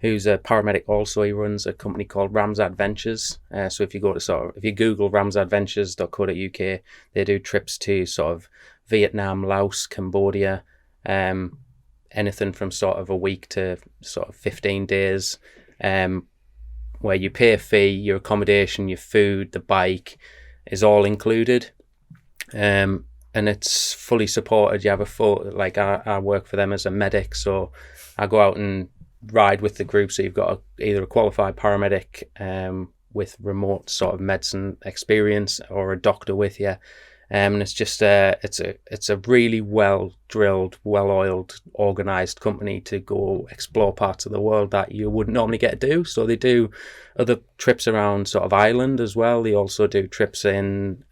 who's a paramedic also. He runs a company called Ramsad Ventures. So if you Google ramsadventures.co.uk, they do trips to sort of Vietnam, Laos, Cambodia, anything from sort of a week to sort of 15 days, where you pay a fee, your accommodation, your food, the bike is all included. And it's fully supported. You have a full, I work for them as a medic, so I go out and ride with the group. So you've got either a qualified paramedic with remote sort of medicine experience, or a doctor with you. And it's just it's a really well drilled, well oiled, organised company to go explore parts of the world that you wouldn't normally get to do. So they do other trips around sort of Ireland as well. They also do trips in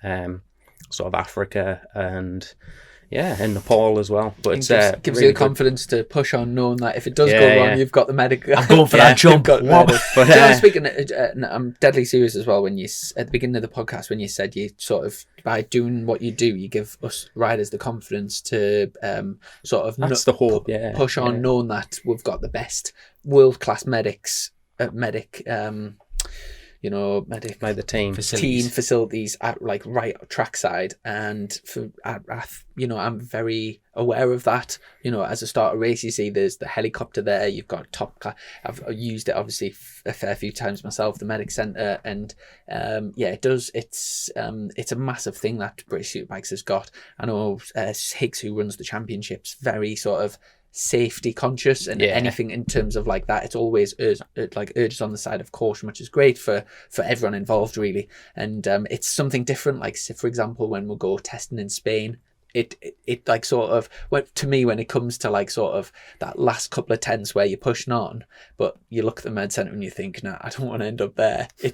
sort of Africa and in Nepal as well. But it gives really you the confidence to push on, knowing that if it does go wrong, you've got the medical. I'm going for that jump. But speaking, I'm deadly serious as well. When you at the beginning of the podcast, when you said you sort of, by doing what you do, you give us riders the confidence to sort of that's the hope. Push on, knowing that we've got the best world class medics, medic the team facilities at like right trackside, and I'm very aware of that. As a starter race, you see there's the helicopter there. You've got top class. I've used it obviously a fair few times myself, the medic centre, and it does. It's a massive thing that British Superbikes has got. I know Higgs, who runs the championships, very sort of safety conscious, and anything in terms of like that, it's always urges on the side of caution, which is great for everyone involved really. And it's something different, like for example when we'll go testing in Spain, it like sort of, to me, when it comes to like sort of that last couple of tenths where you're pushing on, but you look at the med centre and you think, no, I don't want to end up there. I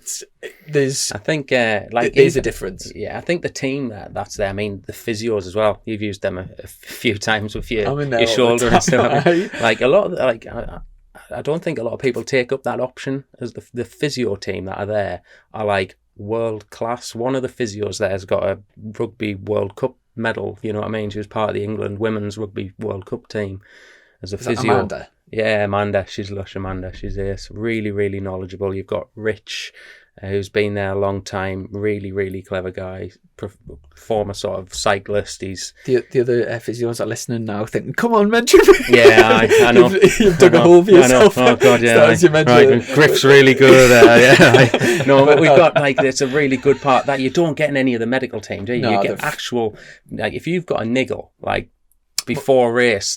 think there's a difference. I think the team that's there, I mean the physios as well, you've used them a few times with your shoulder and stuff. Like a lot of I don't think a lot of people take up that option, as the physio team that are there are like world class. One of the physios there has got a Rugby World Cup medal, you know what I mean? She was part of the England Women's Rugby World Cup team as a physio. Amanda? Yeah, Amanda. She's lush, Amanda. She's really, really knowledgeable. You've got Rich, who's been there a long time. Really, really clever guy. Former sort of cyclist. He's the other physios are listening now, thinking, "Come on, mention me." Yeah, I know. You've dug a hole for yourself. Oh God, yeah. Right, Griff's really good. But we've got it's a really good part that you don't get in any of the medical team, do you? No, you get actual, if you've got a niggle, before a race,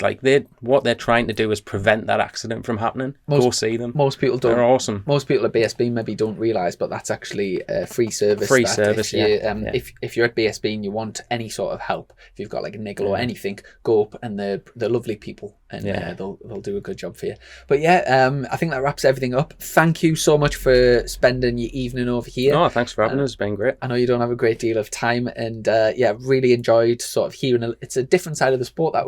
what they're trying to do is prevent that accident from happening. Go see them. Most people don't. They're awesome. Most people at BSB maybe don't realise, but that's actually a free service. If you're at BSB and you want any sort of help, if you've got like a niggle or anything, go up, and they're lovely people, and they'll do a good job for you. But I think that wraps everything up. Thank you so much for spending your evening over here. No, thanks for having us. It's been great. I know you don't have a great deal of time, and really enjoyed sort of hearing. It's a different side of the sport that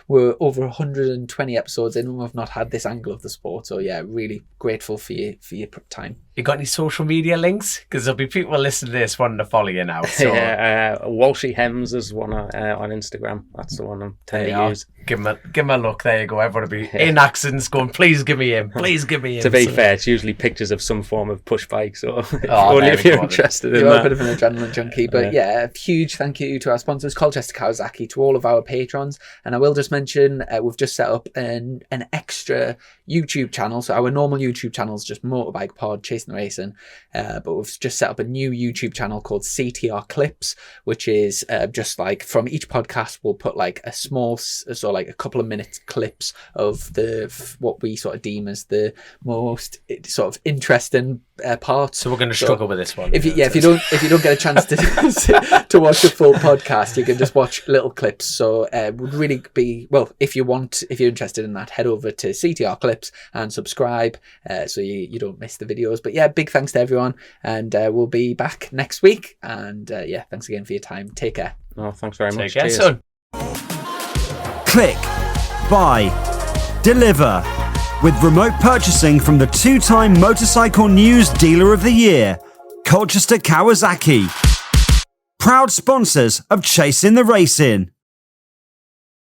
we're over 120 episodes in and we've not had this angle of the sport. So really grateful for your time. You got any social media links? Because there'll be people listening to this wanting to follow you now. So. Walshy Hems is one on Instagram. That's the one I'm tending to use. Give him a look. There you go. Everyone will be in accents going, please give me him. Please give me him. To be fair, it's usually pictures of some form of push bike. So only if you're interested in that. You're a bit of an adrenaline junkie. But a huge thank you to our sponsors, Colchester Kawasaki, to all of our patrons. And I will just mention, we've just set up an extra YouTube channel. So our normal YouTube channel is just Motorbike Pod, Chasin and Racin. But we've just set up a new YouTube channel called CTR Clips, which is just like from each podcast, we'll put like a small, so like a couple of minutes clips of what we sort of deem as the most sort of interesting parts. So we're going to struggle with this one. If you don't get a chance to watch the full podcast, you can just watch little clips. So would really be, well, if you're interested in that, head over to CTR Clips and subscribe so you don't miss the videos. But big thanks to everyone, and we'll be back next week. And thanks again for your time. Take care. Oh, thanks very much. Take care, son. Click, buy, deliver. With remote purchasing from the 2-time Motorcycle News Dealer of the Year, Colchester Kawasaki. Proud sponsors of Chasin the Racin.